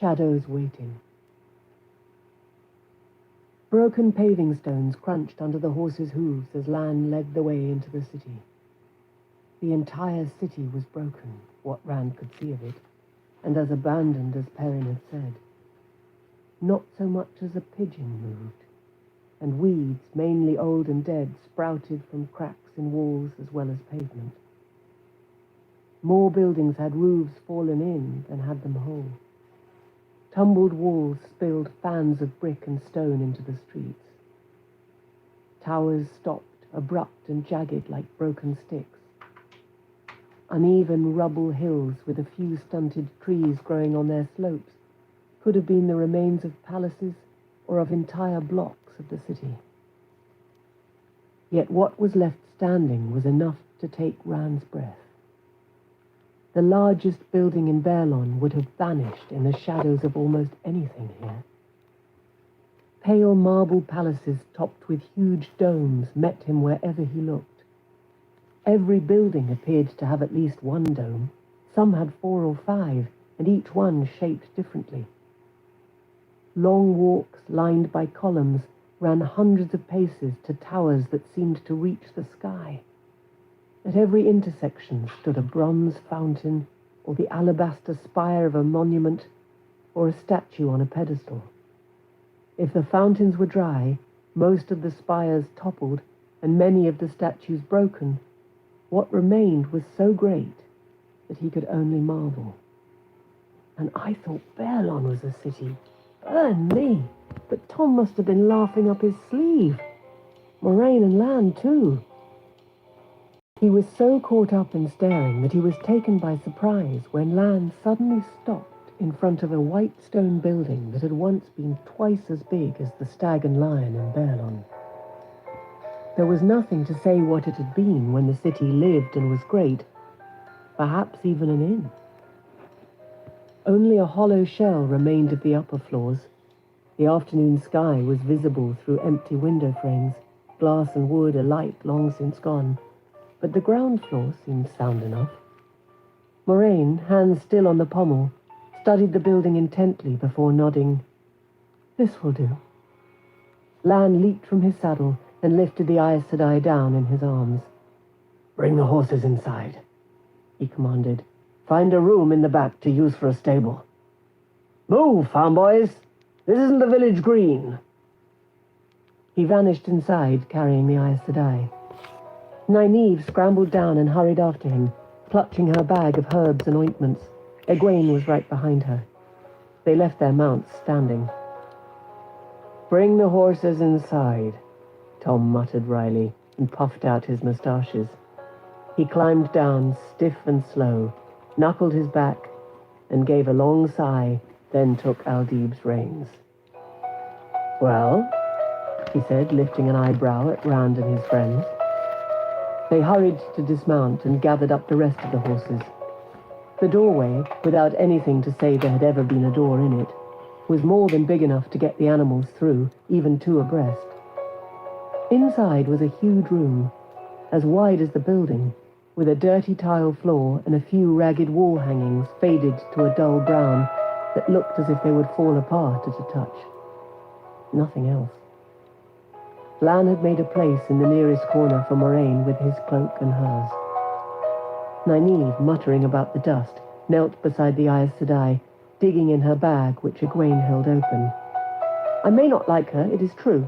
Shadows waiting. Broken paving stones crunched under the horses' hooves as Lan led the way into the city. The entire city was broken, what Rand could see of it, and as abandoned as Perrin had said. Not so much as a pigeon moved, and weeds, mainly old and dead, sprouted from cracks in walls as well as pavement. More buildings had roofs fallen in than had them whole. Tumbled walls spilled fans of brick and stone into the streets. Towers stopped, abrupt and jagged like broken sticks. Uneven rubble hills with a few stunted trees growing on their slopes could have been the remains of palaces or of entire blocks of the city. Yet what was left standing was enough to take Rand's breath. The largest building in Baerlon would have vanished in the shadows of almost anything here. Pale marble palaces topped with huge domes met him wherever he looked. Every building appeared to have at least one dome. Some had 4 or 5, and each one shaped differently. Long walks lined by columns ran hundreds of paces to towers that seemed to reach the sky. At every intersection stood a bronze fountain, or the alabaster spire of a monument, or a statue on a pedestal. If the fountains were dry, most of the spires toppled, and many of the statues broken, what remained was so great that he could only marvel. And I thought Baerlon was a city. Burn me! But Tom must have been laughing up his sleeve. Moiraine and Lan, too. He was so caught up in staring that he was taken by surprise when Lan suddenly stopped in front of a white stone building that had once been twice as big as the Stag and Lion in Baerlon. There was nothing to say what it had been when the city lived and was great, perhaps even an inn. Only a hollow shell remained of the upper floors. The afternoon sky was visible through empty window frames, glass and wood alike long since gone, but the ground floor seemed sound enough. Moiraine, hands still on the pommel, studied the building intently before nodding. "This will do." Lan leaped from his saddle and lifted the Aes Sedai down in his arms. "Bring the horses inside," he commanded. "Find a room in the back to use for a stable. Move, farm boys! This isn't the village green." He vanished inside, carrying the Aes Sedai. Nynaeve scrambled down and hurried after him, clutching her bag of herbs and ointments. Egwene was right behind her. They left their mounts standing. "Bring the horses inside," Tom muttered wryly and puffed out his moustaches. He climbed down, stiff and slow, knuckled his back, and gave a long sigh, then took Aldib's reins. "Well?" he said, lifting an eyebrow at Rand and his friends. They hurried to dismount and gathered up the rest of the horses. The doorway, without anything to say there had ever been a door in it, was more than big enough to get the animals through, even 2 abreast. Inside was a huge room, as wide as the building, with a dirty tile floor and a few ragged wall hangings faded to a dull brown that looked as if they would fall apart at a touch. Nothing else. Lan had made a place in the nearest corner for Moiraine with his cloak and hers. Nynaeve, muttering about the dust, knelt beside the Aes Sedai, digging in her bag, which Egwene held open. "I may not like her, it is true,"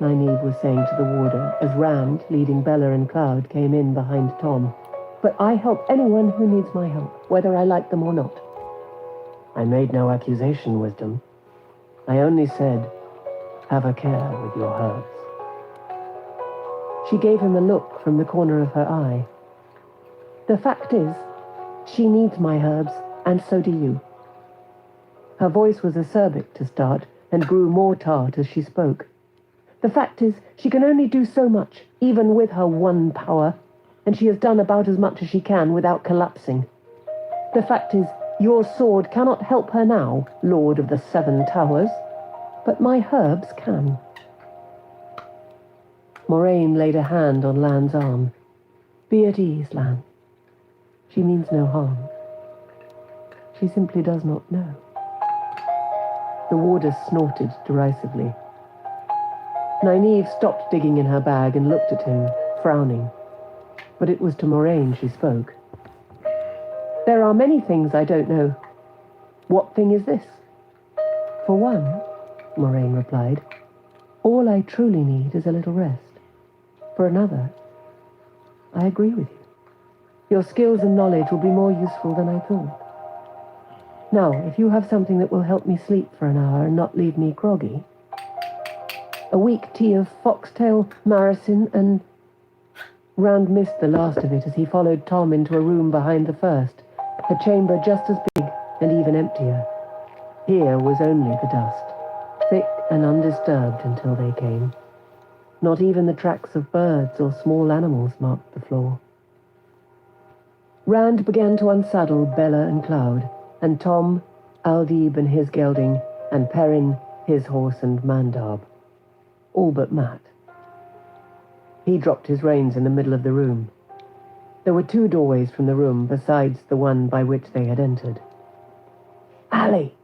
Nynaeve was saying to the warder as Rand, leading Bella and Cloud, came in behind Tom. "But I help anyone who needs my help, whether I like them or not." "I made no accusation, Wisdom. I only said, have a care with your herbs." She gave him a look from the corner of her eye. "The fact is, she needs my herbs, and so do you." Her voice was acerbic to start, and grew more tart as she spoke. "The fact is, she can only do so much, even with her one power, and she has done about as much as she can without collapsing. The fact is, your sword cannot help her now, Lord of the 7 Towers, but my herbs can." Moiraine laid a hand on Lan's arm. "Be at ease, Lan. She means no harm. She simply does not know." The warder snorted derisively. Nynaeve stopped digging in her bag and looked at him, frowning. But it was to Moiraine she spoke. "There are many things I don't know. What thing is this?" "For one," Moiraine replied, "all I truly need is a little rest. For another, I agree with you. Your skills and knowledge will be more useful than I thought. Now, if you have something that will help me sleep for an hour and not leave me groggy, a weak tea of foxtail, maricin, and..." Rand missed the last of it as he followed Tom into a room behind the first, a chamber just as big and even emptier. Here was only the dust, thick and undisturbed until they came. Not even the tracks of birds or small animals marked the floor. Rand began to unsaddle Bella and Cloud, and Tom, Aldib and his gelding, and Perrin, his horse, and Mandab. All but Matt. He dropped his reins in the middle of the room. There were 2 doorways from the room besides the one by which they had entered. "Alley,"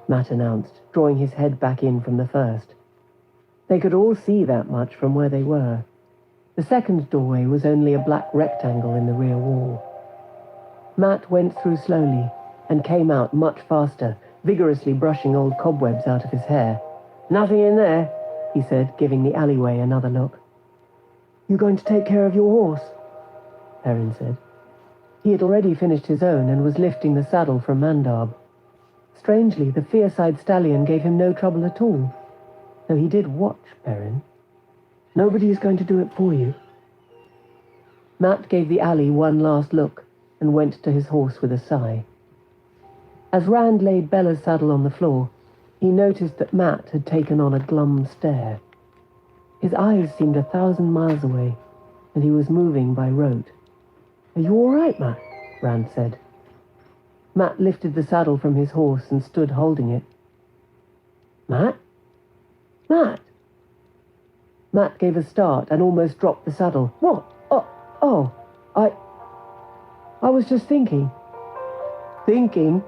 Matt announced, drawing his head back in from the first. They could all see that much from where they were. The second doorway was only a black rectangle in the rear wall. Matt went through slowly and came out much faster, vigorously brushing old cobwebs out of his hair. "Nothing in there," he said, giving the alleyway another look. "You going to take care of your horse?" Perrin said. He had already finished his own and was lifting the saddle from Mandab. Strangely, the fierce-eyed stallion gave him no trouble at all, though he did watch Perrin. "Nobody is going to do it for you." Matt gave the alley one last look and went to his horse with a sigh. As Rand laid Bella's saddle on the floor, he noticed that Matt had taken on a glum stare. His eyes seemed 1,000 miles away, and he was moving by rote. "Are you all right, Matt?" Rand said. Matt lifted the saddle from his horse and stood holding it. "Matt? Matt?" Matt gave a start and almost dropped the saddle. "What? Oh, I was just thinking." "Thinking?"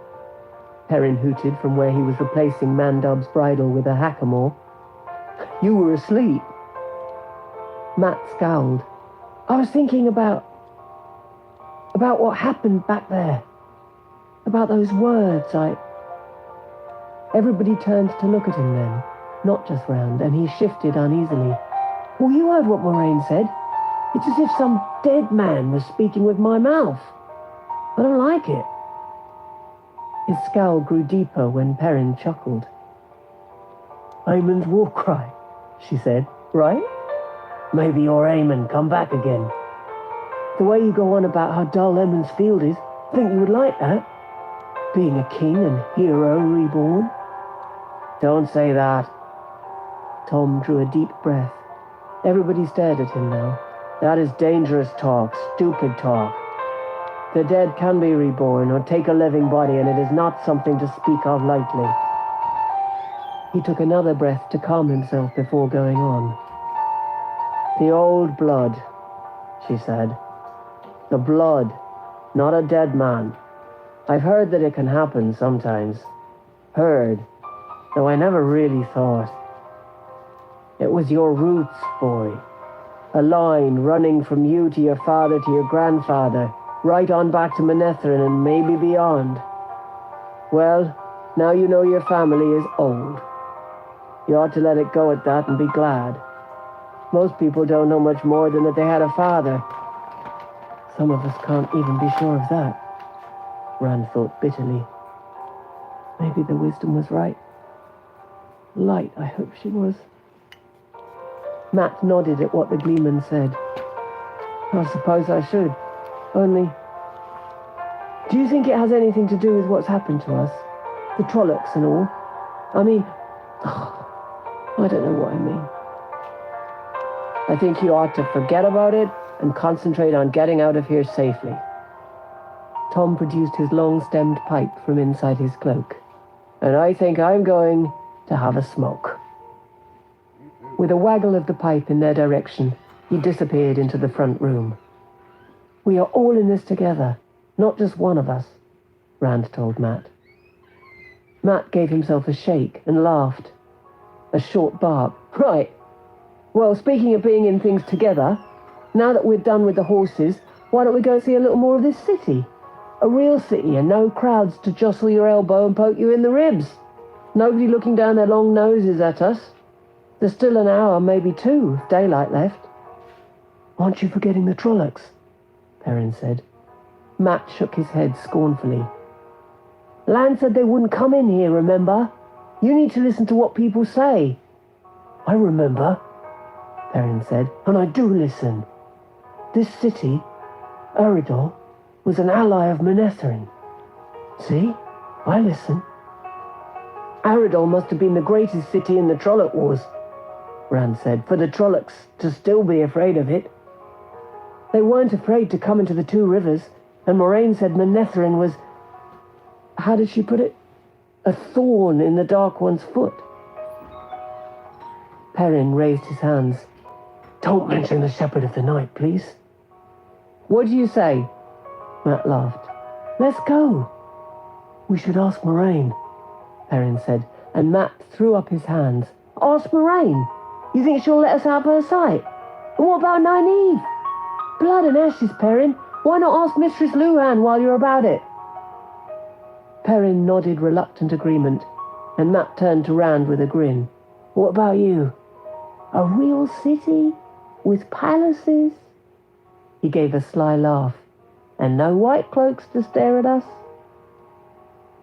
Perrin hooted from where he was replacing Mandab's bridle with a hackamore. "You were asleep." Matt scowled. "I was thinking about what happened back there. About those words, Everybody turned to look at him then, not just Rand, and he shifted uneasily. "Well, you heard what Moiraine said. It's as if some dead man was speaking with my mouth. I don't like it." His scowl grew deeper when Perrin chuckled. "Aemon's war cry," she said, "right? Maybe your Aemon come back again. The way you go on about how dull Aemon's field is, I think you would like that. Being a king and hero reborn." "Don't say that." Tom drew a deep breath. Everybody stared at him now. "That is dangerous talk, stupid talk. The dead can be reborn or take a living body, and it is not something to speak of lightly." He took another breath to calm himself before going on. "The old blood," she said. "The blood, not a dead man. I've heard that it can happen sometimes. Heard, though I never really thought. It was your roots, boy. A line running from you to your father to your grandfather, right on back to Manetheren and maybe beyond. Well, now you know your family is old. You ought to let it go at that and be glad. Most people don't know much more than that they had a father. Some of us can't even be sure of that," Rand thought bitterly. Maybe the wisdom was right. Light, I hope she was. Matt nodded at what the gleeman said. "I suppose I should. Only, do you think it has anything to do with what's happened to us? The Trollocs and all? I mean, I don't know what I mean." "I think you ought to forget about it and concentrate on getting out of here safely." Tom produced his long-stemmed pipe from inside his cloak. "And I think I'm going to have a smoke." With a waggle of the pipe in their direction, he disappeared into the front room. "We are all in this together, not just one of us," Rand told Matt. Matt gave himself a shake and laughed. A short bark. Right. Well, speaking of being in things together, now that we're done with the horses, why don't we go see a little more of this city? A real city and no crowds to jostle your elbow and poke you in the ribs. Nobody looking down their long noses at us. There's still an hour, maybe two, if daylight left. Aren't you forgetting the Trollocs? Perrin said. Matt shook his head scornfully. Lan said they wouldn't come in here, remember? You need to listen to what people say. I remember, Perrin said, and I do listen. This city, Aridhol, was an ally of Manetheren. See? I listen. Aridhol must have been the greatest city in the Trolloc Wars, Rand said, for the Trollocs to still be afraid of it. They weren't afraid to come into the Two Rivers, and Moiraine said Manetheren was, how did she put it? A thorn in the Dark One's foot. Perrin raised his hands. Don't mention the Shepherd of the Night, please. What do you say? Matt laughed. Let's go. We should ask Moiraine, Perrin said, and Matt threw up his hands. Ask Moiraine? You think she'll let us have her sight? And what about Nynaeve? Blood and ashes, Perrin. Why not ask Mistress Luhan while you're about it? Perrin nodded reluctant agreement, and Matt turned to Rand with a grin. What about you? A real city? With palaces? He gave a sly laugh. And no white cloaks to stare at us?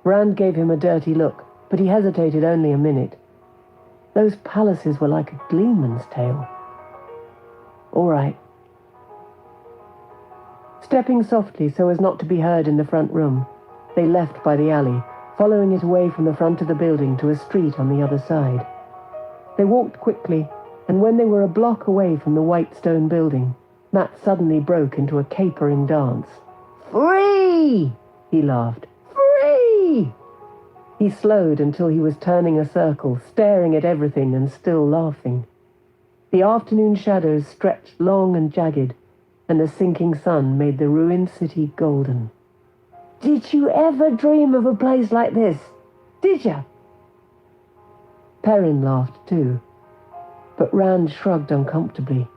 Rand gave him a dirty look, but he hesitated only a minute. Those palaces were like a gleeman's tale. All right. Stepping softly so as not to be heard in the front room, they left by the alley, following it away from the front of the building to a street on the other side. They walked quickly, and when they were a block away from the white stone building, Matt suddenly broke into a capering dance. Free! He laughed. Free! He slowed until he was turning a circle, staring at everything and still laughing. The afternoon shadows stretched long and jagged, and the sinking sun made the ruined city golden. Did you ever dream of a place like this? Did you? Perrin laughed too, but Rand shrugged uncomfortably.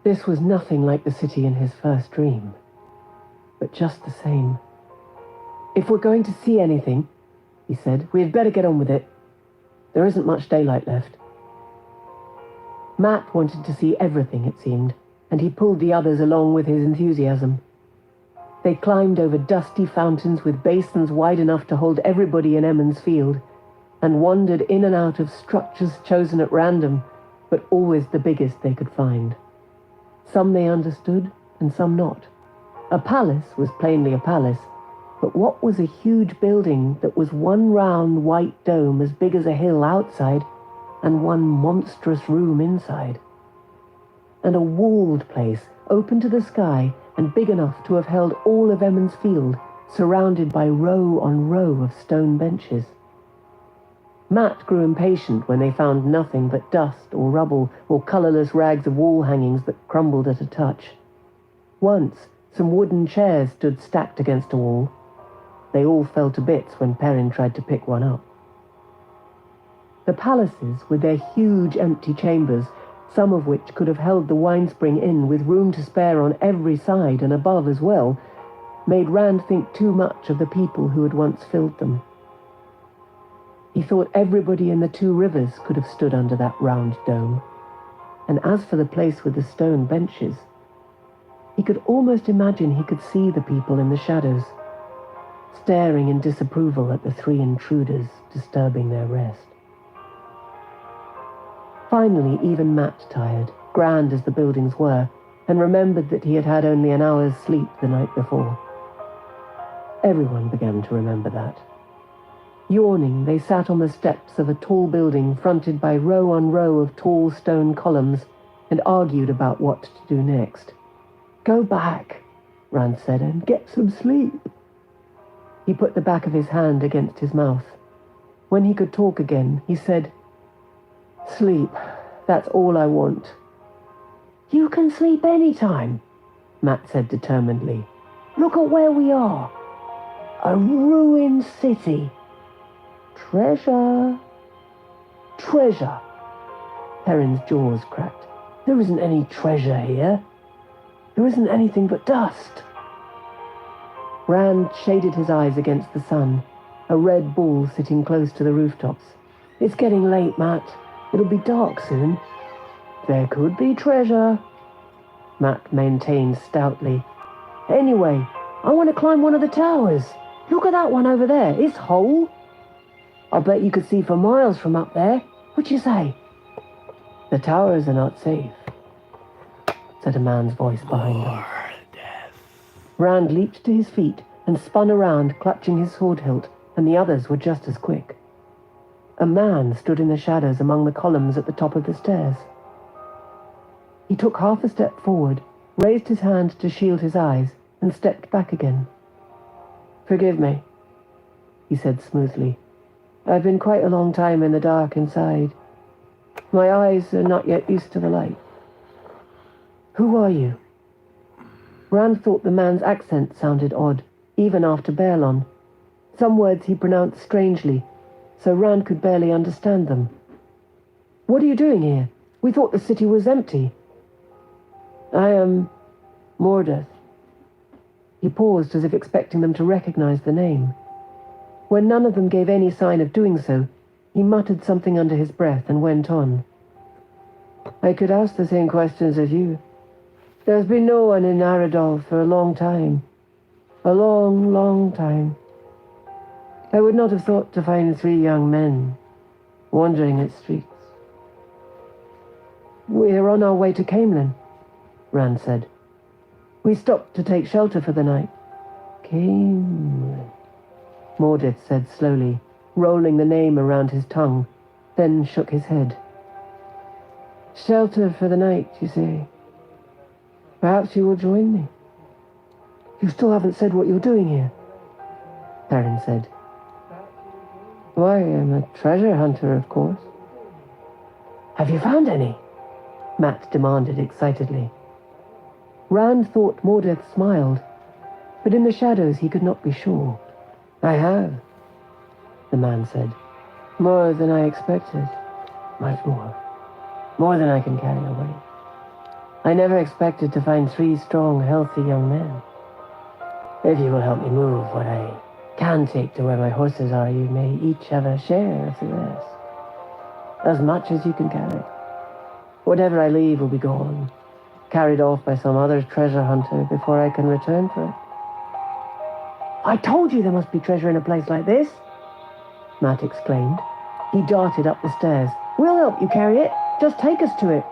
This was nothing like the city in his first dream, but just the same. If we're going to see anything, he said, we had better get on with it. There isn't much daylight left. Matt wanted to see everything, it seemed, and he pulled the others along with his enthusiasm. They climbed over dusty fountains with basins wide enough to hold everybody in Emmons Field, and wandered in and out of structures chosen at random, but always the biggest they could find. Some they understood, and some not. A palace was plainly a palace, but what was a huge building that was one round white dome as big as a hill outside, and one monstrous room inside? And a walled place, open to the sky, and big enough to have held all of Emmons Field, surrounded by row on row of stone benches. Matt grew impatient when they found nothing but dust or rubble or colourless rags of wall hangings that crumbled at a touch. Once, some wooden chairs stood stacked against a wall. They all fell to bits when Perrin tried to pick one up. The palaces, with their huge empty chambers, some of which could have held the winespring in with room to spare on every side and above as well, made Rand think too much of the people who had once filled them. He thought everybody in the Two Rivers could have stood under that round dome. And as for the place with the stone benches, he could almost imagine he could see the people in the shadows, staring in disapproval at the three intruders disturbing their rest. Finally, even Matt tired, grand as the buildings were, and remembered that he had had only an hour's sleep the night before. Everyone began to remember that. Yawning, they sat on the steps of a tall building fronted by row on row of tall stone columns and argued about what to do next. Go back, Rand said, and get some sleep. He put the back of his hand against his mouth. When he could talk again, he said, Sleep, that's all I want. You can sleep any time, Matt said determinedly. Look at where we are. A ruined city. Treasure. Treasure. Perrin's jaws cracked. There isn't any treasure here. There isn't anything but dust. Rand shaded his eyes against the sun, a red ball sitting close to the rooftops. It's getting late, Matt. It'll be dark soon. There could be treasure, Matt maintained stoutly. Anyway, I want to climb one of the towers. Look at that one over there. It's whole. I'll bet you could see for miles from up there. What'd you say? The towers are not safe, said a man's voice behind him. Rand leaped to his feet and spun around, clutching his sword hilt, and the others were just as quick. A man stood in the shadows among the columns at the top of the stairs. He took half a step forward, raised his hand to shield his eyes, and stepped back again. Forgive me, he said smoothly. I've been quite a long time in the dark inside. My eyes are not yet used to the light. Who are you? Rand thought the man's accent sounded odd, even after Baerlon. Some words he pronounced strangely, so Rand could barely understand them. What are you doing here? We thought the city was empty. I am Mordeth. He paused as if expecting them to recognize the name. When none of them gave any sign of doing so, he muttered something under his breath and went on. I could ask the same questions as you. There's been no one in Aridhol for a long time. A long, long time. I would not have thought to find 3 young men wandering its streets. We're on our way to Camelin, Rand said. We stopped to take shelter for the night. Camelin, Mordeth said slowly, rolling the name around his tongue, then shook his head. Shelter for the night, you say? Perhaps you will join me. You still haven't said what you're doing here, Perrin said. Why, I'm a treasure hunter, of course. Have you found any? Matt demanded excitedly. Rand thought Mordeth smiled, but in the shadows he could not be sure. I have, the man said. More than I expected. Much more. More than I can carry away. I never expected to find 3 strong, healthy young men. If you will help me move what I can take to where my horses are, you may each have a share of the rest. As much as you can carry. Whatever I leave will be gone, carried off by some other treasure hunter before I can return for it. I told you there must be treasure in a place like this, Matt exclaimed. He darted up the stairs. We'll help you carry it. Just take us to it.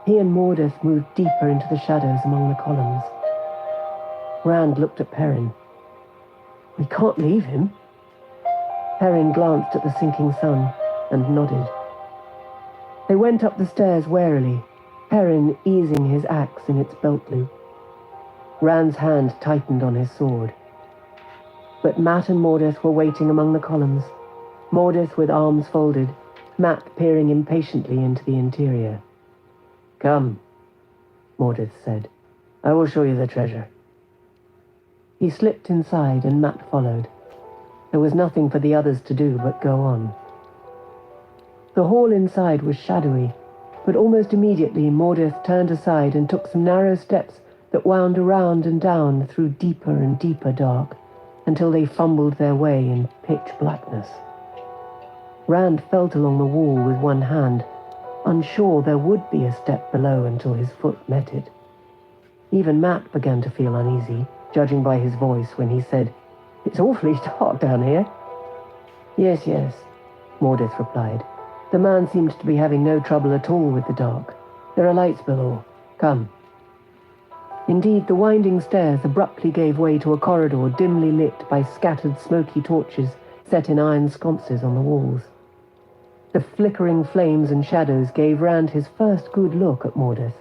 He and Mordeth moved deeper into the shadows among the columns. Rand looked at Perrin. We can't leave him. Perrin glanced at the sinking sun and nodded. They went up the stairs warily, Perrin easing his axe in its belt loop. Rand's hand tightened on his sword. But Matt and Mordeth were waiting among the columns, Mordeth with arms folded, Matt peering impatiently into the interior. Come, Mordeth said. I will show you the treasure. He slipped inside and Matt followed. There was nothing for the others to do but go on. The hall inside was shadowy, but almost immediately Mordeth turned aside and took some narrow steps that wound around and down through deeper and deeper dark, until they fumbled their way in pitch blackness. Rand felt along the wall with one hand, unsure there would be a step below until his foot met it. Even Matt began to feel uneasy, judging by his voice when he said, It's awfully dark down here. Yes, Mordeth replied. The man seemed to be having no trouble at all with the dark. There are lights below. Come. Indeed, the winding stairs abruptly gave way to a corridor dimly lit by scattered smoky torches set in iron sconces on the walls. The flickering flames and shadows gave Rand his first good look at Mordeth,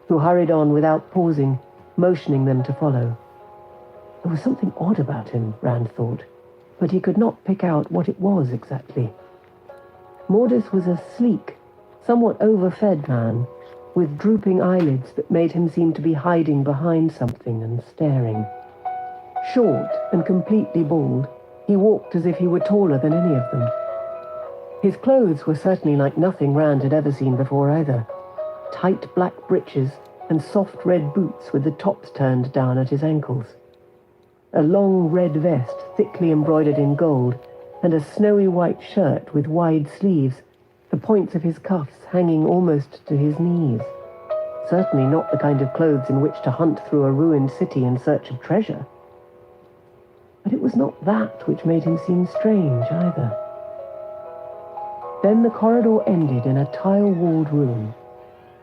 who hurried on without pausing, motioning them to follow. There was something odd about him, Rand thought, but he could not pick out what it was exactly. Mordeth was a sleek, somewhat overfed man, with drooping eyelids that made him seem to be hiding behind something and staring. Short and completely bald, He walked as if he were taller than any of them. His clothes were certainly like nothing Rand had ever seen before either. Tight black breeches and soft red boots with the tops turned down at his ankles. A long red vest thickly embroidered in gold, and a snowy white shirt with wide sleeves, the points of his cuffs hanging almost to his knees. Certainly not the kind of clothes in which to hunt through a ruined city in search of treasure. But it was not that which made him seem strange either. Then the corridor ended in a tile-walled room,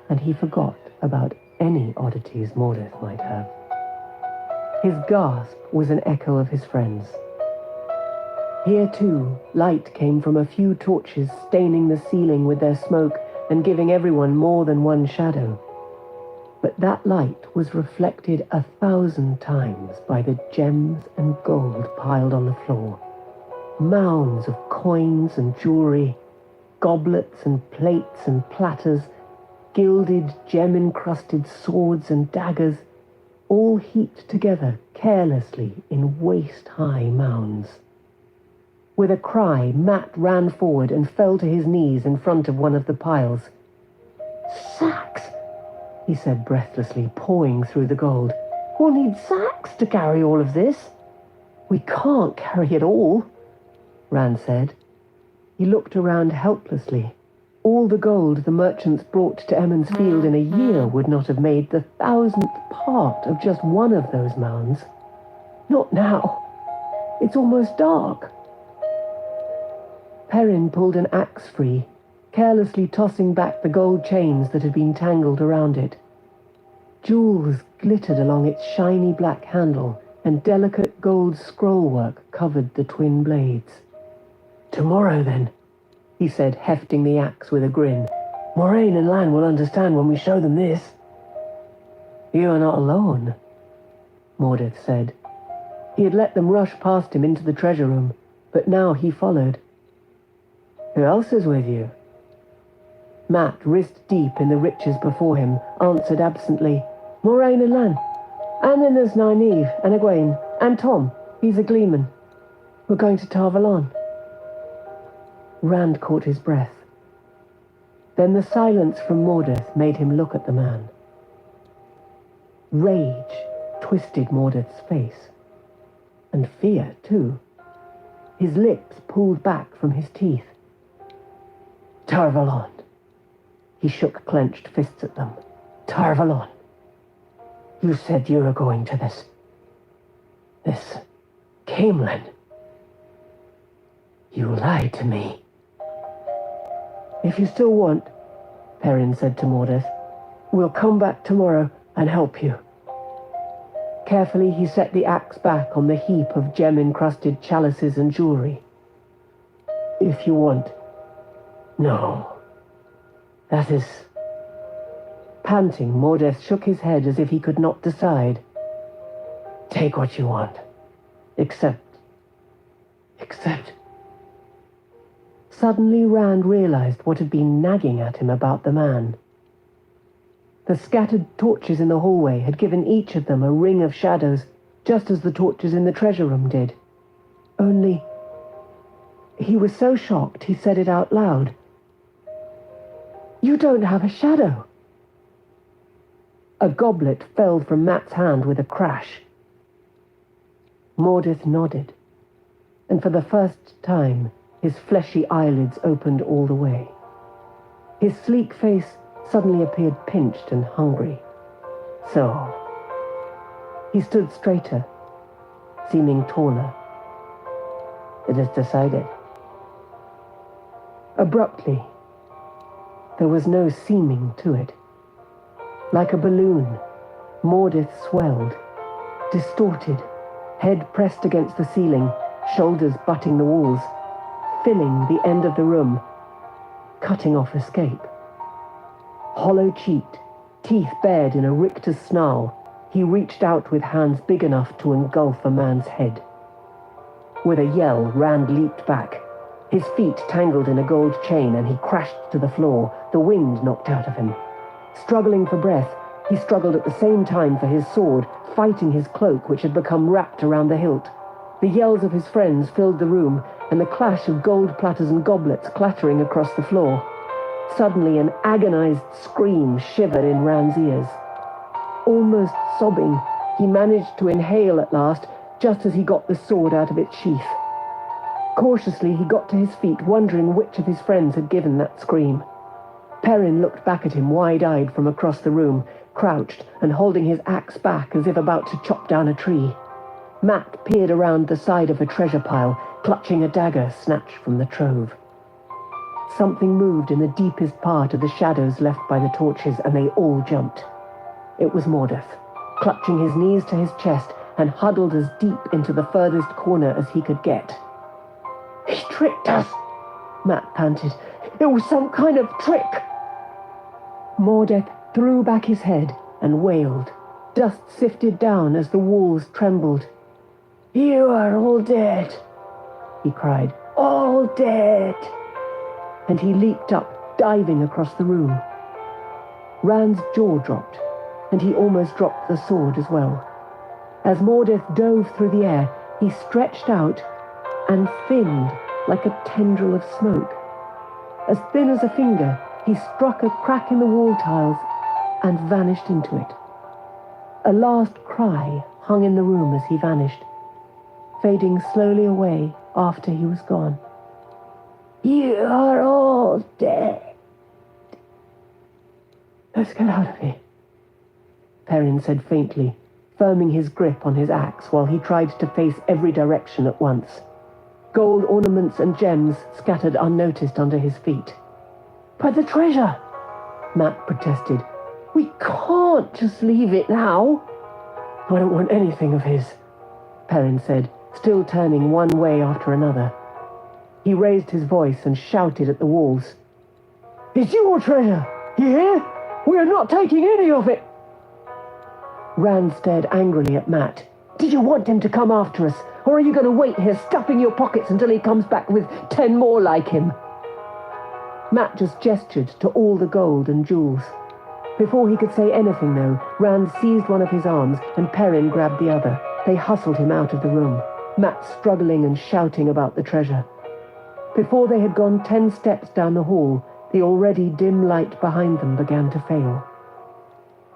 and he forgot about any oddities Mordeth might have. His gasp was an echo of his friend's. Here, too, light came from a few torches staining the ceiling with their smoke and giving everyone more than one shadow. But that light was reflected 1,000 times by the gems and gold piled on the floor. Mounds of coins and jewelry, goblets and plates and platters, gilded, gem-encrusted swords and daggers, all heaped together carelessly in waist-high mounds. With a cry, Matt ran forward and fell to his knees in front of one of the piles. "Sacks!" he said breathlessly, pawing through the gold. "We'll need sacks to carry all of this." "We can't carry it all," Rand said. He looked around helplessly. All the gold the merchants brought to Emond's Field in a year would not have made the 1,000th part of just one of those mounds. Not now. It's almost dark. Perrin pulled an axe free, carelessly tossing back the gold chains that had been tangled around it. Jewels glittered along its shiny black handle, and delicate gold scrollwork covered the twin blades. "Tomorrow, then," he said, hefting the axe with a grin. "Moiraine and Lan will understand when we show them this." "You are not alone," Mordeth said. He had let them rush past him into the treasure room, but now he followed. "Who else is with you?" Matt, wrist deep in the riches before him, answered absently, "Moiraine and Lan. And then there's Nynaeve and Egwene, and Tom, he's a gleeman. We're going to Tar Valon." Rand caught his breath. Then the silence from Mordeth made him look at the man. Rage twisted Mordeth's face. And fear, too. His lips pulled back from his teeth. "Tar Valon." He shook clenched fists at them. "Tar Valon. You said you were going to this Camelin. You lied to me." "If you still want," Perrin said to Mordeth, "we'll come back tomorrow and help you." Carefully he set the axe back on the heap of gem-encrusted chalices and jewelry. "If you want." "No. That is..." Panting, Mordeth shook his head as if he could not decide. "Take what you want. Except... Suddenly Rand realized what had been nagging at him about the man. The scattered torches in the hallway had given each of them a ring of shadows, just as the torches in the treasure room did. Only... He was so shocked he said it out loud. "You don't have a shadow." A goblet fell from Matt's hand with a crash. Mordeth nodded, and for the first time, his fleshy eyelids opened all the way. His sleek face suddenly appeared pinched and hungry. So, he stood straighter, seeming taller. "It is decided." Abruptly, there was no seeming to it. Like a balloon, Mordeth swelled, distorted, head pressed against the ceiling, shoulders butting the walls, filling the end of the room, cutting off escape. Hollow-cheeked, teeth bared in a rictus snarl, he reached out with hands big enough to engulf a man's head. With a yell, Rand leaped back. His feet tangled in a gold chain and he crashed to the floor, the wind knocked out of him. Struggling for breath, he struggled at the same time for his sword, fighting his cloak which had become wrapped around the hilt. The yells of his friends filled the room, and the clash of gold platters and goblets clattering across the floor. Suddenly, an agonized scream shivered in Rand's ears. Almost sobbing, he managed to inhale at last, just as he got the sword out of its sheath. Cautiously, he got to his feet, wondering which of his friends had given that scream. Perrin looked back at him wide-eyed from across the room, crouched and holding his axe back as if about to chop down a tree. Mat peered around the side of a treasure pile, clutching a dagger snatched from the trove. Something moved in the deepest part of the shadows left by the torches, and they all jumped. It was Mordeth, clutching his knees to his chest and huddled as deep into the furthest corner as he could get. "He tricked us," Mat panted. "It was some kind of trick." Mordeth threw back his head and wailed. Dust sifted down as the walls trembled. "You are all dead," he cried. "All dead." And he leaped up, diving across the room. Rand's jaw dropped, and he almost dropped the sword as well. As Mordeth dove through the air, he stretched out and thinned like a tendril of smoke. As thin as a finger, he struck a crack in the wall tiles and vanished into it. A last cry hung in the room as he vanished, fading slowly away after he was gone. "You are all dead." "Let's get out of here," Perrin said faintly, firming his grip on his axe while he tried to face every direction at once. Gold ornaments and gems scattered unnoticed under his feet. "But the treasure," Mat protested. "We can't just leave it now." "I don't want anything of his," Perrin said, still turning one way after another. He raised his voice and shouted at the walls. "It's your treasure, you hear? We are not taking any of it." Rand stared angrily at Mat. "Did you want him to come after us, or are you going to wait here stuffing your pockets until he comes back with 10 more like him?" Mat just gestured to all the gold and jewels. Before he could say anything, though, Rand seized one of his arms and Perrin grabbed the other. They hustled him out of the room, Mat struggling and shouting about the treasure. Before they had gone 10 steps down the hall, the already dim light behind them began to fail.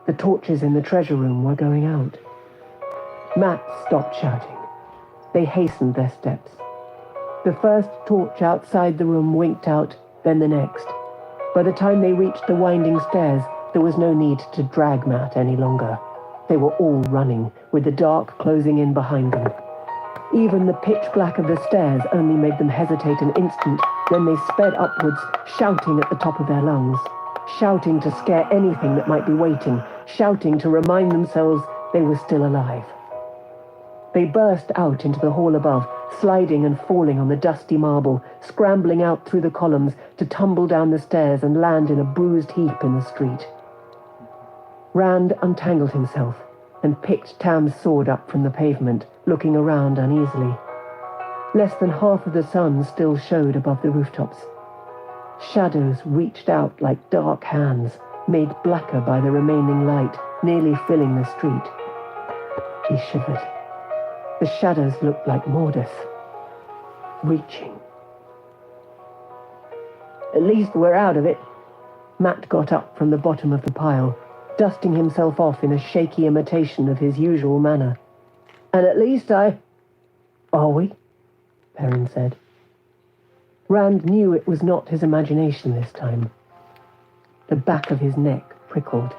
The torches in the treasure room were going out. Mat stopped shouting. They hastened their steps. The first torch outside the room winked out, then the next. By the time they reached the winding stairs, there was no need to drag Mat any longer. They were all running, with the dark closing in behind them. Even the pitch black of the stairs only made them hesitate an instant, then they sped upwards, shouting at the top of their lungs. Shouting to scare anything that might be waiting, shouting to remind themselves they were still alive. They burst out into the hall above, sliding and falling on the dusty marble, scrambling out through the columns to tumble down the stairs and land in a bruised heap in the street. Rand untangled himself and picked Tam's sword up from the pavement, looking around uneasily. Less than half of the sun still showed above the rooftops. Shadows reached out like dark hands, made blacker by the remaining light, nearly filling the street. He shivered. The shadows looked like Mordeth, reaching. "At least we're out of it." Mat got up from the bottom of the pile, dusting himself off in a shaky imitation of his usual manner. "And at least Are we?" Perrin said. Rand knew it was not his imagination this time. The back of his neck prickled.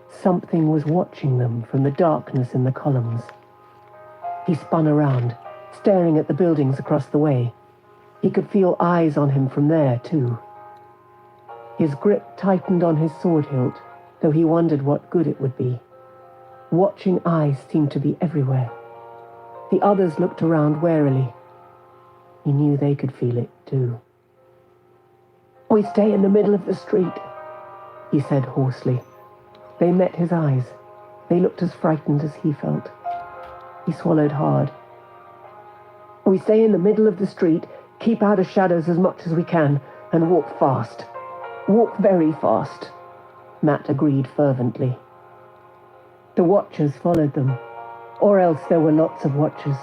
Something was watching them from the darkness in the columns. He spun around, staring at the buildings across the way. He could feel eyes on him from there, too. His grip tightened on his sword hilt, though he wondered what good it would be. Watching eyes seemed to be everywhere. The others looked around warily. He knew they could feel it, too. "We stay in the middle of the street," he said hoarsely. They met his eyes. They looked as frightened as he felt. He swallowed hard. "We stay in the middle of the street, keep out of shadows as much as we can, and walk fast. Walk very fast," Mat agreed fervently. The watchers followed them. Or else there were lots of watchers.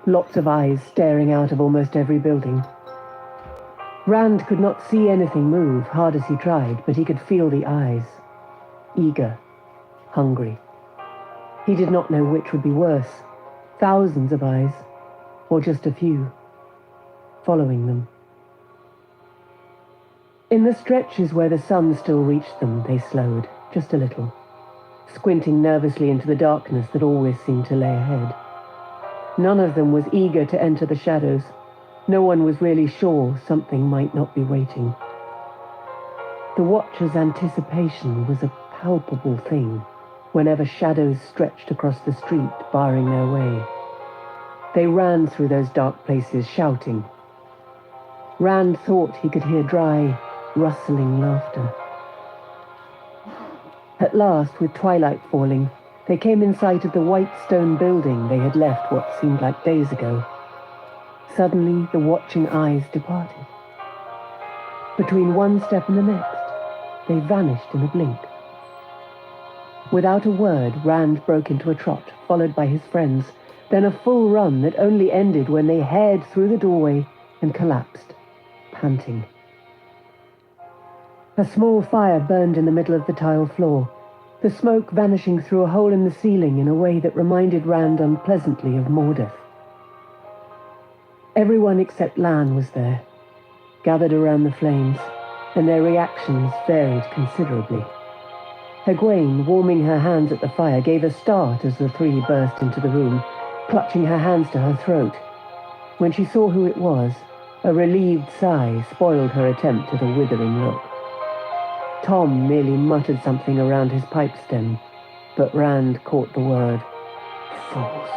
Lots of eyes staring out of almost every building. Rand could not see anything move, hard as he tried, but he could feel the eyes. Eager, hungry. He did not know which would be worse. Thousands of eyes, or just a few, following them. In the stretches where the sun still reached them, they slowed, just a little, squinting nervously into the darkness that always seemed to lay ahead. None of them was eager to enter the shadows. No one was really sure something might not be waiting. The watcher's anticipation was a palpable thing whenever shadows stretched across the street, barring their way. They ran through those dark places, shouting. Rand thought he could hear dry, rustling laughter. At last, with twilight falling, they came in sight of the white stone building they had left what seemed like days ago. Suddenly, the watching eyes departed. Between one step and the next, they vanished in a blink. Without a word, Rand broke into a trot, followed by his friends, then a full run that only ended when they hared through the doorway and collapsed, panting. A small fire burned in the middle of the tile floor, the smoke vanishing through a hole in the ceiling in a way that reminded Rand unpleasantly of Mordeth. Everyone except Lan was there, gathered around the flames, and their reactions varied considerably. Egwene, warming her hands at the fire, gave a start as the three burst into the room, clutching her hands to her throat. When she saw who it was, a relieved sigh spoiled her attempt at a withering look. Tom merely muttered something around his pipe stem, but Rand caught the word, "Fools,"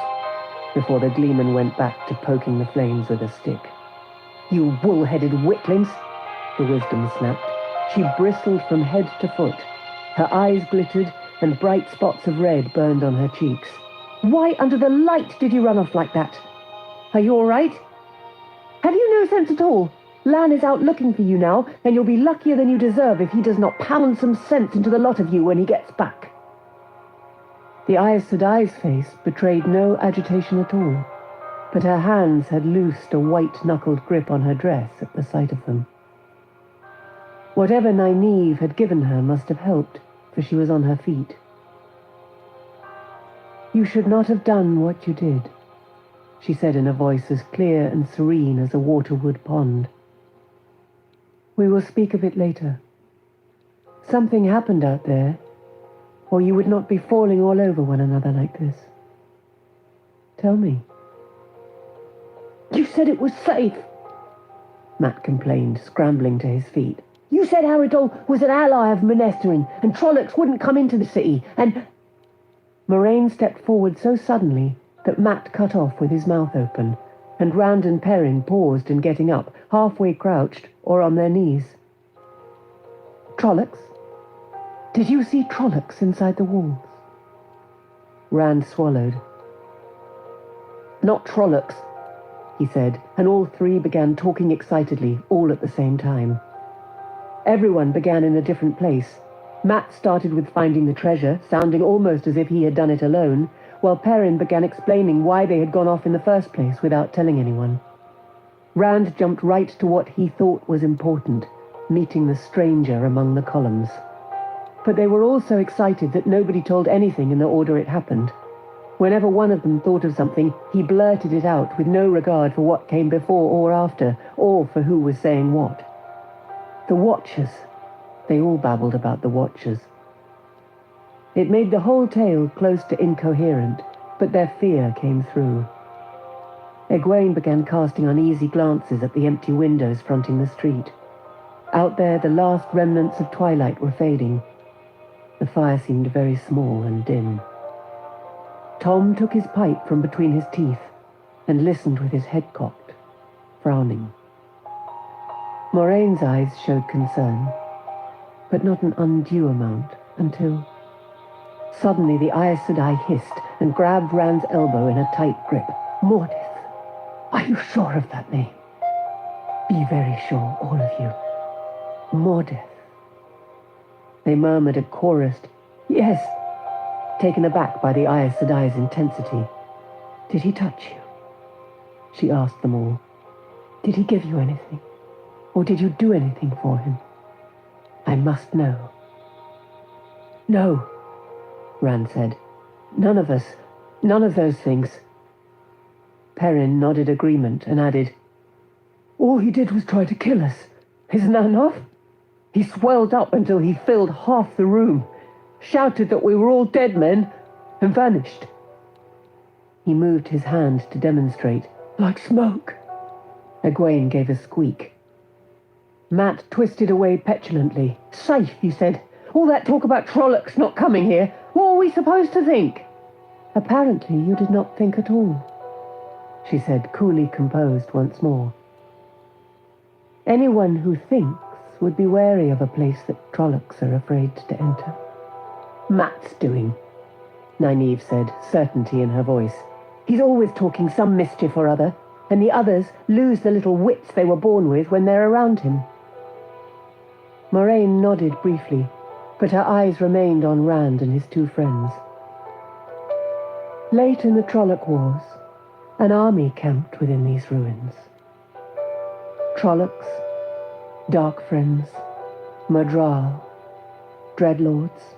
before the gleeman went back to poking the flames with a stick. "You wool-headed witlings," the wisdom snapped. She bristled from head to foot. Her eyes glittered, and bright spots of red burned on her cheeks. "Why under the light did you run off like that? Are you all right? Have you no sense at all? Lan is out looking for you now, and you'll be luckier than you deserve if he does not pound some sense into the lot of you when he gets back." The Aes Sedai's face betrayed no agitation at all, but her hands had loosed a white-knuckled grip on her dress at the sight of them. Whatever Nynaeve had given her must have helped, for she was on her feet. "You should not have done what you did," she said in a voice as clear and serene as a waterwood pond. "We will speak of it later. Something happened out there, or you would not be falling all over one another like this. Tell me." "You said it was safe," Matt complained, scrambling to his feet. "You said Aridhol was an ally of Moiraine, and Trollocs wouldn't come into the city, and—" Moiraine stepped forward so suddenly that Matt cut off with his mouth open, and Rand and Perrin paused in getting up, halfway crouched or on their knees. "Trollocs? Did you see Trollocs inside the walls?" Rand swallowed. "Not Trollocs," he said, and all three began talking excitedly, all at the same time. Everyone began in a different place. Matt started with finding the treasure, sounding almost as if he had done it alone, while Perrin began explaining why they had gone off in the first place without telling anyone. Rand jumped right to what he thought was important, meeting the stranger among the columns. But they were all so excited that nobody told anything in the order it happened. Whenever one of them thought of something, he blurted it out with no regard for what came before or after, or for who was saying what. The Watchers. They all babbled about the Watchers. It made the whole tale close to incoherent, but their fear came through. Egwene began casting uneasy glances at the empty windows fronting the street. Out there, the last remnants of twilight were fading. The fire seemed very small and dim. Tom took his pipe from between his teeth and listened with his head cocked, frowning. Moraine's eyes showed concern, but not an undue amount, until... Suddenly the Aes Sedai hissed and grabbed Rand's elbow in a tight grip. "Mordeth, are you sure of that name? Be very sure, all of you. Mordeth." They murmured a chorused, "Yes. taken aback by the Aes Sedai's intensity. "Did he touch you?" she asked them all. "Did he give you anything? Or did you do anything for him? I must know." "No," Rand said. "None of us. None of those things." Perrin nodded agreement and added, "All he did was try to kill us. Isn't that enough? He swelled up until he filled half the room, shouted that we were all dead men, and vanished." He moved his hand to demonstrate. "Like smoke." Egwene gave a squeak. Matt twisted away petulantly. "Safe," he said. "All that talk about Trollocs not coming here. What are we supposed to think?" "Apparently you did not think at all," she said, coolly composed once more. "Anyone who thinks would be wary of a place that Trollocs are afraid to enter." "Matt's doing," Nynaeve said, certainty in her voice. "He's always talking some mischief or other, and the others lose the little wits they were born with when they're around him." Moiraine nodded briefly, but her eyes remained on Rand and his two friends. Late in the Trolloc Wars, an army camped within these ruins. Trollocs, Dark Friends, Mordral, Dreadlords,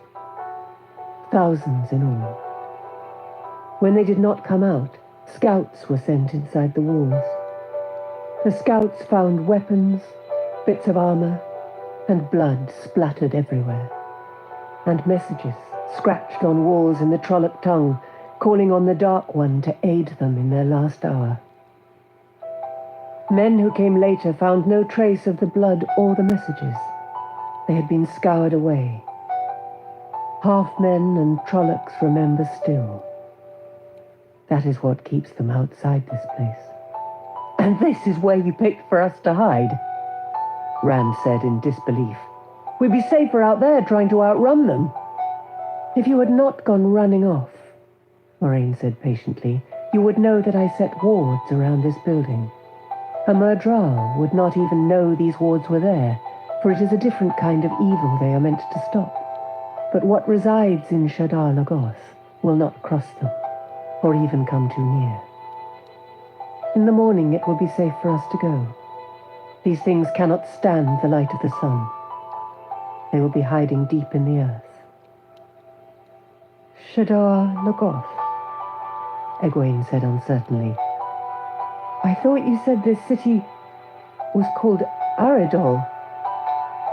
thousands in all. When they did not come out, scouts were sent inside the walls. The scouts found weapons, bits of armor, and blood splattered everywhere, and messages scratched on walls in the Trolloc tongue, calling on the Dark One to aid them in their last hour. Men who came later found no trace of the blood or the messages. They had been scoured away. Half-men and Trollocs remember still. That is what keeps them outside this place. "And this is where you picked for us to hide?" Rand said in disbelief. "We'd be safer out there trying to outrun them." "If you had not gone running off," Moiraine said patiently, "you would know that I set wards around this building. A Mordral would not even know these wards were there, for it is a different kind of evil they are meant to stop. But what resides in Shadar Logoth will not cross them, or even come too near. In the morning it will be safe for us to go. These things cannot stand the light of the sun. They will be hiding deep in the earth." "Shadar Logoth," Egwene said uncertainly. "I thought you said this city was called Aridhol."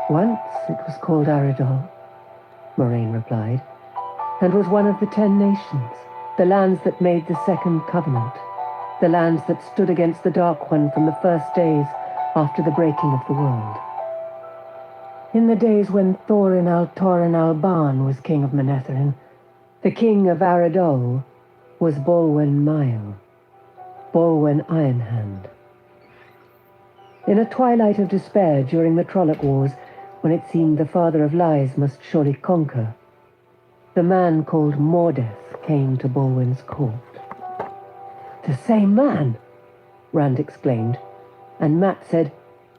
"Once it was called Aridhol," Moiraine replied, "and was one of the 10 nations, the lands that made the Second Covenant, the lands that stood against the Dark One from the first days after the breaking of the world. In the days when Thorin al-Torin al-Ban was king of Manetheren, the king of Aridhol was Bolwen Mael, Bolwen Ironhand. In a twilight of despair during the Trolloc Wars, when it seemed the Father of Lies must surely conquer, the man called Mordeth came to Bolwen's court." "The same man?" Rand exclaimed, and Matt said,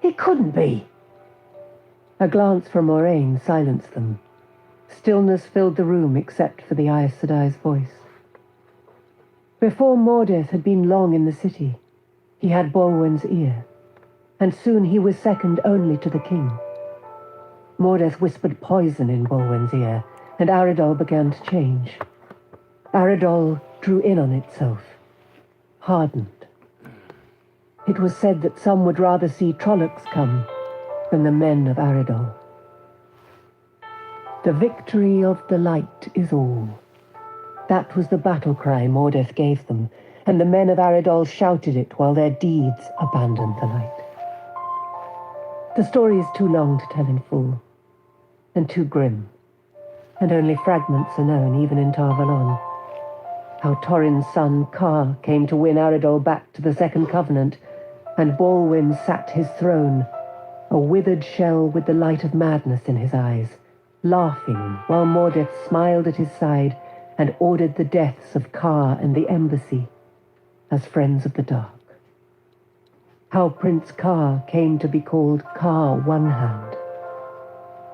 "It couldn't be." A glance from Moiraine silenced them. Stillness filled the room except for the Aes Sedai's voice. Before Mordeth had been long in the city, he had Bolwen's ear, and soon he was second only to the king. Mordeth whispered poison in Bolwen's ear, and Aridhol began to change. Aridhol drew in on itself, hardened. It was said that some would rather see Trollocs come than the men of Aridhol. "The victory of the light is all." That was the battle cry Mordeth gave them, and the men of Aridhol shouted it while their deeds abandoned the light. The story is too long to tell in full, and too grim, and only fragments are known even in Tar Valon. How Torin's son, Kar, came to win Aridhol back to the Second Covenant, and Bolwen sat his throne, a withered shell with the light of madness in his eyes, laughing while Mordeth smiled at his side and ordered the deaths of Kar and the embassy as friends of the dark. How Prince Kar came to be called Kar One Hand.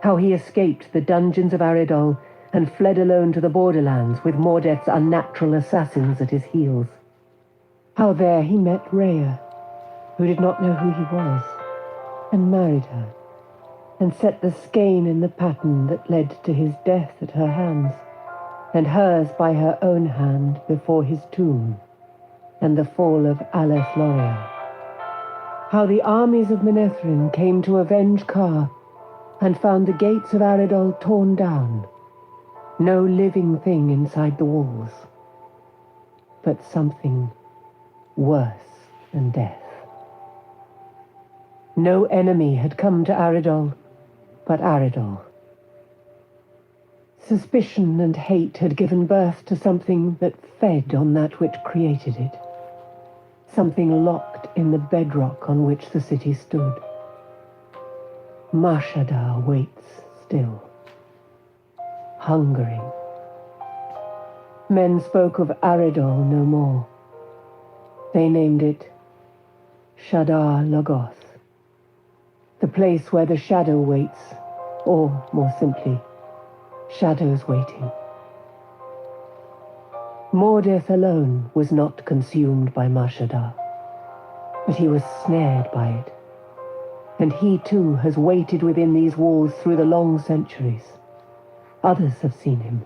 How he escaped the dungeons of Aridhol and fled alone to the borderlands with Mordeth's unnatural assassins at his heels. How there he met Rhea, who did not know who he was, and married her, and set the skein in the pattern that led to his death at her hands, and hers by her own hand before his tomb, and the fall of Aleth Loria. How the armies of Manetheren came to avenge Kar, and found the gates of Aridhol torn down, no living thing inside the walls, but something worse than death. No enemy had come to Aridhol, but Aridhol. Suspicion and hate had given birth to something that fed on that which created it, something locked in the bedrock on which the city stood. Shadar waits still, hungering. Men spoke of Aridhol no more. They named it Shadar Logoth, the place where the shadow waits, or, more simply, shadows waiting. Mordeth alone was not consumed by Shadar, but he was snared by it, and he too has waited within these walls through the long centuries. Others have seen him.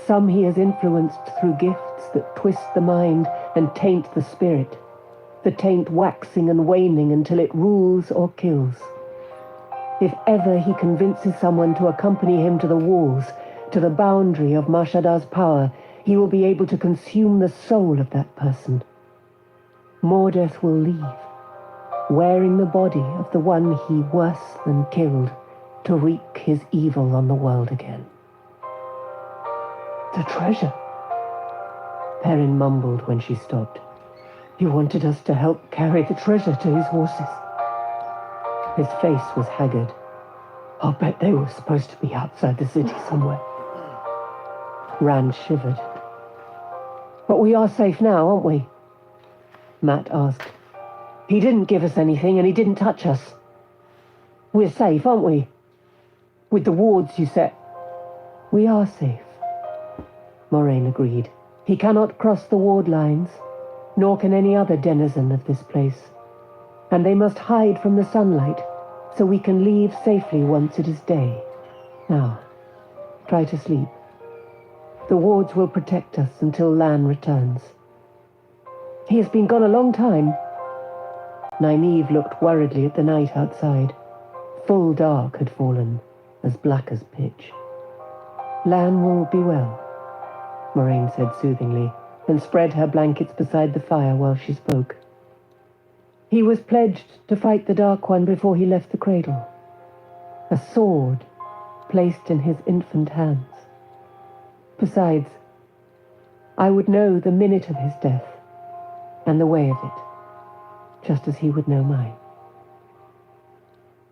Some he has influenced through gifts that twist the mind and taint the spirit, the taint waxing and waning until it rules or kills. If ever he convinces someone to accompany him to the walls, to the boundary of Shadar's power, he will be able to consume the soul of that person. Mordeth will leave, wearing the body of the one he worse than killed, to wreak his evil on the world again. The treasure, Perrin mumbled when she stopped. You wanted us to help carry the treasure to his horses. His face was haggard. I'll bet they were supposed to be outside the city somewhere. Rand shivered. But we are safe now, aren't we? Matt asked. He didn't give us anything and he didn't touch us. We're safe, aren't we? With the wards you set. We are safe, Moiraine agreed. He cannot cross the ward lines, nor can any other denizen of this place. And they must hide from the sunlight, so we can leave safely once it is day. Now, try to sleep. The wards will protect us until Lan returns. He has been gone a long time. Nynaeve looked worriedly at the night outside. Full dark had fallen, as black as pitch. Lan will be well, Moiraine said soothingly, and spread her blankets beside the fire while she spoke. He was pledged to fight the Dark One before he left the cradle. A sword placed in his infant hands. Besides, I would know the minute of his death, and the way of it, just as he would know mine.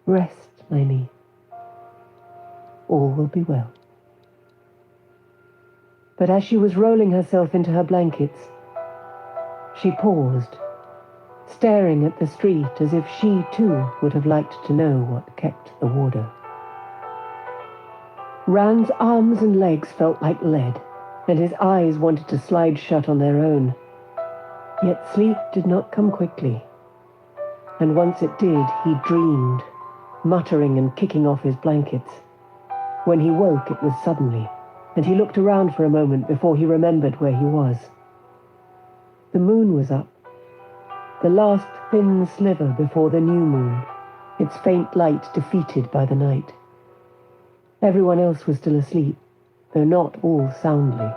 Rest, Nynaeve. All will be well. But as she was rolling herself into her blankets, she paused, staring at the street as if she too would have liked to know what kept the warder. Rand's arms and legs felt like lead, and his eyes wanted to slide shut on their own. Yet sleep did not come quickly, and once it did, he dreamed, muttering and kicking off his blankets. When he woke, it was suddenly, and he looked around for a moment before he remembered where he was. The moon was up, the last thin sliver before the new moon, its faint light defeated by the night. Everyone else was still asleep, though not all soundly.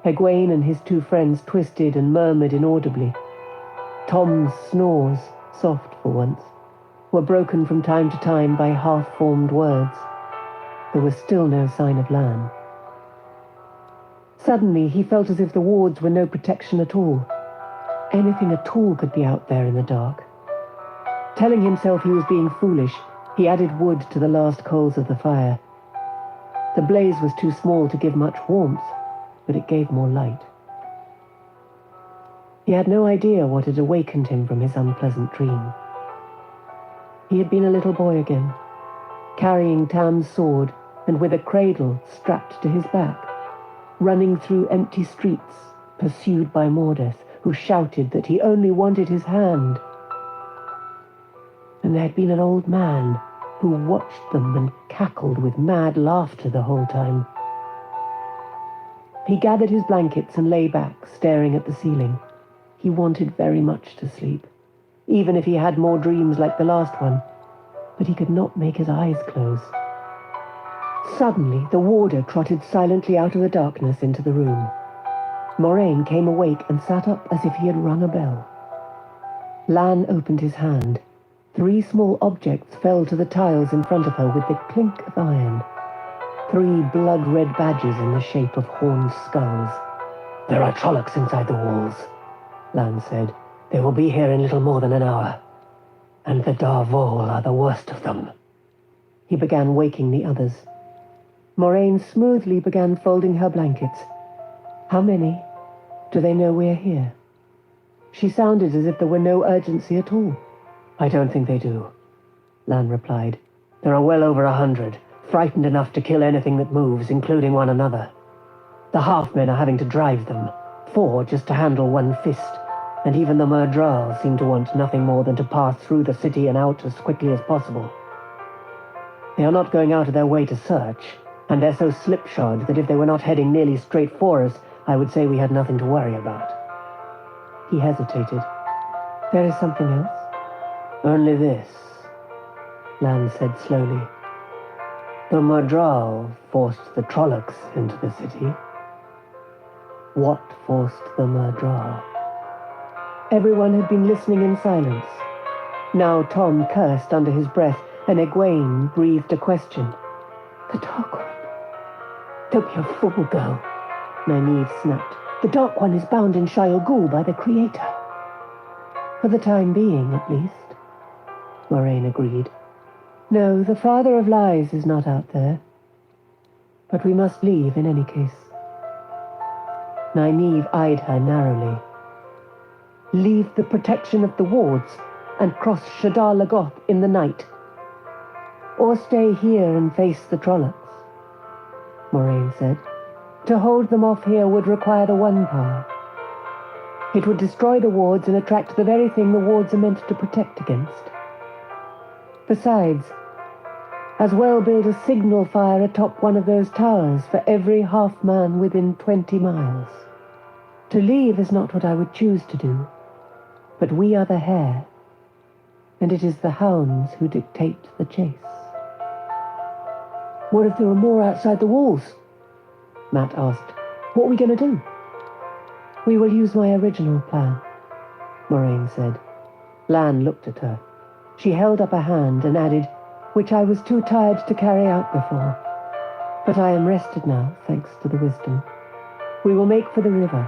Egwene and his two friends twisted and murmured inaudibly. Tom's snores, soft for once, were broken from time to time by half-formed words. There was still no sign of Lan. Suddenly, he felt as if the wards were no protection at all. Anything at all could be out there in the dark. Telling himself he was being foolish, he added wood to the last coals of the fire. The blaze was too small to give much warmth, but it gave more light. He had no idea what had awakened him from his unpleasant dream. He had been a little boy again, carrying Tam's sword and with a cradle strapped to his back, running through empty streets, pursued by Mordeth, who shouted that he only wanted his hand. And there had been an old man who watched them and cackled with mad laughter the whole time. He gathered his blankets and lay back, staring at the ceiling. He wanted very much to sleep, even if he had more dreams like the last one, but he could not make his eyes close. Suddenly, the warder trotted silently out of the darkness into the room. Moiraine came awake and sat up as if he had rung a bell. Lan opened his hand. 3 small objects fell to the tiles in front of her with the clink of iron. 3 blood-red badges in the shape of horned skulls. "There are Trollocs inside the walls," Lan said. "They will be here in little more than an hour. And the Darvol are the worst of them." He began waking the others. Moiraine smoothly began folding her blankets. "How many? Do they know we're here?" She sounded as if there were no urgency at all. "I don't think they do," Lan replied. "There are well over 100, frightened enough to kill anything that moves, including one another. The half-men are having to drive them, 4 just to handle one fist, and even the Murdral seem to want nothing more than to pass through the city and out as quickly as possible. They are not going out of their way to search, and they're so slipshod that if they were not heading nearly straight for us, I would say we had nothing to worry about." He hesitated. "There is something else?" "Only this," Lan said slowly. "The Murdral forced the Trollocs into the city." "What forced the Murdral?" Everyone had been listening in silence. Now Tom cursed under his breath, and Egwene breathed a question. "The Dark One." "Don't be a fool, girl," Nynaeve snapped. "The Dark One is bound in Shire Ghul by the Creator." "For the time being, at least," Moiraine agreed. "No, the Father of Lies is not out there. But we must leave in any case." Nynaeve eyed her narrowly. "Leave the protection of the wards and cross Shadar Logoth in the night. Or stay here and face the Trollocs," Moiraine said. "To hold them off here would require the One Power. It would destroy the wards and attract the very thing the wards are meant to protect against. Besides, as well build a signal fire atop one of those towers for every half-man within 20 miles. To leave is not what I would choose to do, but we are the hare, and it is the hounds who dictate the chase." "What if there are more outside the walls?" Matt asked. "What are we going to do?" "We will use my original plan," Moiraine said. Lan looked at her. She held up a hand and added, "Which I was too tired to carry out before. But I am rested now, thanks to the wisdom. We will make for the river.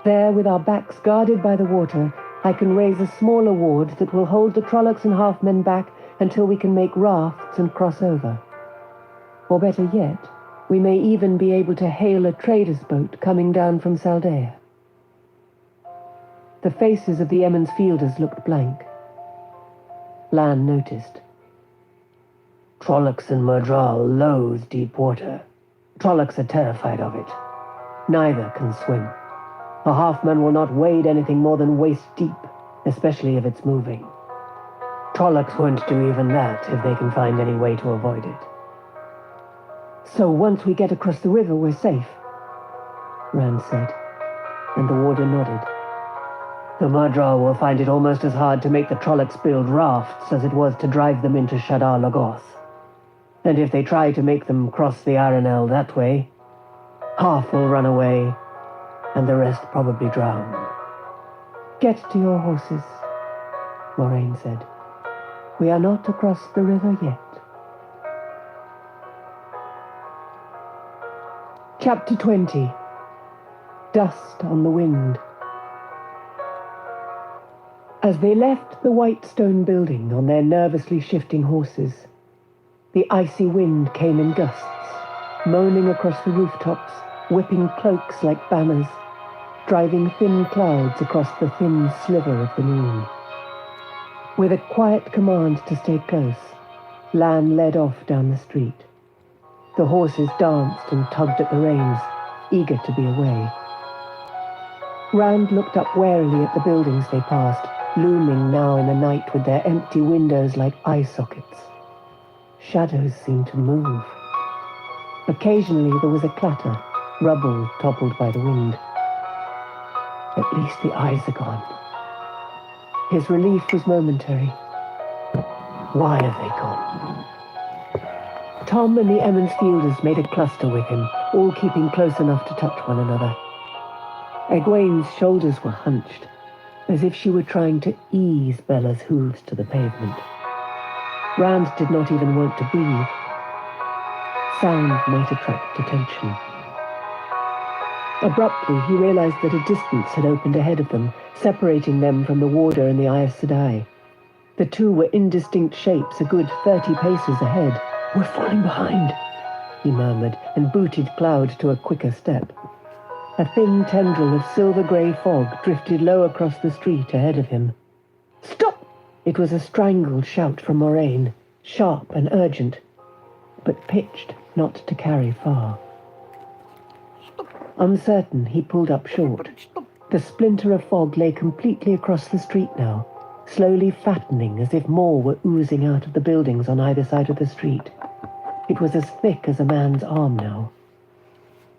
There, with our backs guarded by the water, I can raise a smaller ward that will hold the Trollocs and half-men back until we can make rafts and cross over. Or better yet, we may even be able to hail a trader's boat coming down from Saldea." The faces of the Emmons fielders looked blank. Lan noticed. "Trollocs and Murdral loathe deep water. Trollocs are terrified of it. Neither can swim. A half-man will not wade anything more than waist deep, especially if it's moving. Trollocs won't do even that if they can find any way to avoid it." "So once we get across the river, we're safe," Rand said, and the warder nodded. "The Murdral will find it almost as hard to make the Trollocs build rafts as it was to drive them into Shadar Logoth. And if they try to make them cross the Aridhol that way, half will run away, and the rest probably drown." "Get to your horses," Moiraine said. "We are not across the river yet." Chapter 20. Dust on the Wind. As they left the white stone building on their nervously shifting horses, the icy wind came in gusts, moaning across the rooftops, whipping cloaks like banners, driving thin clouds across the thin sliver of the moon. With a quiet command to stay close, Lan led off down the street. The horses danced and tugged at the reins, eager to be away. Rand looked up warily at the buildings they passed, looming now in the night with their empty windows like eye sockets. Shadows seemed to move. Occasionally there was a clatter, rubble toppled by the wind. At least the eyes are gone. His relief was momentary. Why are they gone? Tom and the Emmons Fielders made a cluster with him, all keeping close enough to touch one another. Egwene's shoulders were hunched, as if she were trying to ease Bella's hooves to the pavement. Rand did not even want to breathe. Sound might attract attention. Abruptly, he realized that a distance had opened ahead of them, separating them from the warder and the Aes Sedai. The two were indistinct shapes a good 30 paces ahead. "We're falling behind," he murmured, and booted Cloud to a quicker step. A thin tendril of silver-grey fog drifted low across the street ahead of him. "Stop!" It was a strangled shout from Moiraine, sharp and urgent, but pitched not to carry far. Uncertain, he pulled up short. The splinter of fog lay completely across the street now, slowly fattening as if more were oozing out of the buildings on either side of the street. It was as thick as a man's arm now.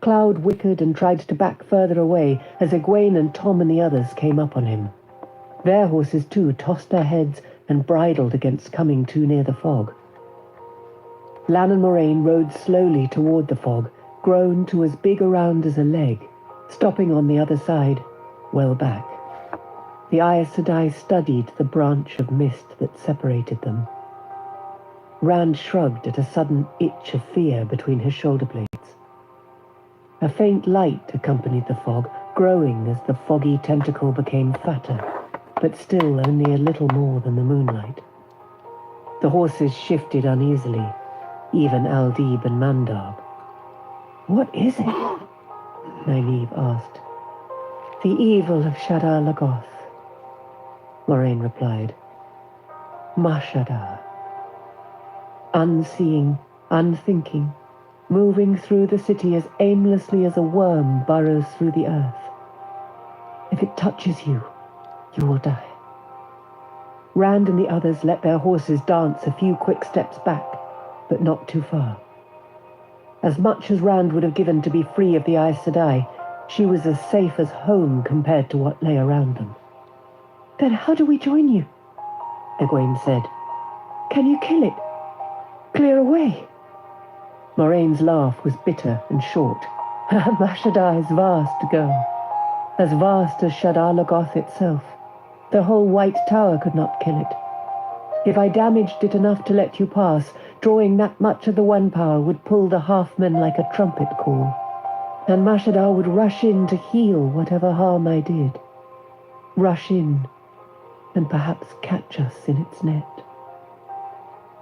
Cloud whickered and tried to back further away as Egwene and Tom and the others came up on him. Their horses, too, tossed their heads and bridled against coming too near the fog. Lan and Moiraine rode slowly toward the fog, grown to as big around as a leg, stopping on the other side, well back. The Aes Sedai studied the branch of mist that separated them. Rand shrugged at a sudden itch of fear between his shoulder blades. A faint light accompanied the fog, growing as the foggy tentacle became fatter, but still only a little more than the moonlight. The horses shifted uneasily, even Aldib and Mandab. "What is it?" Nynaeve asked. "The evil of Shadar Logoth," Moiraine replied. Shadar. Unseeing, unthinking, moving through the city as aimlessly as a worm burrows through the earth. If it touches you, you will die. Rand and the others let their horses dance a few quick steps back, but not too far. As much as Rand would have given to be free of the Aes Sedai, she was as safe as home compared to what lay around them. "Then how do we join you?" Egwene said. "Can you kill it? Clear away?" Moraine's laugh was bitter and short. Shadar is vast, girl. As vast as Shadar Logoth itself. The whole White Tower could not kill it. If I damaged it enough to let you pass, drawing that much of the One Power would pull the Halfmen like a trumpet call. And Shadar would rush in to heal whatever harm I did. Rush in, and perhaps catch us in its net.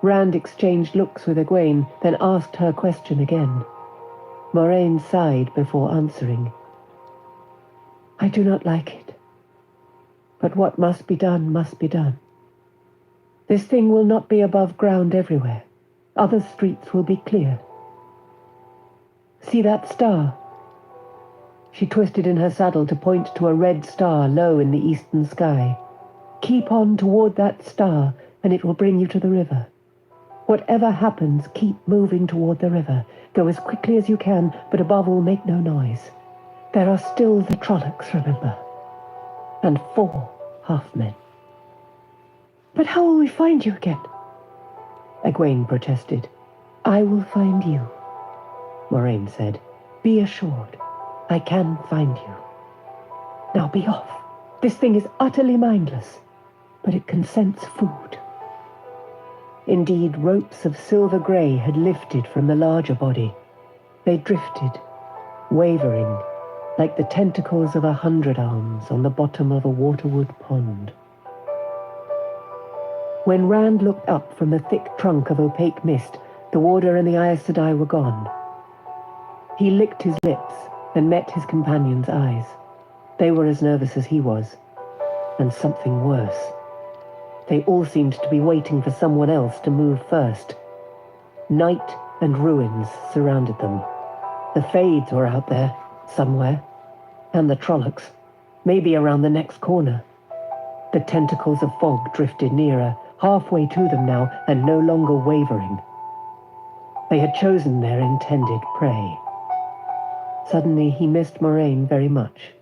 Rand exchanged looks with Egwene, then asked her question again. Moiraine sighed before answering. "I do not like it. But what must be done must be done. This thing will not be above ground everywhere. Other streets will be clear. See that star?" She twisted in her saddle to point to a red star low in the eastern sky. "Keep on toward that star, and it will bring you to the river. Whatever happens, keep moving toward the river. Go as quickly as you can, but above all, make no noise. There are still the Trollocs, remember. And 4 half-men." "But how will we find you again?" Egwene protested. "I will find you," Moiraine said. "Be assured, I can find you. Now be off. This thing is utterly mindless, but it can sense food." Indeed, ropes of silver grey had lifted from the larger body. They drifted, wavering, like the tentacles of 100 arms on the bottom of a waterwood pond. When Rand looked up from the thick trunk of opaque mist, the warder and the Aes Sedai were gone. He licked his lips and met his companion's eyes. They were as nervous as he was, and something worse. They all seemed to be waiting for someone else to move first. Night and ruins surrounded them. The Fades were out there, somewhere, and the Trollocs, maybe around the next corner. The tentacles of fog drifted nearer, halfway to them now, and no longer wavering. They had chosen their intended prey. Suddenly he missed Moiraine very much.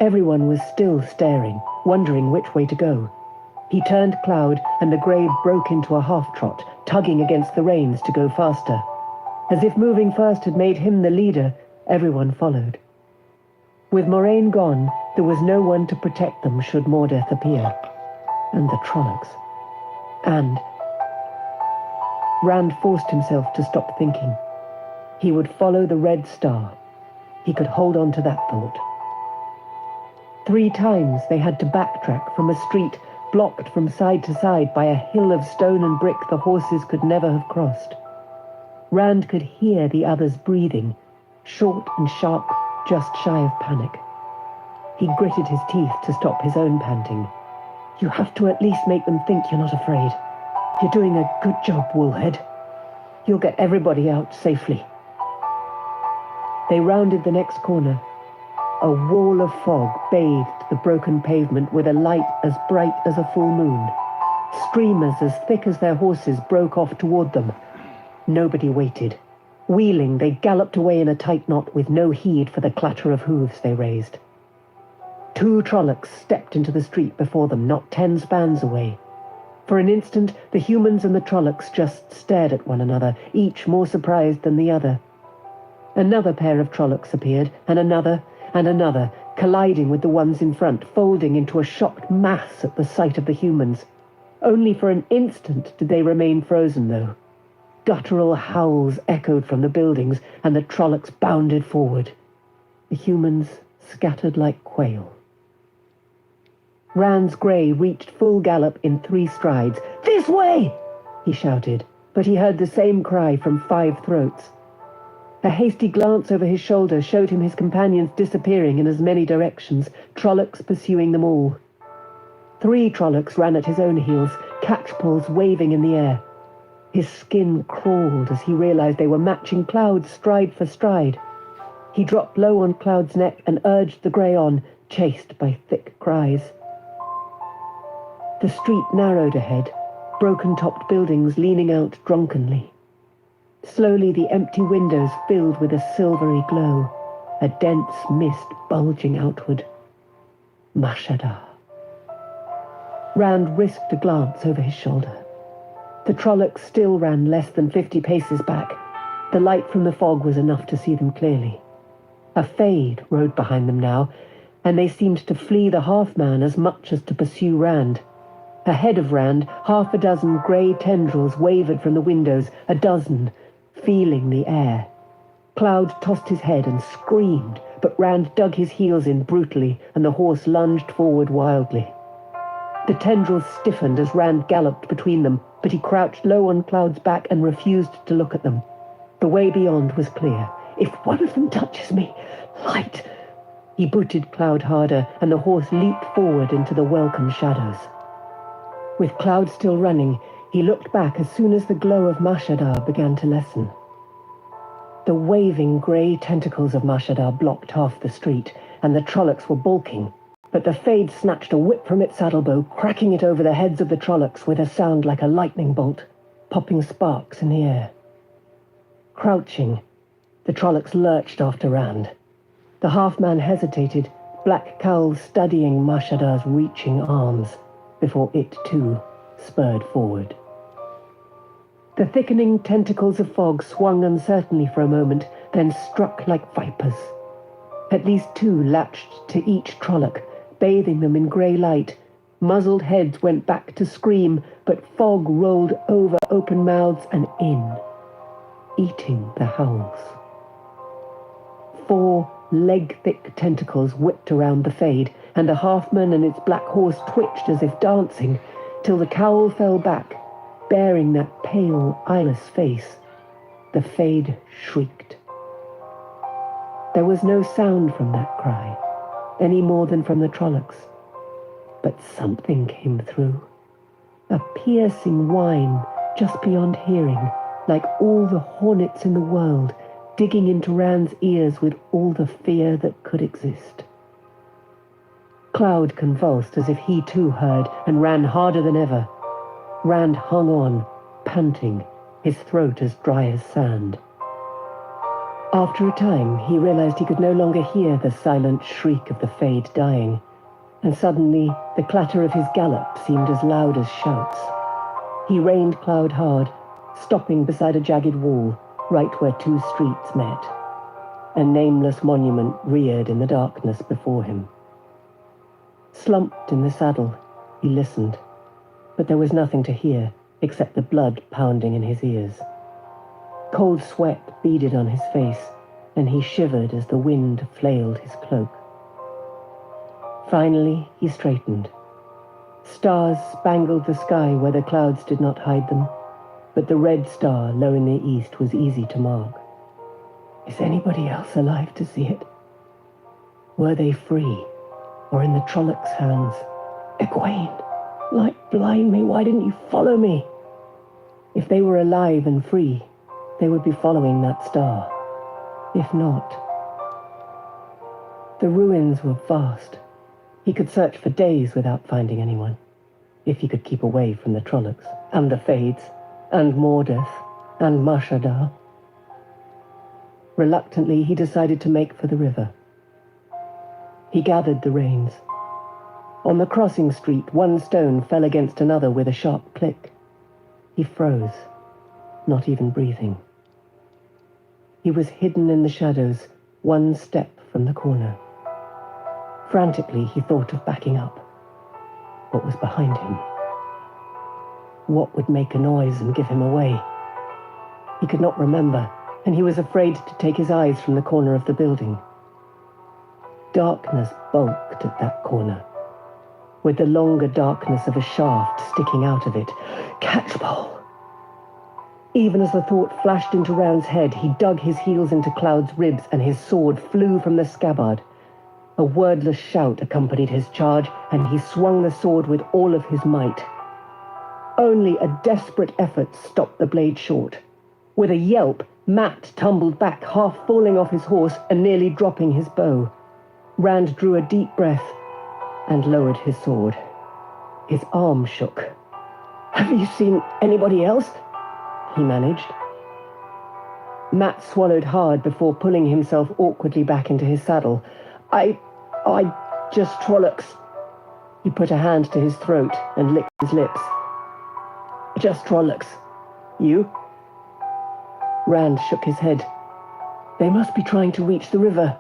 Everyone was still staring, wondering which way to go. He turned Cloud, and the grey broke into a half-trot, tugging against the reins to go faster. As if moving first had made him the leader, everyone followed. With Moiraine gone, there was no one to protect them should Mordeth appear. And the Trollocs. And Rand forced himself to stop thinking. He would follow the red star. He could hold on to that thought. 3 times they had to backtrack from a street blocked from side to side by a hill of stone and brick the horses could never have crossed. Rand could hear the others breathing, short and sharp, just shy of panic. He gritted his teeth to stop his own panting. You have to at least make them think you're not afraid. You're doing a good job, Woolhead. You'll get everybody out safely. They rounded the next corner. A wall of fog bathed the broken pavement with a light as bright as a full moon. Streamers as thick as their horses broke off toward them. Nobody waited. Wheeling, they galloped away in a tight knot with no heed for the clatter of hooves they raised. 2 Trollocs stepped into the street before them, not 10 spans away. For an instant, the humans and the Trollocs just stared at one another, each more surprised than the other. Another pair of Trollocs appeared, and another, colliding with the ones in front, folding into a shocked mass at the sight of the humans. Only for an instant did they remain frozen, though. Guttural howls echoed from the buildings, and the Trollocs bounded forward. The humans scattered like quail. Rand's grey reached full gallop in 3 strides. "This way!" he shouted, but he heard the same cry from 5 throats. A hasty glance over his shoulder showed him his companions disappearing in as many directions, Trollocs pursuing them all. 3 Trollocs ran at his own heels, catchpoles waving in the air. His skin crawled as he realized they were matching Cloud's stride for stride. He dropped low on Cloud's neck and urged the grey on, chased by thick cries. The street narrowed ahead, broken-topped buildings leaning out drunkenly. Slowly the empty windows filled with a silvery glow, a dense mist bulging outward. Mashadar. Rand risked a glance over his shoulder. The Trollocs still ran less than 50 paces back. The light from the fog was enough to see them clearly. A Fade rode behind them now, and they seemed to flee the half-man as much as to pursue Rand. Ahead of Rand, 6 grey tendrils wavered from the windows, 12, feeling the air. Cloud tossed his head and screamed, but Rand dug his heels in brutally, and the horse lunged forward wildly. The tendrils stiffened as Rand galloped between them, but he crouched low on Cloud's back and refused to look at them. The way beyond was clear. If one of them touches me, light! He booted Cloud harder, and the horse leaped forward into the welcome shadows. With Cloud still running, he looked back as soon as the glow of Mashadar began to lessen. The waving grey tentacles of Mashadar blocked half the street, and the Trollocs were balking. But the Fade snatched a whip from its saddlebow, cracking it over the heads of the Trollocs with a sound like a lightning bolt, popping sparks in the air. Crouching, the Trollocs lurched after Rand. The half-man hesitated, black cowls studying Mashadar's reaching arms, before it, too, spurred forward. The thickening tentacles of fog swung uncertainly for a moment, then struck like vipers. At least 2 latched to each Trolloc, bathing them in grey light. Muzzled heads went back to scream, but fog rolled over open mouths and in, eating the howls. 4 leg-thick tentacles whipped around the Fade, and the half-man and its black horse twitched as if dancing, till the cowl fell back, bearing that pale, eyeless face. The Fade shrieked. There was no sound from that cry, any more than from the Trollocs. But something came through. A piercing whine just beyond hearing, like all the hornets in the world, digging into Rand's ears with all the fear that could exist. Cloud convulsed as if he too heard and ran harder than ever. Rand hung on, panting, his throat as dry as sand. After a time, he realized he could no longer hear the silent shriek of the Fade dying, and suddenly the clatter of his gallop seemed as loud as shouts. He reined Cloud hard, stopping beside a jagged wall, right where two streets met. A nameless monument reared in the darkness before him. Slumped in the saddle, he listened, but there was nothing to hear except the blood pounding in his ears. Cold sweat beaded on his face, and he shivered as the wind flailed his cloak. Finally, he straightened. Stars spangled the sky where the clouds did not hide them, but the red star low in the east was easy to mark. Is anybody else alive to see it? Were they free, or in the Trollocs' hands? Egwene, light blind me, why didn't you follow me? If they were alive and free, they would be following that star. If not... The ruins were vast. He could search for days without finding anyone, if he could keep away from the Trollocs, and the Fades, and Mordeth, and Shadar. Reluctantly, he decided to make for the river. He gathered the reins. On the crossing street, one stone fell against another with a sharp click. He froze, not even breathing. He was hidden in the shadows, one step from the corner. Frantically, he thought of backing up. What was behind him? What would make a noise and give him away? He could not remember, and he was afraid to take his eyes from the corner of the building. Darkness bulked at that corner, with the longer darkness of a shaft sticking out of it. Catchpole! Even as the thought flashed into Rand's head, he dug his heels into Cloud's ribs and his sword flew from the scabbard. A wordless shout accompanied his charge, and he swung the sword with all of his might. Only a desperate effort stopped the blade short. With a yelp, Mat tumbled back, half falling off his horse and nearly dropping his bow. Rand drew a deep breath and lowered his sword. His arm shook. "Have you seen anybody else?" he managed. Mat swallowed hard before pulling himself awkwardly back into his saddle. I just Trollocs." He put a hand to his throat and licked his lips. "Just Trollocs. You?" Rand shook his head. "They must be trying to reach the river.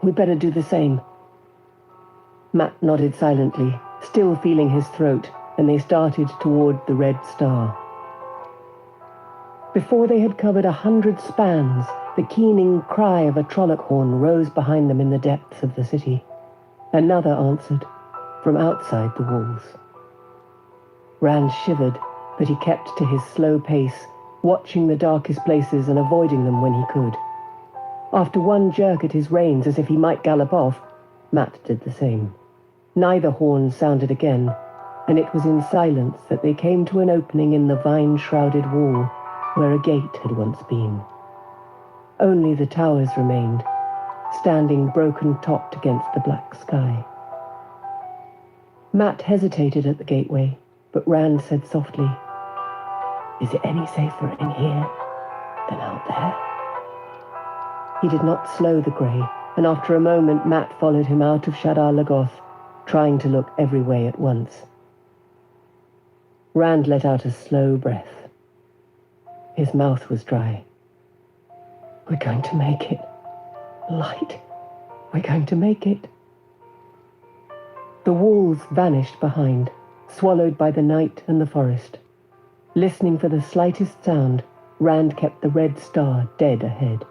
We'd better do the same." Mat nodded silently, still feeling his throat, and they started toward the red star. Before they had covered 100 spans, the keening cry of a Trolloc horn rose behind them in the depths of the city. Another answered, from outside the walls. Rand shivered, but he kept to his slow pace, watching the darkest places and avoiding them when he could. After one jerk at his reins as if he might gallop off, Mat did the same. Neither horn sounded again, and it was in silence that they came to an opening in the vine-shrouded wall, where a gate had once been. Only the towers remained, standing broken-topped against the black sky. Mat hesitated at the gateway, but Rand said softly, "Is it any safer in here than out there?" He did not slow the grey, and after a moment Mat followed him out of Shadar Logoth, trying to look every way at once. Rand let out a slow breath. His mouth was dry. "We're going to make it. Light. We're going to make it." The walls vanished behind, swallowed by the night and the forest. Listening for the slightest sound, Rand kept the red star dead ahead.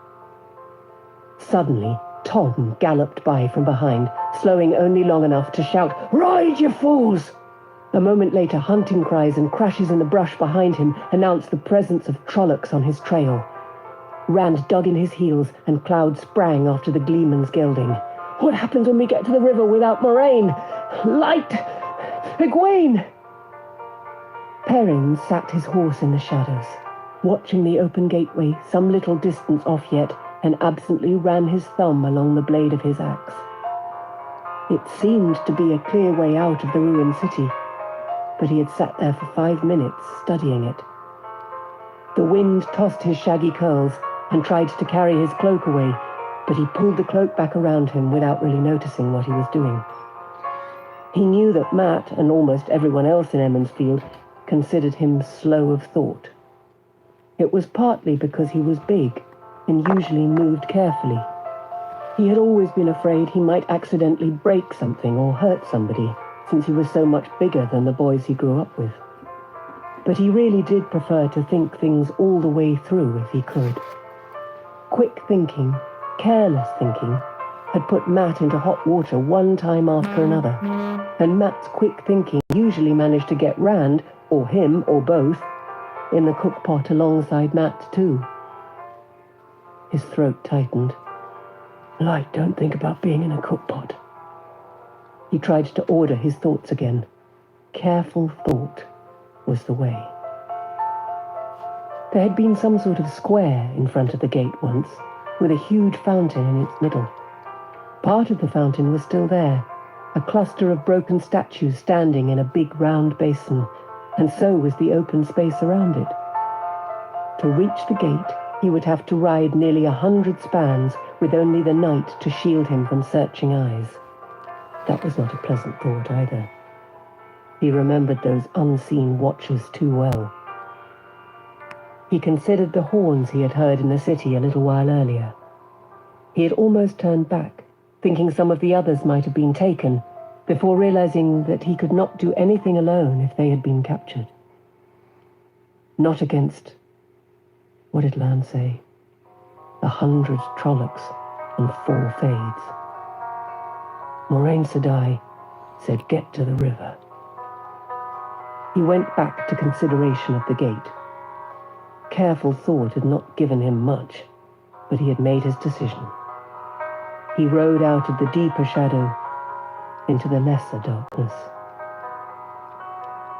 Suddenly, Tom galloped by from behind, slowing only long enough to shout, "Ride, you fools!" A moment later, hunting cries and crashes in the brush behind him announced the presence of Trollocs on his trail. Rand dug in his heels, and Cloud sprang after the Gleeman's gelding. "What happens when we get to the river without Moiraine? Light! Egwene!" Perrin sat his horse in the shadows. watching the open gateway some little distance off yet, and absently ran his thumb along the blade of his axe. It seemed to be a clear way out of the ruined city, but he had sat there for 5 minutes studying it. The wind tossed his shaggy curls and tried to carry his cloak away, but he pulled the cloak back around him without really noticing what he was doing. He knew that Matt and almost everyone else in Emmonsfield considered him slow of thought. It was partly because he was big and usually moved carefully. He had always been afraid he might accidentally break something or hurt somebody, since he was so much bigger than the boys he grew up with. But he really did prefer to think things all the way through if he could. Quick thinking, careless thinking, had put Matt into hot water one time after another, and Matt's quick thinking usually managed to get Rand, or him, or both, in the cookpot alongside Matt too. His throat tightened. Light, don't think about being in a cookpot. He tried to order his thoughts again. Careful thought was the way. There had been some sort of square in front of the gate once, with a huge fountain in its middle. Part of the fountain was still there, a cluster of broken statues standing in a big round basin, and so was the open space around it. To reach the gate, he would have to ride nearly 100 spans with only the night to shield him from searching eyes. That was not a pleasant thought either. He remembered those unseen watchers too well. He considered the horns he had heard in the city a little while earlier. He had almost turned back, thinking some of the others might have been taken, before realizing that he could not do anything alone if they had been captured. Not against, what did Lan say? 100 Trollocs and 4 Fades. Moiraine Sedai said, "Get to the river." He went back to consideration of the gate. Careful thought had not given him much, but he had made his decision. He rode out of the deeper shadow into the lesser darkness.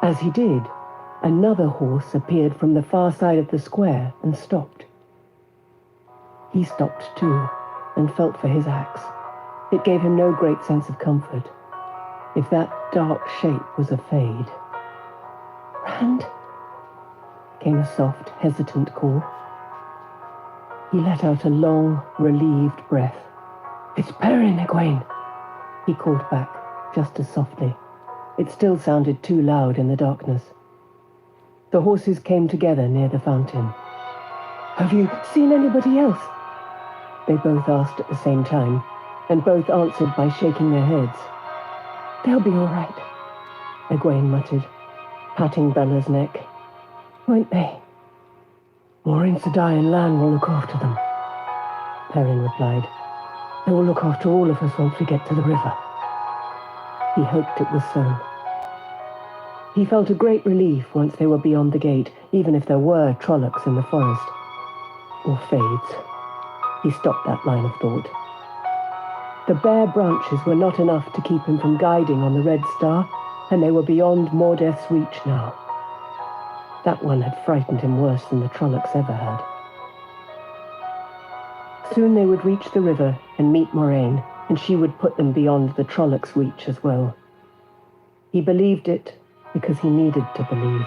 As he did, another horse appeared from the far side of the square and stopped. He stopped too, and felt for his axe. It gave him no great sense of comfort. If that dark shape was a Fade. Rand? Came a soft, hesitant call. He let out a long, relieved breath. "It's Perrin, Egwene," he called back, just as softly. It still sounded too loud in the darkness. The horses came together near the fountain. "Have you seen anybody else?" They both asked at the same time, and both answered by shaking their heads. "They'll be all right," Egwene muttered, patting Bella's neck. "Won't they?" "Moiraine Sedai and Lan will look after them," Perrin replied. "They will look after all of us once we get to the river." He hoped it was so. He felt a great relief once they were beyond the gate, even if there were Trollocs in the forest. Or Fades. He stopped that line of thought. The bare branches were not enough to keep him from guiding on the Red Star, and they were beyond Mordeth's reach now. That one had frightened him worse than the Trollocs ever had. Soon they would reach the river and meet Moiraine, and she would put them beyond the Trollocs' reach as well. He believed it because he needed to believe.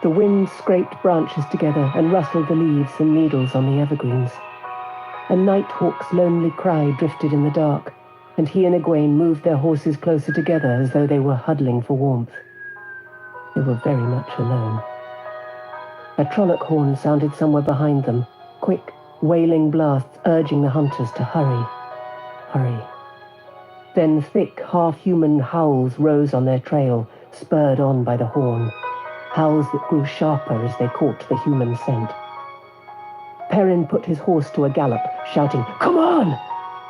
The wind scraped branches together and rustled the leaves and needles on the evergreens. A nighthawk's lonely cry drifted in the dark, and he and Egwene moved their horses closer together as though they were huddling for warmth. They were very much alone. A Trolloc horn sounded somewhere behind them, quick, wailing blasts urging the hunters to hurry, hurry. Then thick, half-human howls rose on their trail, spurred on by the horn. Howls that grew sharper as they caught the human scent. Perrin put his horse to a gallop, shouting, "Come on!"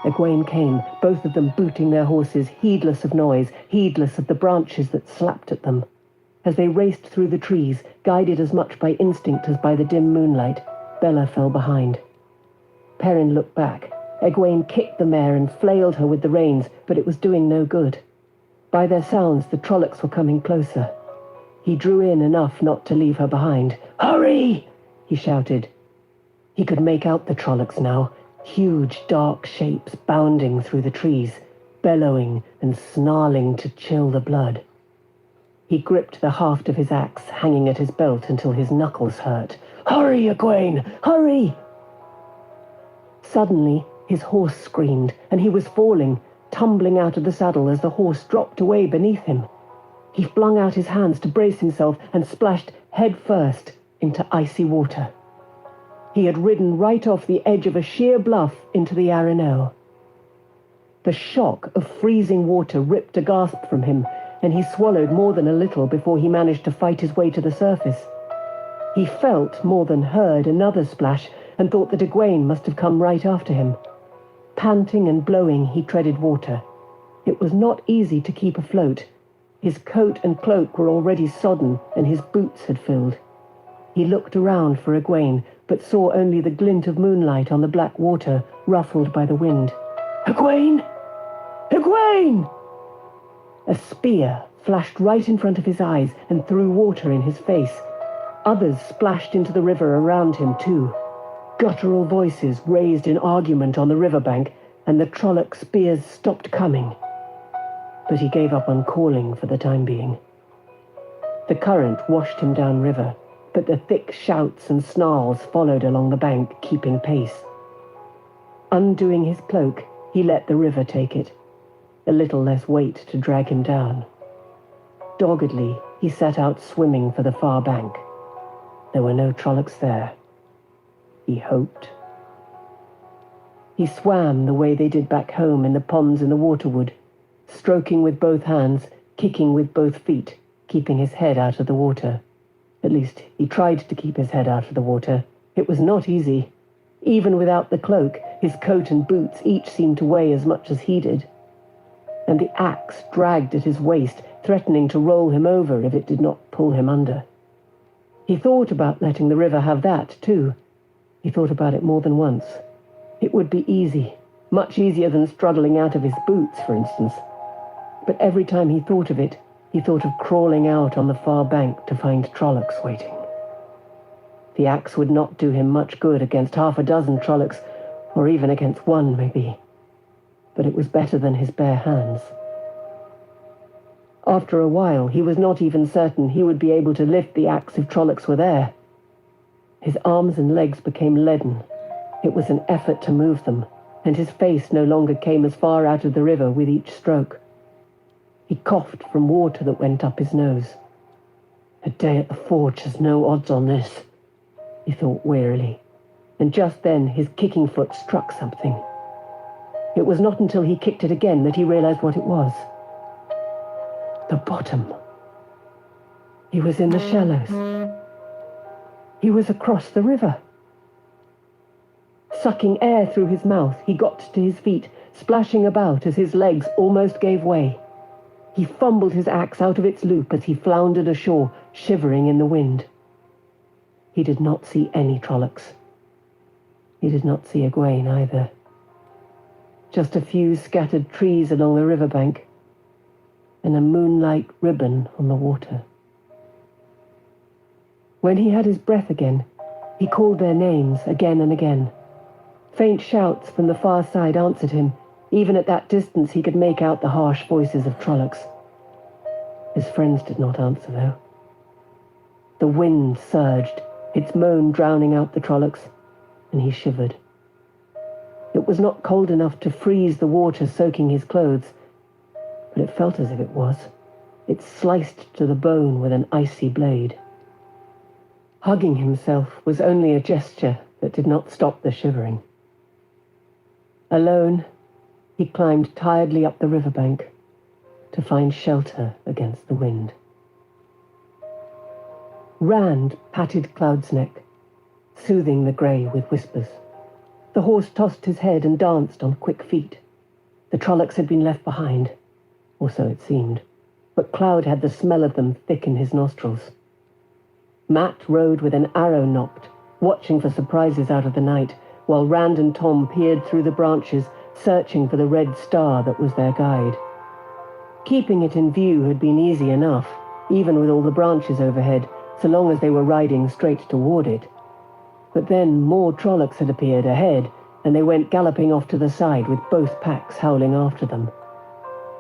Egwene came, both of them booting their horses, heedless of noise, heedless of the branches that slapped at them. As they raced through the trees, guided as much by instinct as by the dim moonlight, Bella fell behind. Perrin looked back. Egwene kicked the mare and flailed her with the reins, but it was doing no good. By their sounds, the Trollocs were coming closer. He drew in enough not to leave her behind. "Hurry!" he shouted. He could make out the Trollocs now, huge dark shapes bounding through the trees, bellowing and snarling to chill the blood. He gripped the haft of his axe hanging at his belt until his knuckles hurt. "Hurry, Egwene! Hurry!" Suddenly, his horse screamed, and he was falling, tumbling out of the saddle as the horse dropped away beneath him. He flung out his hands to brace himself and splashed head first into icy water. He had ridden right off the edge of a sheer bluff into the Aridhol. The shock of freezing water ripped a gasp from him, and he swallowed more than a little before he managed to fight his way to the surface. He felt more than heard another splash and thought that Egwene must have come right after him. Panting and blowing, he treaded water. It was not easy to keep afloat. His coat and cloak were already sodden, and his boots had filled. He looked around for Egwene, but saw only the glint of moonlight on the black water, ruffled by the wind. "Egwene! Egwene!" A spear flashed right in front of his eyes and threw water in his face. Others splashed into the river around him, too. Guttural voices raised in argument on the riverbank, and the Trolloc spears stopped coming. But he gave up on calling for the time being. The current washed him downriver, but the thick shouts and snarls followed along the bank, keeping pace. Undoing his cloak, he let the river take it, a little less weight to drag him down. Doggedly, he set out swimming for the far bank. There were no Trollocs there. He hoped. He swam the way they did back home in the ponds in the waterwood, stroking with both hands, kicking with both feet, keeping his head out of the water. At least, he tried to keep his head out of the water. It was not easy. Even without the cloak, his coat and boots each seemed to weigh as much as he did. And the axe dragged at his waist, threatening to roll him over if it did not pull him under. He thought about letting the river have that, too. He thought about it more than once. It would be easy, much easier than struggling out of his boots, for instance. But every time he thought of it, he thought of crawling out on the far bank to find Trollocs waiting. The axe would not do him much good against half a dozen Trollocs, or even against one, maybe. But it was better than his bare hands. After a while, he was not even certain he would be able to lift the axe if Trollocs were there. His arms and legs became leaden. It was an effort to move them, and his face no longer came as far out of the river with each stroke. He coughed from water that went up his nose. A day at the forge has no odds on this, he thought wearily, and just then his kicking foot struck something. It was not until he kicked it again that he realized what it was. The bottom. He was in the shallows. He was across the river. Sucking air through his mouth, he got to his feet, splashing about as his legs almost gave way. He fumbled his axe out of its loop as he floundered ashore, shivering in the wind. He did not see any Trollocs. He did not see Egwene either. Just a few scattered trees along the riverbank, and a moonlight ribbon on the water. When he had his breath again, he called their names again and again. Faint shouts from the far side answered him. Even at that distance, he could make out the harsh voices of Trollocs. His friends did not answer, though. The wind surged, its moan drowning out the Trollocs, and he shivered. It was not cold enough to freeze the water soaking his clothes, but it felt as if it was. It sliced to the bone with an icy blade. Hugging himself was only a gesture that did not stop the shivering. Alone, he climbed tiredly up the riverbank to find shelter against the wind. Rand patted Cloud's neck, soothing the grey with whispers. The horse tossed his head and danced on quick feet. The Trollocs had been left behind, or so it seemed, but Cloud had the smell of them thick in his nostrils. Matt rode with an arrow nocked, watching for surprises out of the night, while Rand and Tom peered through the branches, searching for the red star that was their guide. Keeping it in view had been easy enough. even with all the branches overhead, so long as they were riding straight toward it. But then more Trollocs had appeared ahead, and they went galloping off to the side with both packs howling after them.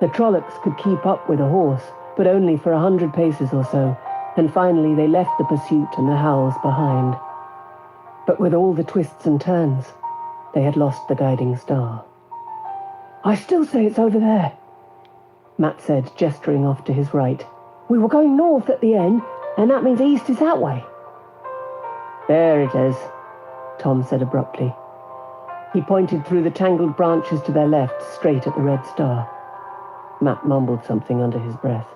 The Trollocs could keep up with a horse, but only for 100 paces or so, and finally they left the pursuit and the howls behind. But with all the twists and turns, they had lost the guiding star. "I still say it's over there," Matt said, gesturing off to his right. "We were going north at the end, and that means east is that way." "There it is," Tom said abruptly. He pointed through the tangled branches to their left, straight at the red star. Matt mumbled something under his breath.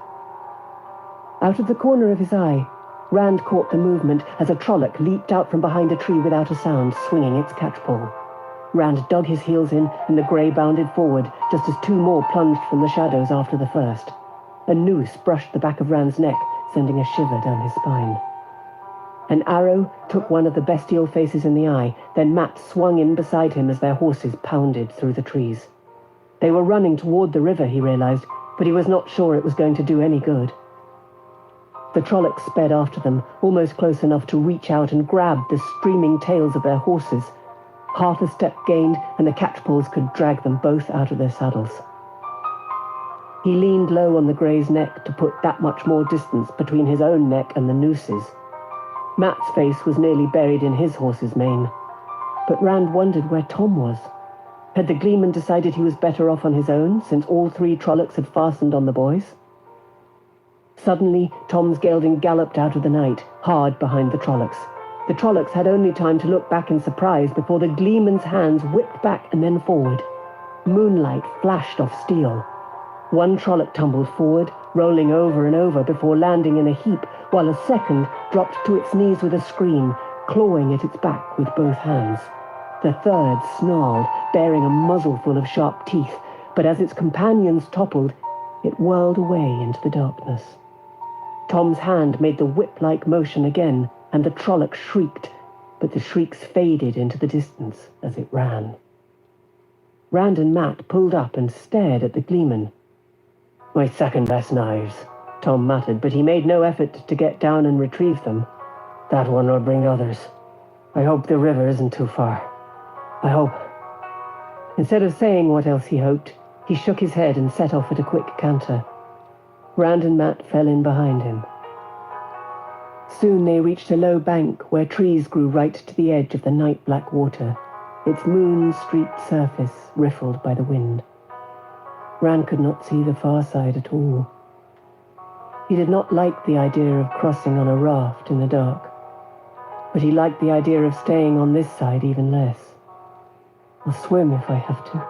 Out of the corner of his eye, Rand caught the movement as a Trolloc leaped out from behind a tree without a sound, swinging its catchpole. Rand dug his heels in, and the grey bounded forward, just as two more plunged from the shadows after the first. A noose brushed the back of Rand's neck, sending a shiver down his spine. An arrow took one of the bestial faces in the eye, then Matt swung in beside him as their horses pounded through the trees. They were running toward the river, he realized, but he was not sure it was going to do any good. The Trollocs sped after them, almost close enough to reach out and grab the streaming tails of their horses. Half a step gained, and the catchpoles could drag them both out of their saddles. He leaned low on the grey's neck to put that much more distance between his own neck and the nooses. Matt's face was nearly buried in his horse's mane. But Rand wondered where Tom was. Had the Gleeman decided he was better off on his own, since all three Trollocs had fastened on the boys? Suddenly, Tom's gelding galloped out of the night, hard behind the Trollocs. The Trollocs had only time to look back in surprise before the Gleeman's hands whipped back and then forward. Moonlight flashed off steel. One Trolloc tumbled forward, rolling over and over before landing in a heap, while a second dropped to its knees with a scream, clawing at its back with both hands. The third snarled, bearing a muzzle full of sharp teeth, but as its companions toppled, it whirled away into the darkness. Tom's hand made the whip-like motion again, and the Trolloc shrieked, but the shrieks faded into the distance as it ran. Rand and Matt pulled up and stared at the Gleeman. "My second-best knives," Tom muttered, but he made no effort to get down and retrieve them. "That one will bring others. I hope the river isn't too far. I hope..." Instead of saying what else he hoped, he shook his head and set off at a quick canter. Rand and Matt fell in behind him. Soon they reached a low bank where trees grew right to the edge of the night-black water, its moon-streaked surface riffled by the wind. Rand could not see the far side at all. He did not like the idea of crossing on a raft in the dark, but he liked the idea of staying on this side even less. "I'll swim if I have to."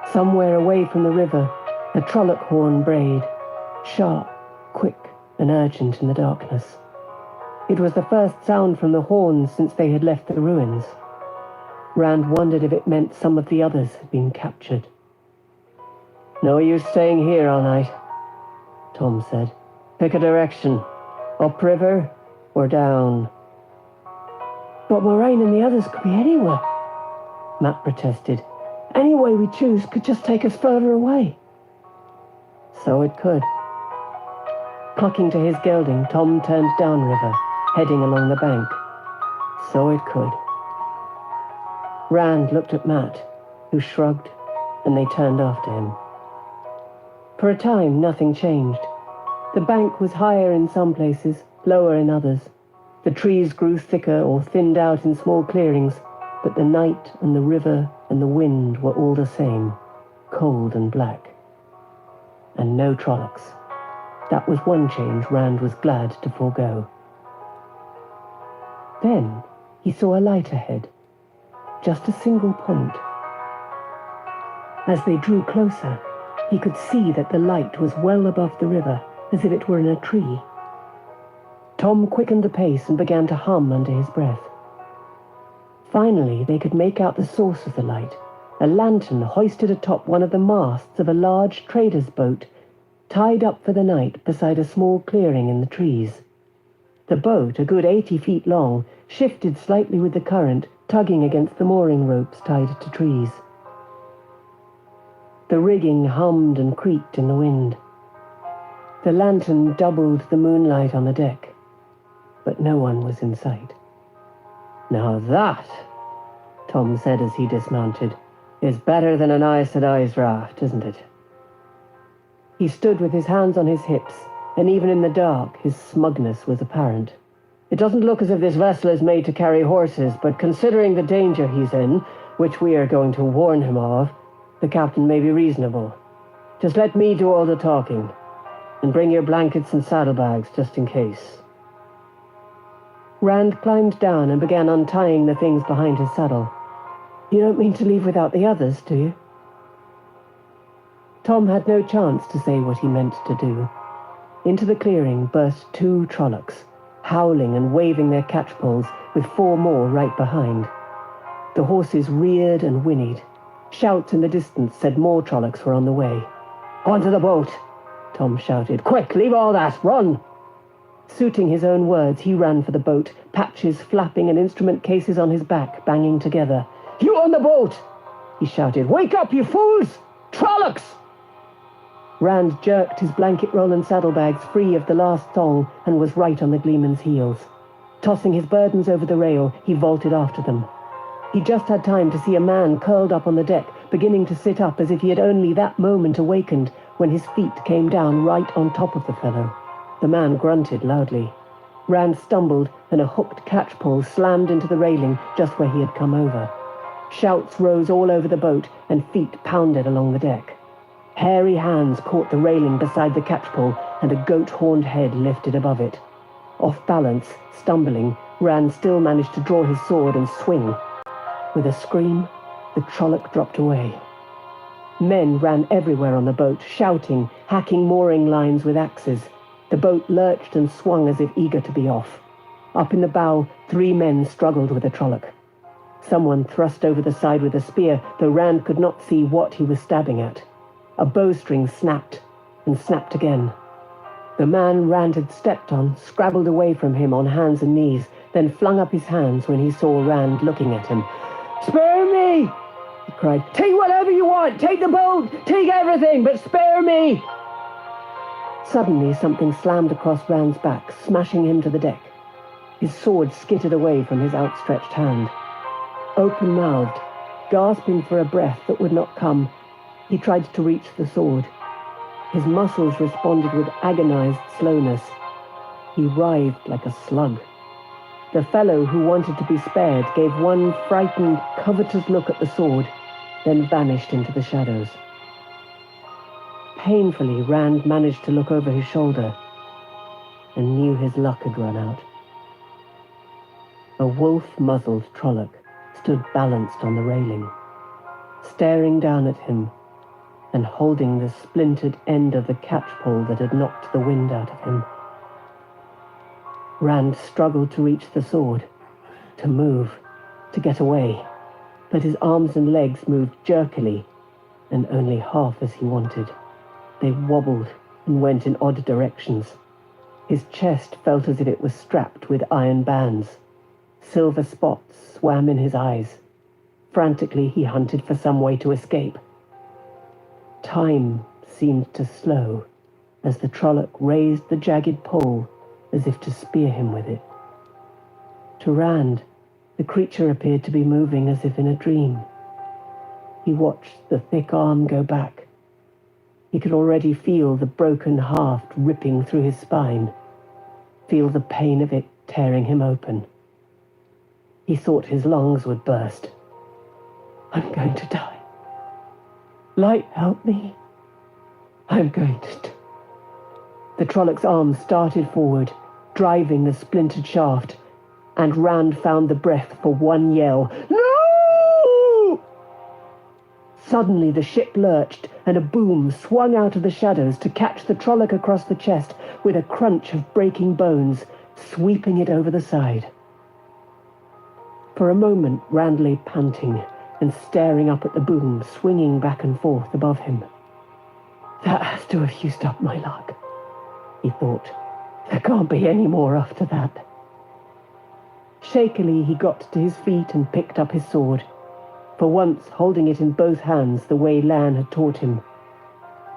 Somewhere away from the river, a Trolloc horn brayed, sharp, quick, and urgent in the darkness. It was the first sound from the horns since they had left the ruins. Rand wondered if it meant some of the others had been captured. "No use staying here all night," Tom said. "Pick a direction. Upriver or down." "But Moiraine and the others could be anywhere," Matt protested. "Any way we choose could just take us further away." So it could. Clucking to his gelding, Tom turned downriver, heading along the bank. So it could. Rand looked at Matt, who shrugged, and they turned after him. For a time, nothing changed. The bank was higher in some places, lower in others. The trees grew thicker or thinned out in small clearings, but the night and the river and the wind were all the same, cold and black. And no Trollocs. That was one change Rand was glad to forego. Then he saw a light ahead, just a single point. As they drew closer, he could see that the light was well above the river, as if it were in a tree. Tom quickened the pace and began to hum under his breath. Finally, they could make out the source of the light, a lantern hoisted atop one of the masts of a large trader's boat, tied up for the night beside a small clearing in the trees. The boat, a good 80 feet long, shifted slightly with the current, tugging against the mooring ropes tied to trees. The rigging hummed and creaked in the wind. The lantern doubled the moonlight on the deck, but no one was in sight. "Now that," Tom said as he dismounted, "is better than an Aes raft, isn't it?" He stood with his hands on his hips, and even in the dark his smugness was apparent. "It doesn't look as if this vessel is made to carry horses, but considering the danger he's in, which we are going to warn him of, the captain may be reasonable. Just let me do all the talking, and bring your blankets and saddlebags just in case." Rand climbed down and began untying the things behind his saddle. "You don't mean to leave without the others, do you?" Tom had no chance to say what he meant to do. Into the clearing burst 2 Trollocs, howling and waving their catchpoles, with 4 more right behind. The horses reared and whinnied. Shouts in the distance said more Trollocs were on the way. "Onto the boat!" Tom shouted. "Quick, leave all that! Run!" Suiting his own words, he ran for the boat, patches flapping and instrument cases on his back banging together. "You on the boat!" he shouted. "Wake up, you fools! Trollocs!" Rand jerked his blanket roll and saddlebags free of the last thong and was right on the Gleeman's heels. Tossing his burdens over the rail, he vaulted after them. He just had time to see a man curled up on the deck, beginning to sit up as if he had only that moment awakened, when his feet came down right on top of the fellow. The man grunted loudly. Rand stumbled, and a hooked catchpole slammed into the railing just where he had come over. Shouts rose all over the boat, and feet pounded along the deck. Hairy hands caught the railing beside the catchpole, and a goat-horned head lifted above it. Off balance, stumbling, Rand still managed to draw his sword and swing. With a scream, the Trolloc dropped away. Men ran everywhere on the boat, shouting, hacking mooring lines with axes. The boat lurched and swung as if eager to be off. Up in the bow, 3 men struggled with a Trolloc. Someone thrust over the side with a spear, though Rand could not see what he was stabbing at. A bowstring snapped, and snapped again. The man Rand had stepped on scrabbled away from him on hands and knees, then flung up his hands when he saw Rand looking at him. "Spare me!" he cried. "Take whatever you want! Take the boat! Take everything, but spare me!" Suddenly something slammed across Rand's back, smashing him to the deck. His sword skittered away from his outstretched hand. Open-mouthed, gasping for a breath that would not come, he tried to reach the sword. His muscles responded with agonized slowness. He writhed like a slug. The fellow who wanted to be spared gave one frightened, covetous look at the sword, then vanished into the shadows. Painfully, Rand managed to look over his shoulder and knew his luck had run out. A wolf-muzzled Trolloc stood balanced on the railing, staring down at him and holding the splintered end of the catchpole that had knocked the wind out of him. Rand struggled to reach the sword, to move, to get away, but his arms and legs moved jerkily, and only half as he wanted. They wobbled and went in odd directions. His chest felt as if it was strapped with iron bands. Silver spots swam in his eyes. Frantically, he hunted for some way to escape. Time seemed to slow as the Trolloc raised the jagged pole as if to spear him with it. To Rand, the creature appeared to be moving as if in a dream. He watched the thick arm go back. He could already feel the broken haft ripping through his spine, feel the pain of it tearing him open. He thought his lungs would burst. "I'm going to die. Light, help me. I'm going to die." The Trolloc's arm started forward, driving the splintered shaft, and Rand found the breath for one yell. "No!" Suddenly the ship lurched, and a boom swung out of the shadows to catch the Trolloc across the chest with a crunch of breaking bones, sweeping it over the side. For a moment, Rand lay panting and staring up at the boom, swinging back and forth above him. "That has to have used up my luck," he thought. "There can't be any more after that." Shakily, he got to his feet and picked up his sword, for once holding it in both hands the way Lan had taught him.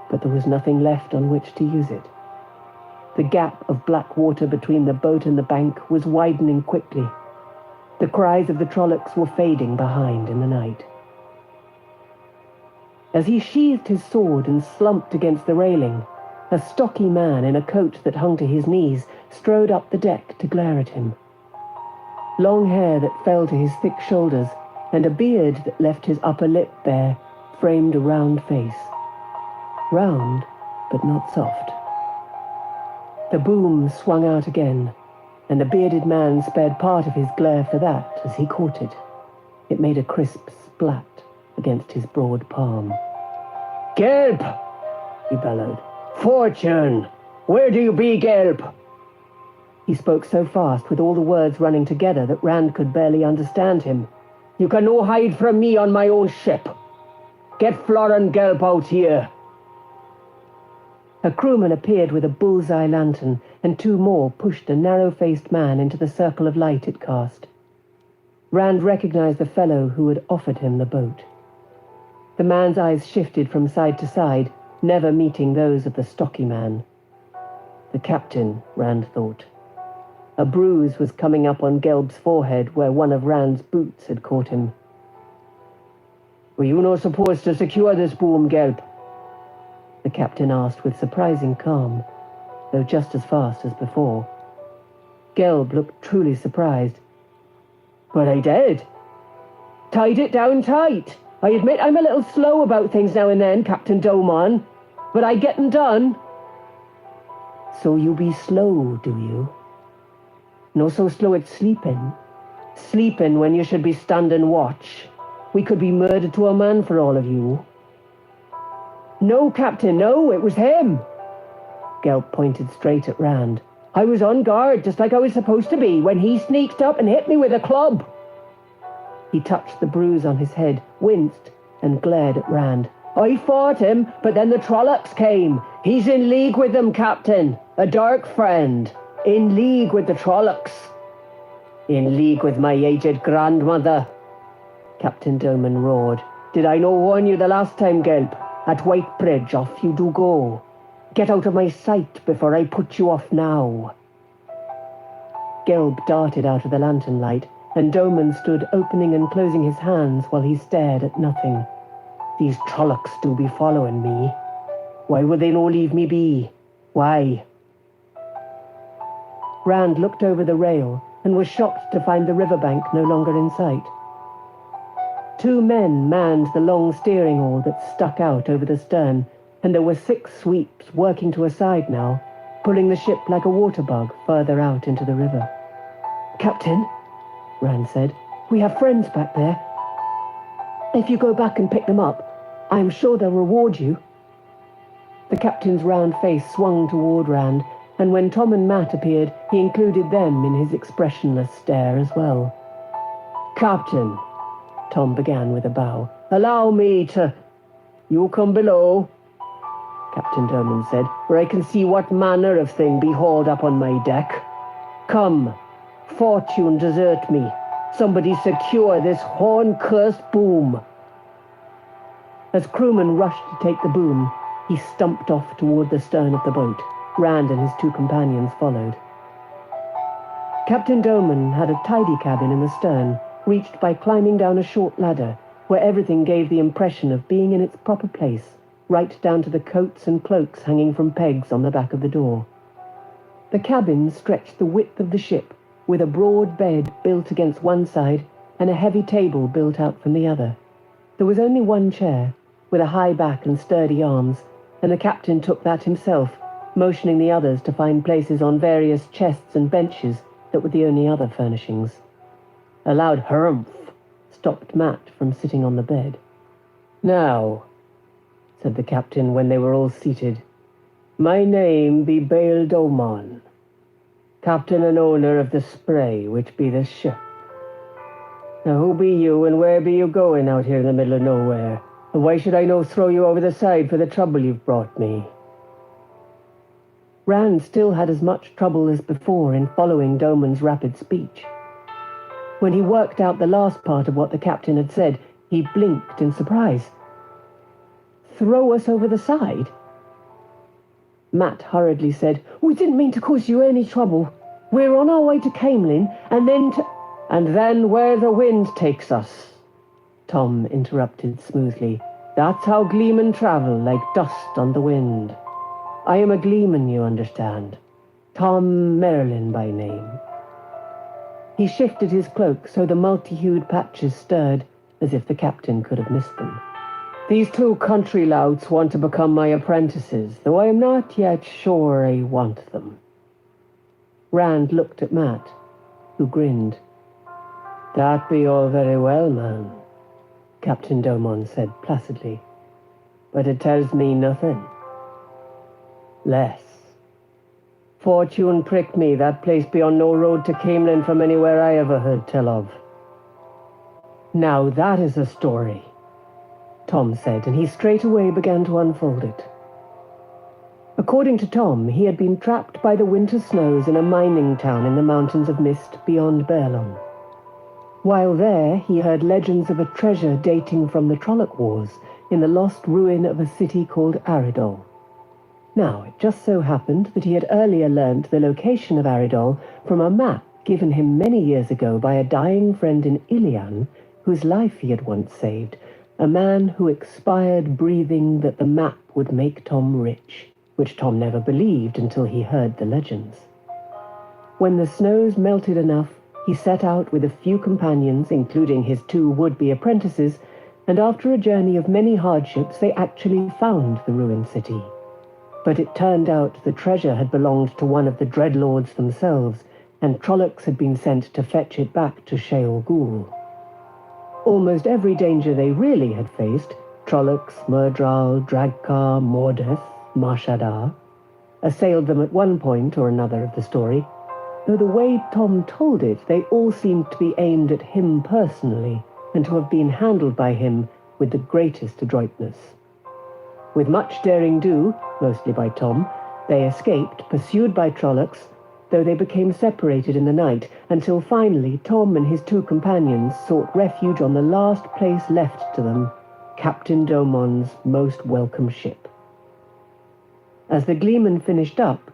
But there was nothing left on which to use it. The gap of black water between the boat and the bank was widening quickly. The cries of the Trollocs were fading behind in the night. As he sheathed his sword and slumped against the railing, a stocky man in a coat that hung to his knees strode up the deck to glare at him. Long hair that fell to his thick shoulders, and a beard that left his upper lip bare, framed a round face. Round, but not soft. The boom swung out again, and the bearded man spared part of his glare for that as he caught it. It made a crisp splat against his broad palm. "Gelp!" he bellowed. "Fortune! Where do you be, Gelp?" He spoke so fast, with all the words running together, that Rand could barely understand him. "You can no hide from me on my own ship. Get Florin Gelp out here." A crewman appeared with a bullseye lantern, and two more pushed a narrow-faced man into the circle of light it cast. Rand recognized the fellow who had offered him the boat. The man's eyes shifted from side to side, never meeting those of the stocky man. The captain, Rand thought. A bruise was coming up on Gelb's forehead where one of Rand's boots had caught him. "Were you not supposed to secure this boom, Gelb?" the captain asked with surprising calm, though just as fast as before. Gelb looked truly surprised. "But I did. Tied it down tight. I admit I'm a little slow about things now and then, Captain Doman, but I get 'em done." "So you be slow, do you? No so slow at sleeping? Sleeping when you should be standing watch. We could be murdered to a man for all of you." "No, Captain, no, it was him." Gelb pointed straight at Rand. "I was on guard, just like I was supposed to be, when he sneaked up and hit me with a club." He touched the bruise on his head, winced, and glared at Rand. "I fought him, but then the Trollocs came. He's in league with them, Captain. A dark friend. In league with the Trollocs." "In league with my aged grandmother," Captain Doman roared. "Did I no warn you the last time, Gelb? At Whitebridge, off you do go. Get out of my sight before I put you off now." Gelb darted out of the lantern light, and Doman stood opening and closing his hands while he stared at nothing. "These Trollocs do be following me. Why would they no leave me be? Why?" Rand looked over the rail and was shocked to find the riverbank no longer in sight. Two men manned the long steering oar that stuck out over the stern, and there were 6 sweeps working to a side now, pulling the ship like a water bug further out into the river. "Captain," Rand said, "we have friends back there. If you go back and pick them up, I am sure they'll reward you." The captain's round face swung toward Rand, and when Tom and Matt appeared, he included them in his expressionless stare as well. "Captain," Tom began with a bow, "allow me to—" "You come below," Captain Doman said, "where I can see what manner of thing be hauled up on my deck. Come, fortune desert me. Somebody secure this horn-cursed boom." As crewmen rushed to take the boom, he stumped off toward the stern of the boat. Rand and his 2 companions followed. Captain Doman had a tidy cabin in the stern, reached by climbing down a short ladder, where everything gave the impression of being in its proper place, right down to the coats and cloaks hanging from pegs on the back of the door. The cabin stretched the width of the ship, with a broad bed built against one side and a heavy table built out from the other. There was only one chair, with a high back and sturdy arms, and the captain took that himself, motioning the others to find places on various chests and benches that were the only other furnishings. A loud harumph stopped Matt from sitting on the bed. "Now," said the captain when they were all seated, "my name be Bail Doman, captain and owner of the Spray, which be this ship. Now who be you, and where be you going out here in the middle of nowhere? And why should I no throw you over the side for the trouble you've brought me?" Rand still had as much trouble as before in following Doman's rapid speech. When he worked out the last part of what the captain had said, he blinked in surprise. "Throw us over the side?" Matt hurriedly said, "We didn't mean to cause you any trouble. We're on our way to Camelin, and then to—" "And then where the wind takes us," Tom interrupted smoothly. "That's how gleemen travel, like dust on the wind. I am a gleeman, you understand. Tom Merlin by name." He shifted his cloak so the multi-hued patches stirred, as if the captain could have missed them. "These two country louts want to become my apprentices, though I am not yet sure I want them." Rand looked at Matt, who grinned. "That be all very well, man," Captain Domon said placidly. "But it tells me nothing. Less. Fortune pricked me, that place be on no road to Camelin from anywhere I ever heard tell of." "Now that is a story," Tom said, and he straightway began to unfold it. According to Tom, he had been trapped by the winter snows in a mining town in the mountains of mist beyond Berlon. While there, he heard legends of a treasure dating from the Trolloc Wars in the lost ruin of a city called Aridhol. Now, it just so happened that he had earlier learned the location of Aridhol from a map given him many years ago by a dying friend in Ilian, whose life he had once saved, a man who expired breathing that the map would make Tom rich, which Tom never believed until he heard the legends. When the snows melted enough, he set out with a few companions, including his two would-be apprentices, and after a journey of many hardships, they actually found the ruined city. But it turned out the treasure had belonged to one of the Dreadlords themselves, and Trollocs had been sent to fetch it back to Sheol Ghul. Almost every danger they really had faced, Trollocs, Myrddraal, Dragcar, Mordeth, Shadar, assailed them at one point or another of the story, though the way Tom told it, they all seemed to be aimed at him personally, and to have been handled by him with the greatest adroitness. With much daring-do, mostly by Tom, they escaped, pursued by Trollocs, though they became separated in the night, until finally Tom and his two companions sought refuge on the last place left to them, Captain Domon's most welcome ship. As the gleeman finished up,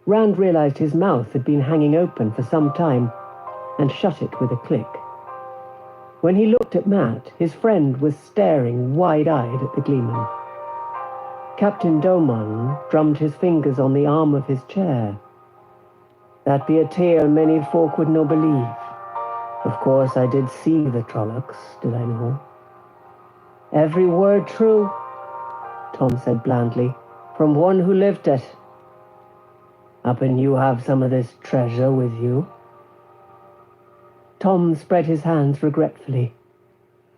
Rand realized his mouth had been hanging open for some time, and shut it with a click. When he looked at Matt, his friend was staring wide-eyed at the gleeman. Captain Domon drummed his fingers on the arm of his chair. "That be a tale many folk would no believe. Of course I did see the Trollocs, did I know?" "Every word true," Tom said blandly, "from one who lived it." "Happen you have some of this treasure with you?" Tom spread his hands regretfully.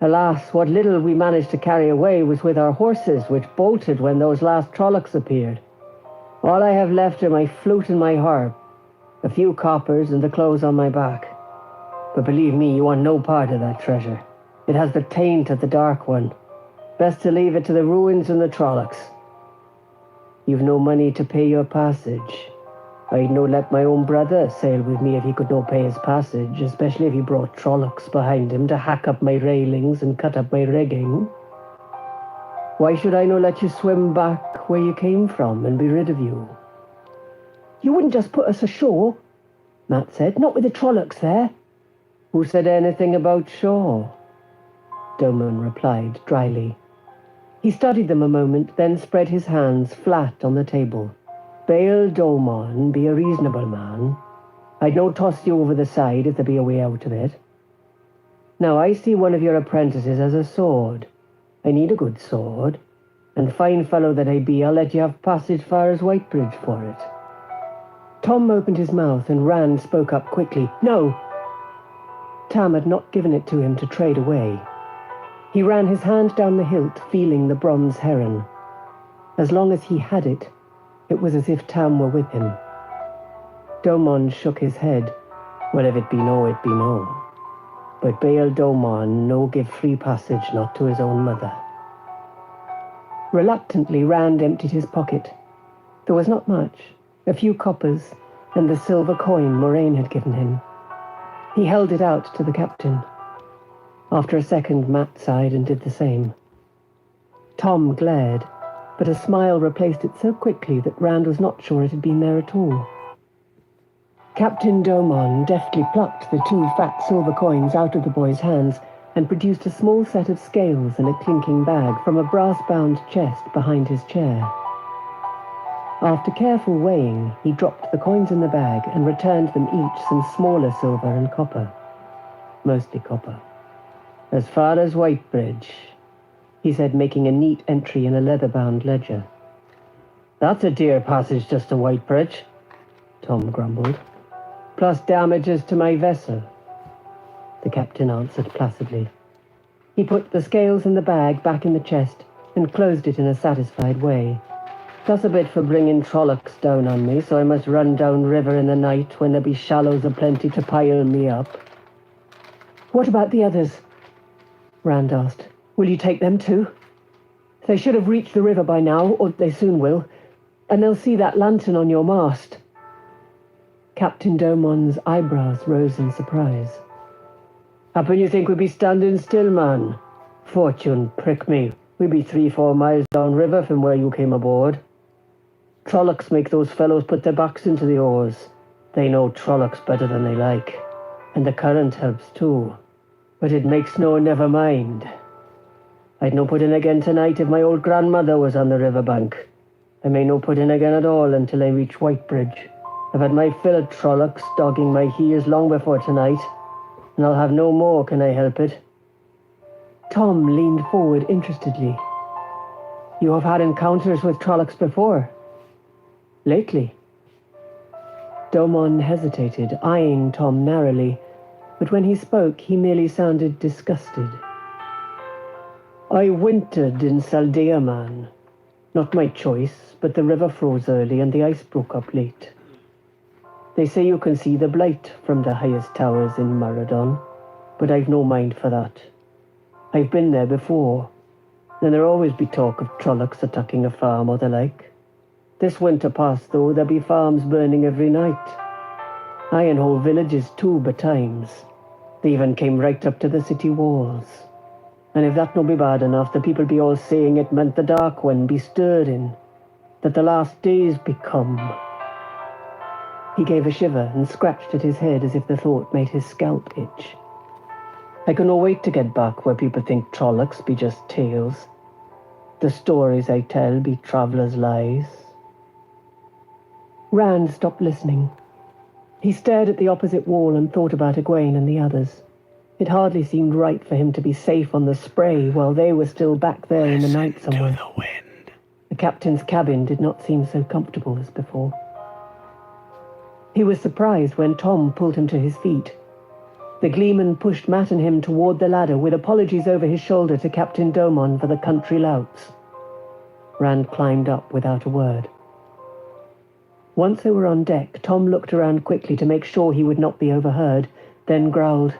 "Alas, what little we managed to carry away was with our horses, which bolted when those last Trollocs appeared. All I have left are my flute and my harp, a few coppers and the clothes on my back. But believe me, you want no part of that treasure. It has the taint of the Dark One. Best to leave it to the ruins and the Trollocs. You've no money to pay your passage. I'd no let my own brother sail with me if he could no pay his passage, especially if he brought Trollocs behind him to hack up my railings and cut up my rigging. Why should I no let you swim back where you came from and be rid of you?" "You wouldn't just put us ashore," Matt said, "not with the Trollocs there." "Who said anything about shore?" Domon replied dryly. He studied them a moment, then spread his hands flat on the table. "Bail Domon be a reasonable man. I'd no toss you over the side if there be a way out of it. Now I see one of your apprentices has a sword. I need a good sword, and fine fellow that I be, I'll let you have passage far as Whitebridge for it." Tom opened his mouth, and Rand spoke up quickly. "No!" Tam had not given it to him to trade away. He ran his hand down the hilt, feeling the bronze heron. As long as he had it, it was as if Tam were with him. Domon shook his head. "Well, if it be no, it be no. But Baal Domon no give free passage, not to his own mother." Reluctantly, Rand emptied his pocket. There was not much, a few coppers, and the silver coin Moiraine had given him. He held it out to the captain. After a second, Matt sighed and did the same. Tom glared. but a smile replaced it so quickly that Rand was not sure it had been there at all. Captain Domon deftly plucked the 2 fat silver coins out of the boy's hands and produced a small set of scales in a clinking bag from a brass-bound chest behind his chair. After careful weighing, he dropped the coins in the bag and returned them each some smaller silver and copper. Mostly copper. "As far as Whitebridge," he said, making a neat entry in a leather-bound ledger. "That's a dear passage just to Whitebridge," Tom grumbled. "Plus damages to my vessel," the captain answered placidly. He put the scales in the bag back in the chest and closed it in a satisfied way. "Plus a bit for bringing Trollocs down on me, so I must run down river in the night when there be shallows aplenty to pile me up." "What about the others?" Rand asked. "Will you take them too? They should have reached the river by now, or they soon will, and they'll see that lantern on your mast." Captain Domon's eyebrows rose in surprise. "Happen you think we'd be standing still, man? Fortune prick me, we be 3-4 miles down river from where you came aboard. Trollocs make those fellows put their backs into the oars. They know Trollocs better than they like, and the current helps too. But it makes no never mind. I'd no put in again tonight if my old grandmother was on the riverbank. I may no put in again at all until I reach Whitebridge. I've had my fill of Trollocs dogging my heels long before tonight, and I'll have no more, can I help it?" Tom leaned forward interestedly. "You have had encounters with Trollocs before?" "Lately?" Domon hesitated, eyeing Tom narrowly, but when he spoke, he merely sounded disgusted. "I wintered in Saldea, man. Not my choice, but the river froze early and the ice broke up late. They say you can see the blight from the highest towers in Maradon, but I've no mind for that. I've been there before, and there'll always be talk of Trollocs attacking a farm or the like. This winter past, though, there'll be farms burning every night. Aye, and whole villages too, betimes. They even came right up to the city walls. And if that no be bad enough, the people be all saying it meant the dark one be stirring, that the last days be come." He gave a shiver and scratched at his head as if the thought made his scalp itch. "I can no wait to get back where people think Trollocs be just tales. The stories I tell be travellers' lies." Rand stopped listening. He stared at the opposite wall and thought about Egwene and the others. It hardly seemed right for him to be safe on the spray while they were still back there in the night somewhere. To the wind. The captain's cabin did not seem so comfortable as before. He was surprised when Tom pulled him to his feet. The gleeman pushed Matt and him toward the ladder with apologies over his shoulder to Captain Domon for the country louts. Rand climbed up without a word. Once they were on deck, Tom looked around quickly to make sure he would not be overheard, then growled,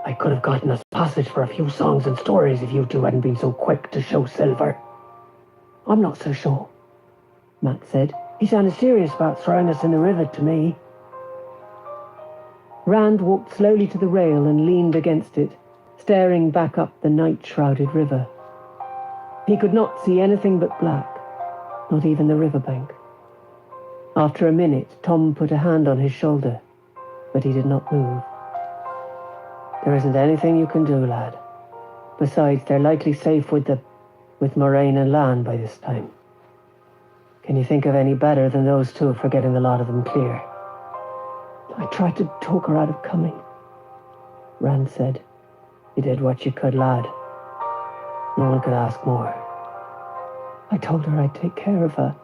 "I could have gotten us passage for a few songs and stories if you two hadn't been so quick to show silver." "I'm not so sure," Matt said. "He sounded serious about throwing us in the river to me." Rand walked slowly to the rail and leaned against it, staring back up the night-shrouded river. He could not see anything but black, not even the riverbank. After a minute, Tom put a hand on his shoulder, but he did not move. "There isn't anything you can do, lad. Besides, they're likely safe with Moiraine and Lan by this time. Can you think of any better than those two for getting the lot of them clear?" "I tried to talk her out of coming," Rand said. "You did what you could, lad. No one could ask more. I told her I'd take care of her.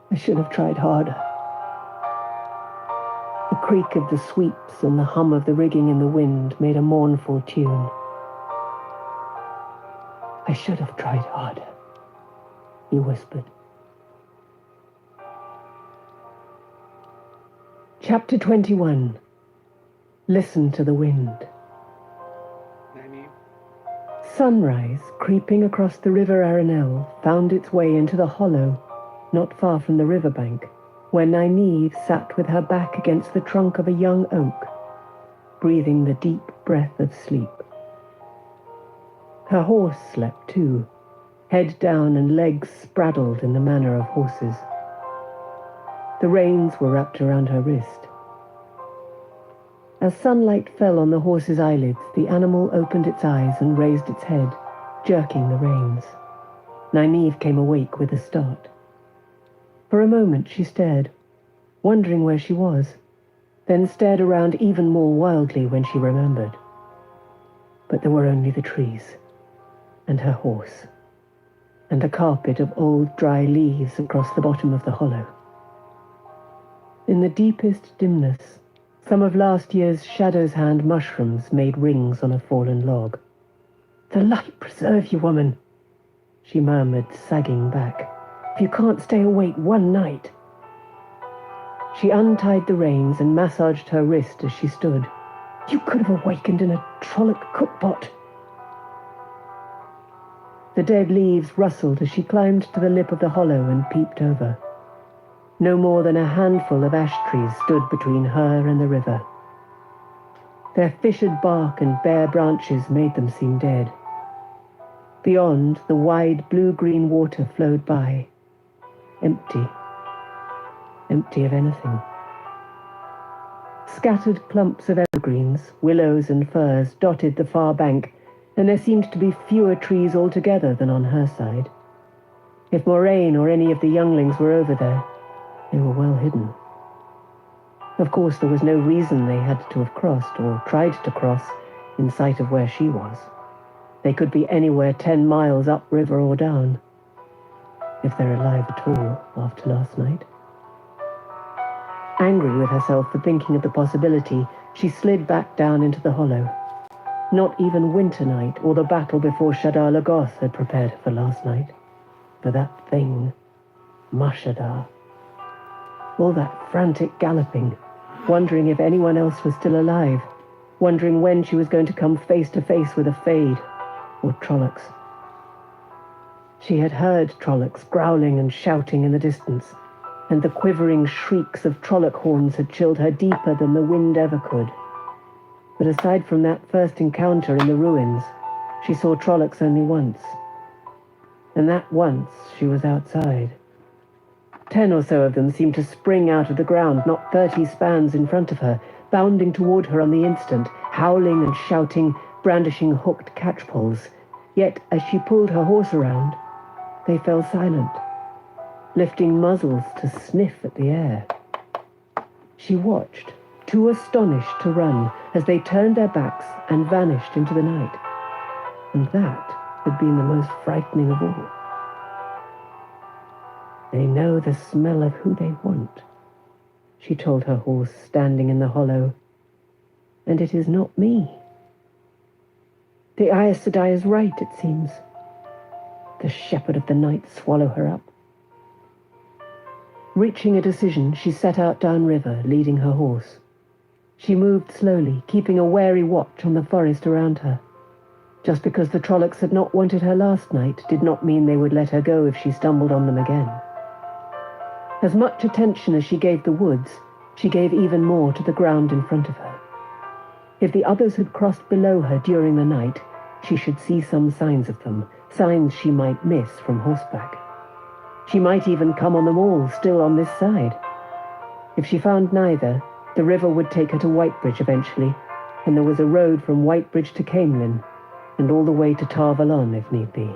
I should have tried harder." The creak of the sweeps and the hum of the rigging in the wind made a mournful tune. "I should have tried harder," he whispered. Chapter 21. Listen to the wind. Nynaeve. Sunrise, creeping across the river Aridhol, found its way into the hollow, not far from the riverbank, where Nynaeve sat with her back against the trunk of a young oak, breathing the deep breath of sleep. Her horse slept too, head down and legs spraddled in the manner of horses. The reins were wrapped around her wrist. As sunlight fell on the horse's eyelids, the animal opened its eyes and raised its head, jerking the reins. Nynaeve came awake with a start. For a moment she stared, wondering where she was, then stared around even more wildly when she remembered. But there were only the trees, and her horse, and a carpet of old dry leaves across the bottom of the hollow. In the deepest dimness, some of last year's Shadow's Hand mushrooms made rings on a fallen log. "The light preserve you, woman," she murmured, sagging back. "If you can't stay awake one night." She untied the reins and massaged her wrist as she stood. "You could have awakened in a Trolloc cookpot." The dead leaves rustled as she climbed to the lip of the hollow and peeped over. No more than a handful of ash trees stood between her and the river. Their fissured bark and bare branches made them seem dead. Beyond, the wide blue-green water flowed by, empty. Empty of anything. Scattered clumps of evergreens, willows and firs dotted the far bank, and there seemed to be fewer trees altogether than on her side. If Moiraine or any of the younglings were over there, they were well hidden. Of course, there was no reason they had to have crossed, or tried to cross, in sight of where she was. They could be anywhere 10 miles upriver or down, if they're alive at all after last night. Angry with herself for thinking of the possibility, she slid back down into the hollow. Not even Winter Night or the battle before Shadar Logoth had prepared her for last night. For that thing, Shadar. All that frantic galloping, wondering if anyone else was still alive, wondering when she was going to come face to face with a Fade, or Trollocs. She had heard Trollocs growling and shouting in the distance, and the quivering shrieks of Trolloc horns had chilled her deeper than the wind ever could. But aside from that first encounter in the ruins, she saw Trollocs only once. And that once she was outside. 10 or so of them seemed to spring out of the ground not 30 spans in front of her, bounding toward her on the instant, howling and shouting, brandishing hooked catchpoles. Yet, as she pulled her horse around, they fell silent, lifting muzzles to sniff at the air. She watched, too astonished to run, as they turned their backs and vanished into the night. And that had been the most frightening of all. "They know the smell of who they want," she told her horse, standing in the hollow. "And it is not me. The Aes Sedai is right, it seems. The shepherd of the night swallow her up." Reaching a decision, she set out downriver, leading her horse. She moved slowly, keeping a wary watch on the forest around her. Just because the Trollocs had not wanted her last night did not mean they would let her go if she stumbled on them again. As much attention as she gave the woods, she gave even more to the ground in front of her. If the others had crossed below her during the night, she should see some signs of them, signs she might miss from horseback. She might even come on them all, still on this side. If she found neither, the river would take her to Whitebridge eventually, and there was a road from Whitebridge to Camelin, and all the way to Tar Valon if need be.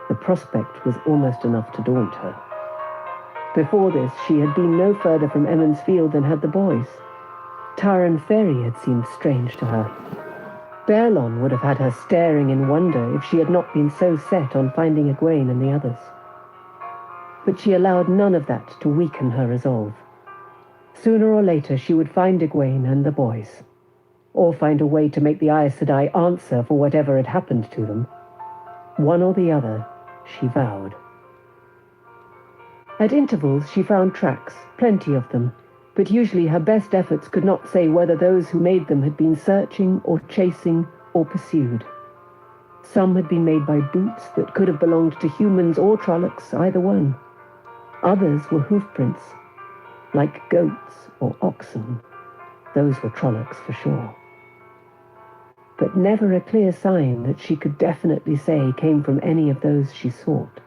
The prospect was almost enough to daunt her. Before this, she had been no further from Emond's Field than had the boys. Taran Ferry had seemed strange to her. Baerlon would have had her staring in wonder if she had not been so set on finding Egwene and the others. But she allowed none of that to weaken her resolve. Sooner or later she would find Egwene and the boys, or find a way to make the Aes Sedai answer for whatever had happened to them. One or the other, she vowed. At intervals she found tracks, plenty of them, but usually her best efforts could not say whether those who made them had been searching or chasing or pursued. Some had been made by boots that could have belonged to humans or Trollocs, either one. Others were hoofprints, like goats or oxen. Those were Trollocs for sure. but never a clear sign that she could definitely say came from any of those she sought.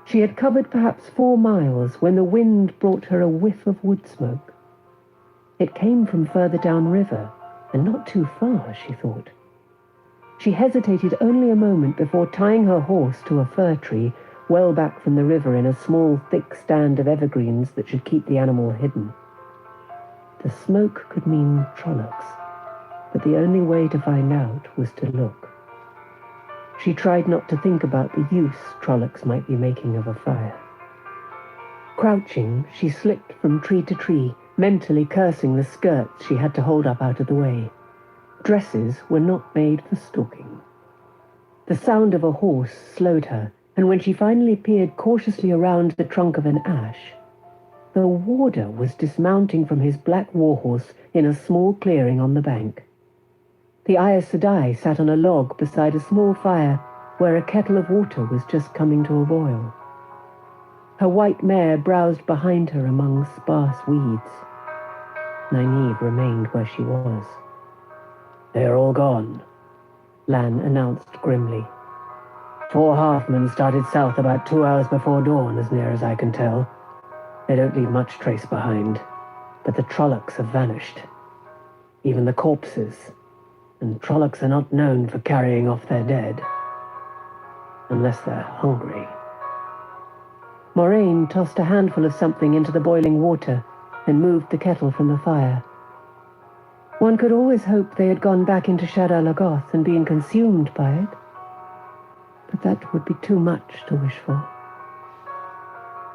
She had covered perhaps 4 miles when the wind brought her a whiff of wood smoke. It came from further downriver, and not too far, she thought. She hesitated only a moment before tying her horse to a fir tree well back from the river in a small, thick stand of evergreens that should keep the animal hidden. The smoke could mean Trollocs, but the only way to find out was to look. She tried not to think about the use Trollocs might be making of a fire. Crouching, she slipped from tree to tree, mentally cursing the skirts she had to hold up out of the way. Dresses were not made for stalking. The sound of a horse slowed her, and when she finally peered cautiously around the trunk of an ash, the warder was dismounting from his black warhorse in a small clearing on the bank. The Aes Sedai sat on a log beside a small fire where a kettle of water was just coming to a boil. Her white mare browsed behind her among sparse weeds. Nynaeve remained where she was. "They're all gone," Lan announced grimly. 4 halfmen started south about 2 hours before dawn, as near as I can tell. They don't leave much trace behind, but the Trollocs have vanished. Even the corpses, and Trollocs are not known for carrying off their dead. Unless they're hungry. Moiraine tossed a handful of something into the boiling water and moved the kettle from the fire. One could always hope they had gone back into Shadar Logoth and been consumed by it, but that would be too much to wish for.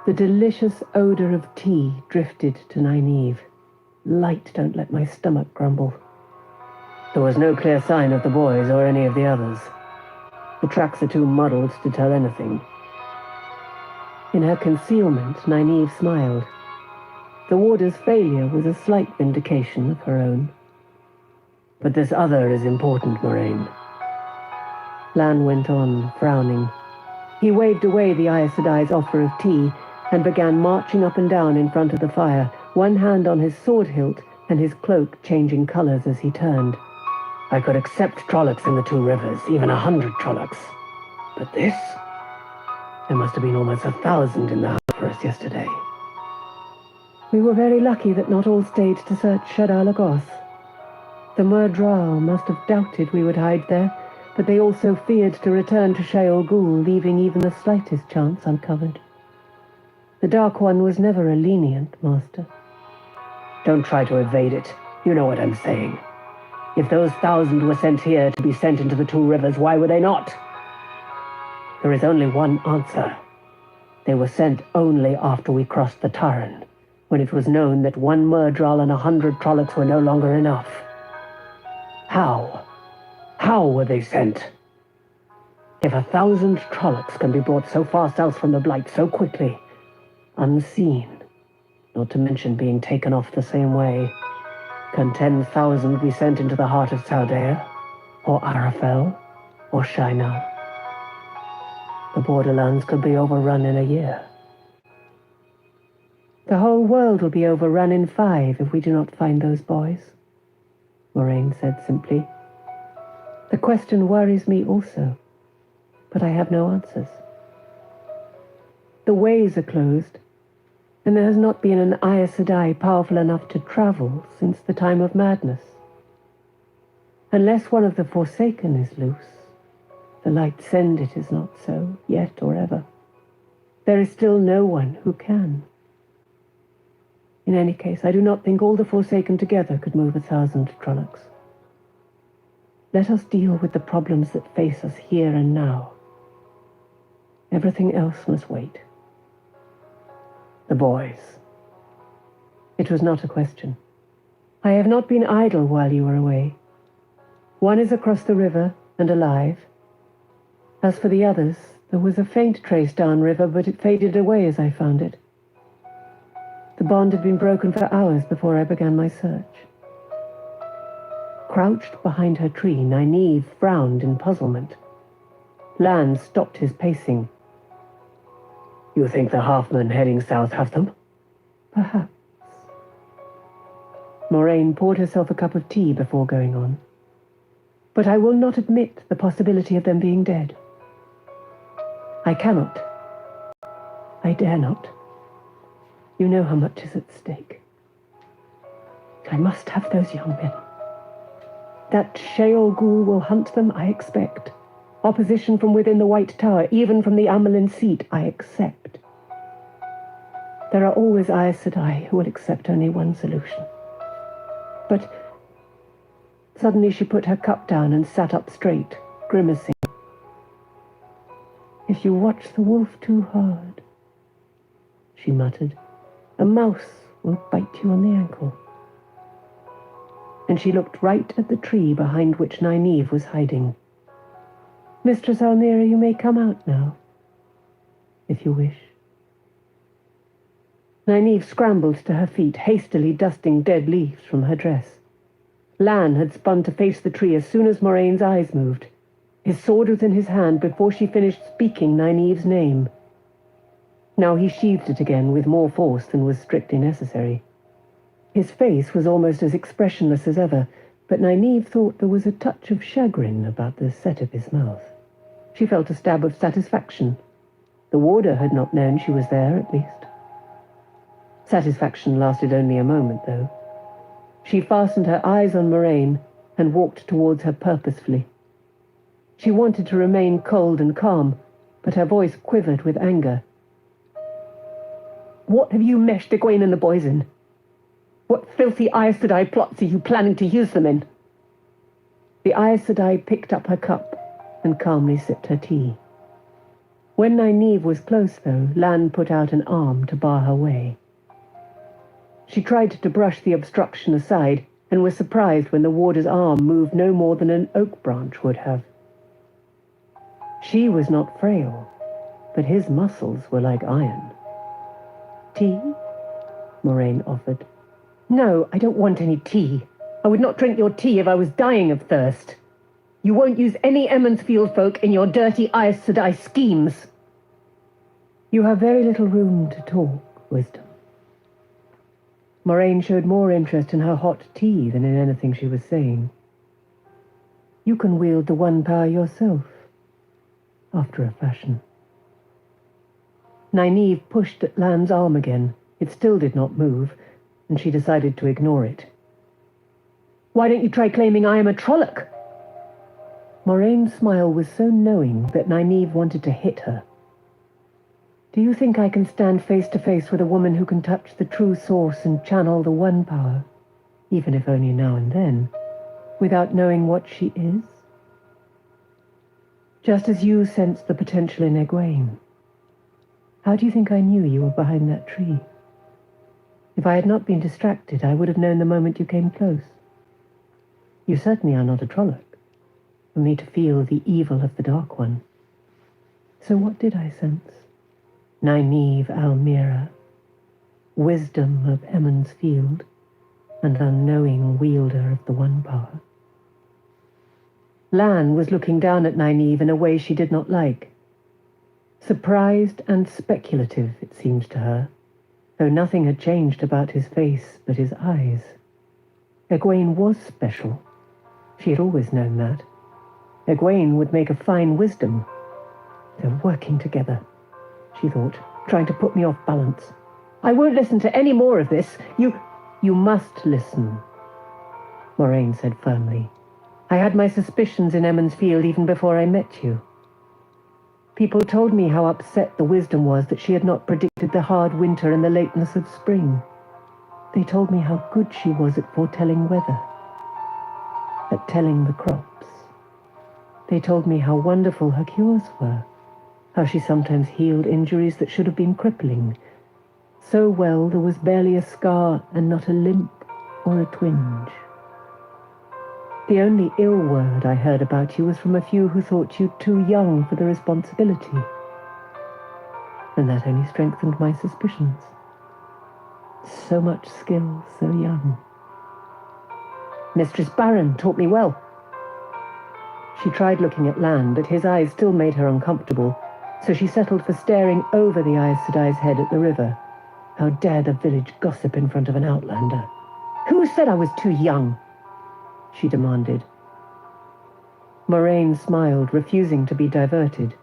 The delicious odor of tea drifted to Nynaeve. Light don't let my stomach grumble. There was no clear sign of the boys or any of the others. The tracks are too muddled to tell anything. In her concealment, Nynaeve smiled. The warder's failure was a slight vindication of her own. But this other is important, Moiraine. Lan went on, frowning. He waved away the Aes Sedai's offer of tea and began marching up and down in front of the fire, one hand on his sword hilt and his cloak changing colors as he turned. I could accept Trollocs in the 2 rivers, even 100 Trollocs. But this? There must have been almost 1,000 in the house for us yesterday. We were very lucky that not all stayed to search Shadar Logoth. The Mordeth must have doubted we would hide there, but they also feared to return to Shaol Ghul, leaving even the slightest chance uncovered. The Dark One was never a lenient master. Don't try to evade it. You know what I'm saying. If those 1,000 were sent here to be sent into the 2 rivers, why were they not? There is only one answer. They were sent only after we crossed the Tarn, when it was known that 1 Murdral and 100 Trollocs were no longer enough. How? How were they sent? If 1,000 Trollocs can be brought so far south from the Blight so quickly, unseen, not to mention being taken off the same way, can 10,000 be sent into the heart of Chaldea, or Arafel, or Shinar? The borderlands could be overrun in a year. The whole world will be overrun in 5 if we do not find those boys, Moiraine said simply. The question worries me also, but I have no answers. The ways are closed, and there has not been an Aes Sedai powerful enough to travel since the time of madness. Unless one of the Forsaken is loose, the light send it is not so, yet or ever. There is still no one who can. In any case, I do not think all the Forsaken together could move 1,000 Trollocs. Let us deal with the problems that face us here and now. Everything else must wait. The boys. It was not a question. I have not been idle while you were away. One is across the river and alive. As for the others, there was a faint trace downriver, but it faded away as I found it. The bond had been broken for hours before I began my search. Crouched behind her tree, Nynaeve frowned in puzzlement. Lan stopped his pacing. You think the halfmen heading south have them? Perhaps. Moiraine poured herself a cup of tea before going on. but I will not admit the possibility of them being dead. I cannot. I dare not. You know how much is at stake. I must have those young men. That Sheol ghoul will hunt them, I expect. Opposition from within the White Tower, even from the Amelin seat, I accept. There are always Aes Sedai who will accept only one solution. But suddenly she put her cup down and sat up straight, grimacing. If you watch the wolf too hard, she muttered, a mouse will bite you on the ankle. And she looked right at the tree behind which Nynaeve was hiding. Mistress Almira, you may come out now, if you wish. Nynaeve scrambled to her feet, hastily dusting dead leaves from her dress. Lan had spun to face the tree as soon as Moraine's eyes moved. His sword was in his hand before she finished speaking Nynaeve's name. Now he sheathed it again with more force than was strictly necessary. His face was almost as expressionless as ever, but Nynaeve thought there was a touch of chagrin about the set of his mouth. She felt a stab of satisfaction. The warder had not known she was there, at least. Satisfaction lasted only a moment, though. She fastened her eyes on Moiraine and walked towards her purposefully. She wanted to remain cold and calm, but her voice quivered with anger. What have you meshed Egwene and the boys in? What filthy Aes Sedai plots are you planning to use them in? The Aes Sedai picked up her cup and calmly sipped her tea. When Nynaeve was close, though, Lan put out an arm to bar her way. She tried to brush the obstruction aside and was surprised when the warder's arm moved no more than an oak branch would have. She was not frail, but his muscles were like iron. Tea? Moiraine offered. No, I don't want any tea. I would not drink your tea if I was dying of thirst. You won't use any Emond's Field folk in your dirty Aes Sedai schemes. You have very little room to talk, Wisdom. Moiraine showed more interest in her hot tea than in anything she was saying. You can wield the one power yourself, after a fashion. Nynaeve pushed at Lan's arm again. It still did not move, and she decided to ignore it. Why don't you try claiming I am a Trolloc? Moraine's smile was so knowing that Nynaeve wanted to hit her. Do you think I can stand face to face with a woman who can touch the true source and channel the one power, even if only now and then, without knowing what she is? Just as you sensed the potential in Egwene. How do you think I knew you were behind that tree? If I had not been distracted, I would have known the moment you came close. You certainly are not a Trolloc, for me to feel the evil of the Dark One. So what did I sense? Nynaeve Almira, wisdom of Emond's Field, and unknowing wielder of the One Power. Lan was looking down at Nynaeve in a way she did not like. Surprised and speculative, it seemed to her, though nothing had changed about his face but his eyes. Egwene was special. She had always known that. Egwene would make a fine wisdom. They're working together, she thought, trying to put me off balance. I won't listen to any more of this. You must listen, Moiraine said firmly. I had my suspicions in Emond's Field even before I met you. People told me how upset the wisdom was that she had not predicted the hard winter and the lateness of spring. They told me how good she was at foretelling weather, at telling the crops. They told me how wonderful her cures were, how she sometimes healed injuries that should have been crippling. So well there was barely a scar and not a limp or a twinge. The only ill word I heard about you was from a few who thought you too young for the responsibility. And that only strengthened my suspicions. So much skill, so young. Mistress Barron taught me well. She tried looking at Lan, but his eyes still made her uncomfortable, so she settled for staring over the Aes Sedai's head at the river. How dare the village gossip in front of an outlander? Who said I was too young? She demanded. Moiraine smiled, refusing to be diverted.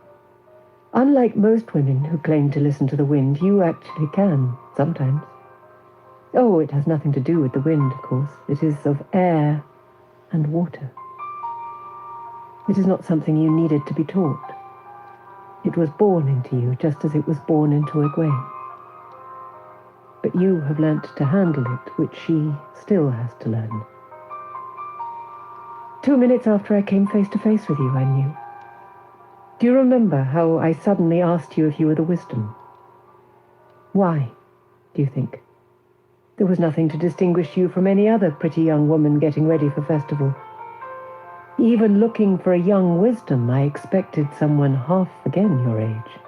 Unlike most women who claim to listen to the wind, you actually can, sometimes. Oh, it has nothing to do with the wind, of course. It is of air and water. It is not something you needed to be taught. It was born into you, just as it was born into Egwene. But you have learnt to handle it, which she still has to learn. 2 minutes after I came face to face with you, I knew. Do you remember how I suddenly asked you if you were the wisdom? Why, do you think? There was nothing to distinguish you from any other pretty young woman getting ready for festival. Even looking for a young wisdom, I expected someone half again your age.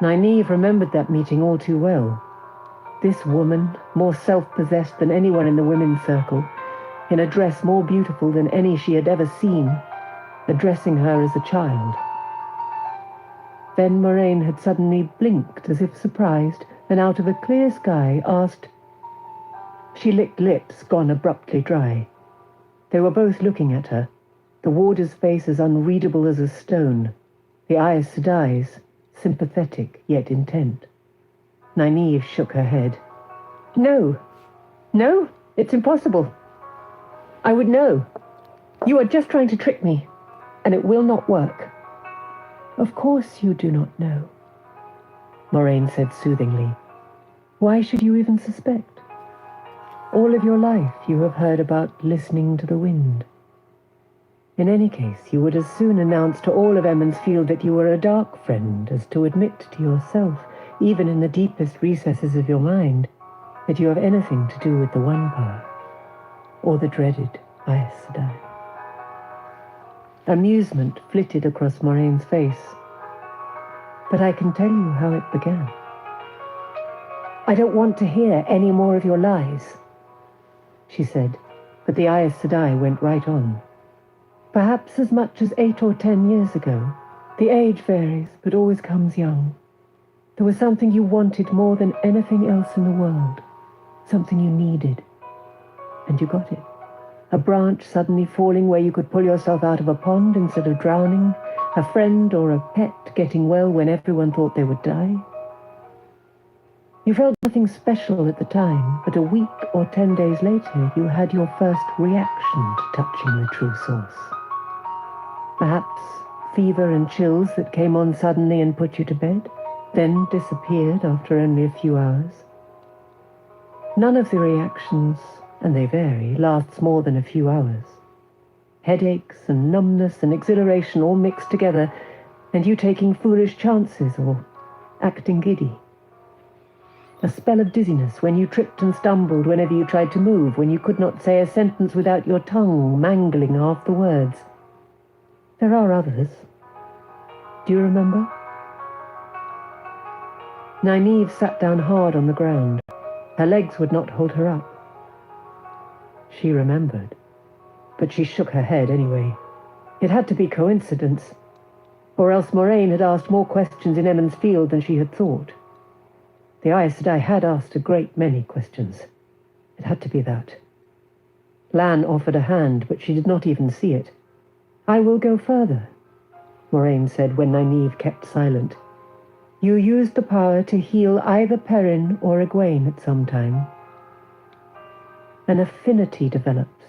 Nynaeve remembered that meeting all too well. This woman, more self-possessed than anyone in the women's circle, in a dress more beautiful than any she had ever seen, addressing her as a child. Then Moiraine had suddenly blinked as if surprised, and out of a clear sky asked. She licked lips gone abruptly dry. They were both looking at her, the warder's face as unreadable as a stone, the Aes Sedai's sympathetic yet intent. Nynaeve shook her head. No, it's impossible. I would know. You are just trying to trick me, and it will not work. Of course you do not know, Moiraine said soothingly. Why should you even suspect? All of your life you have heard about listening to the wind. In any case, you would as soon announce to all of Emond's Field that you were a dark friend as to admit to yourself, even in the deepest recesses of your mind, that you have anything to do with the One Power, or the dreaded Aes Sedai. Amusement flitted across Moraine's face. But I can tell you how it began. I don't want to hear any more of your lies, she said, but the Aes Sedai went right on. Perhaps as much as 8 or 10 years ago, the age varies, but always comes young. There was something you wanted more than anything else in the world, something you needed, and you got it. A branch suddenly falling where you could pull yourself out of a pond instead of drowning, a friend or a pet getting well when everyone thought they would die. You felt nothing special at the time, but a week or 10 days later you had your first reaction to touching the true source. Perhaps fever and chills that came on suddenly and put you to bed, then disappeared after only a few hours. None of the reactions, and they vary, lasts more than a few hours. Headaches and numbness and exhilaration all mixed together, and you taking foolish chances or acting giddy. A spell of dizziness when you tripped and stumbled whenever you tried to move, when you could not say a sentence without your tongue mangling half the words. There are others. Do you remember? Nynaeve sat down hard on the ground. Her legs would not hold her up. She remembered, but she shook her head anyway. It had to be coincidence, or else Moiraine had asked more questions in Emond's Field than she had thought. The Aes Sedai had asked a great many questions. It had to be that. Lan offered a hand, but she did not even see it. I will go further, Moiraine said when Nynaeve kept silent. You used the power to heal either Perrin or Egwene at some time. An affinity develops.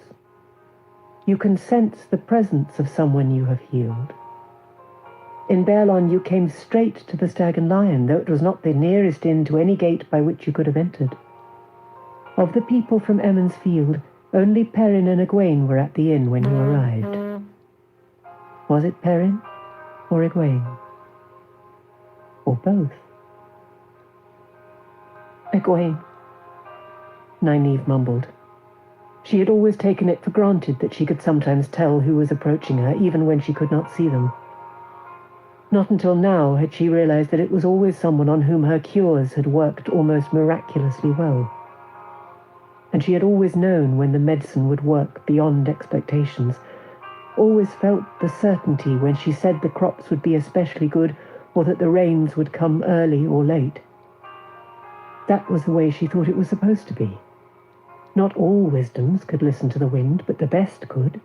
You can sense the presence of someone you have healed. In Baerlon you came straight to the Stag and Lion, though it was not the nearest inn to any gate by which you could have entered. Of the people from Emond's Field, only Perrin and Egwene were at the inn when you arrived. Was it Perrin or Egwene? Or both? Egwene, Nynaeve mumbled. She had always taken it for granted that she could sometimes tell who was approaching her, even when she could not see them. Not until now had she realized that it was always someone on whom her cures had worked almost miraculously well. And she had always known when the medicine would work beyond expectations, always felt the certainty when she said the crops would be especially good, or that the rains would come early or late. That was the way she thought it was supposed to be. Not all wisdoms could listen to the wind, but the best could.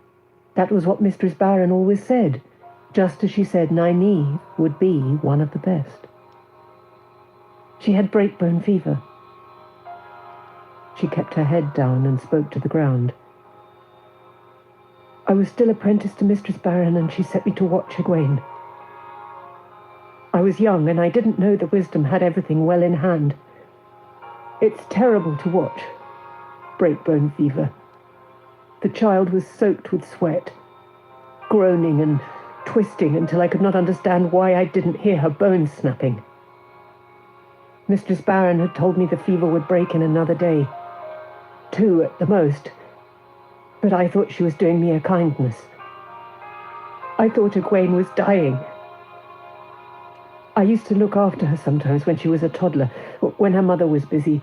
That was what Mistress Barron always said, just as she said Nynaeve would be one of the best. She had breakbone fever. She kept her head down and spoke to the ground. I was still apprenticed to Mistress Barron, and she set me to watch Egwene. I was young, and I didn't know the wisdom had everything well in hand. It's terrible to watch. Breakbone fever. The child was soaked with sweat, groaning and twisting until I could not understand why I didn't hear her bones snapping. Mistress Barron had told me the fever would break in another day. 2 at the most. But I thought she was doing me a kindness. I thought Egwene was dying. I used to look after her sometimes when she was a toddler, when her mother was busy,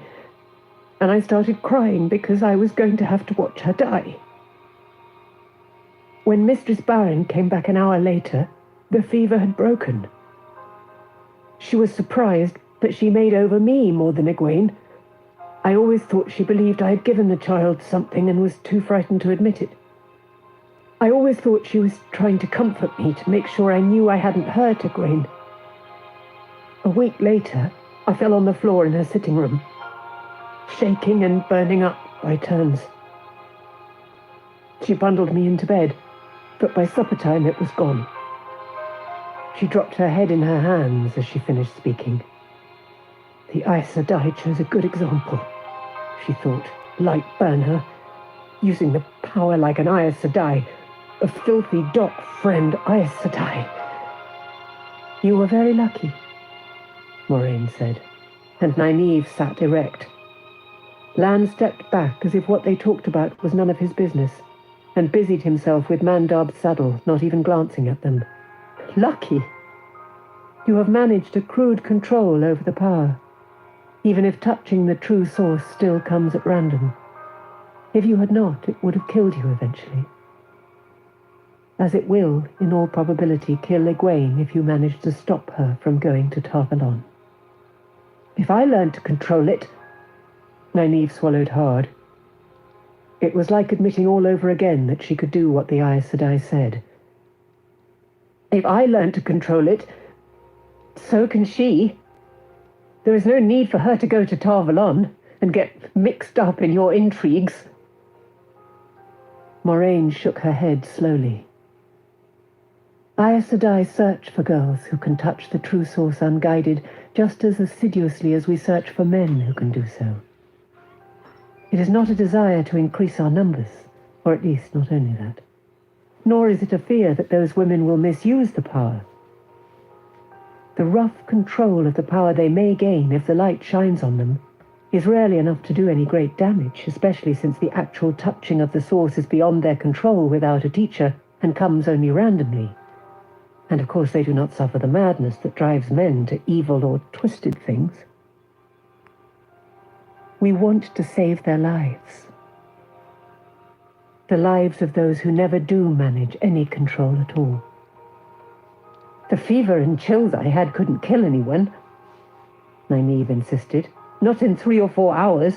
and I started crying because I was going to have to watch her die. When Mistress Barron came back an hour later, the fever had broken. She was surprised, but she made over me more than Egwene. I always thought she believed I had given the child something and was too frightened to admit it. I always thought she was trying to comfort me, to make sure I knew I hadn't hurt Egwene. A week later, I fell on the floor in her sitting room, shaking and burning up by turns. She bundled me into bed, but by supper time it was gone. She dropped her head in her hands as she finished speaking. The Aes Sedai chose a good example, she thought. Light burn her, using the power like an Aes Sedai, a filthy dock friend Aes Sedai. You were very lucky, Moiraine said, and Nynaeve sat erect. Lan stepped back as if what they talked about was none of his business, and busied himself with Mandarb's saddle, not even glancing at them. Lucky! You have managed a crude control over the power, even if touching the true source still comes at random. If you had not, it would have killed you eventually. As it will, in all probability, kill Egwene if you manage to stop her from going to Tar Valon. If I learned to control it... Nynaeve swallowed hard. It was like admitting all over again that she could do what the Aes Sedai said. If I learned to control it, so can she. There is no need for her to go to Tar Valon and get mixed up in your intrigues. Moiraine shook her head slowly. Aes Sedai search for girls who can touch the true source unguided just as assiduously as we search for men who can do so. It is not a desire to increase our numbers, or at least not only that. Nor is it a fear that those women will misuse the power. The rough control of the power they may gain if the light shines on them is rarely enough to do any great damage, especially since the actual touching of the source is beyond their control without a teacher and comes only randomly. And of course they do not suffer the madness that drives men to evil or twisted things. We want to save their lives. The lives of those who never do manage any control at all. The fever and chills I had couldn't kill anyone, Nynaeve insisted. Not in 3 or 4 hours.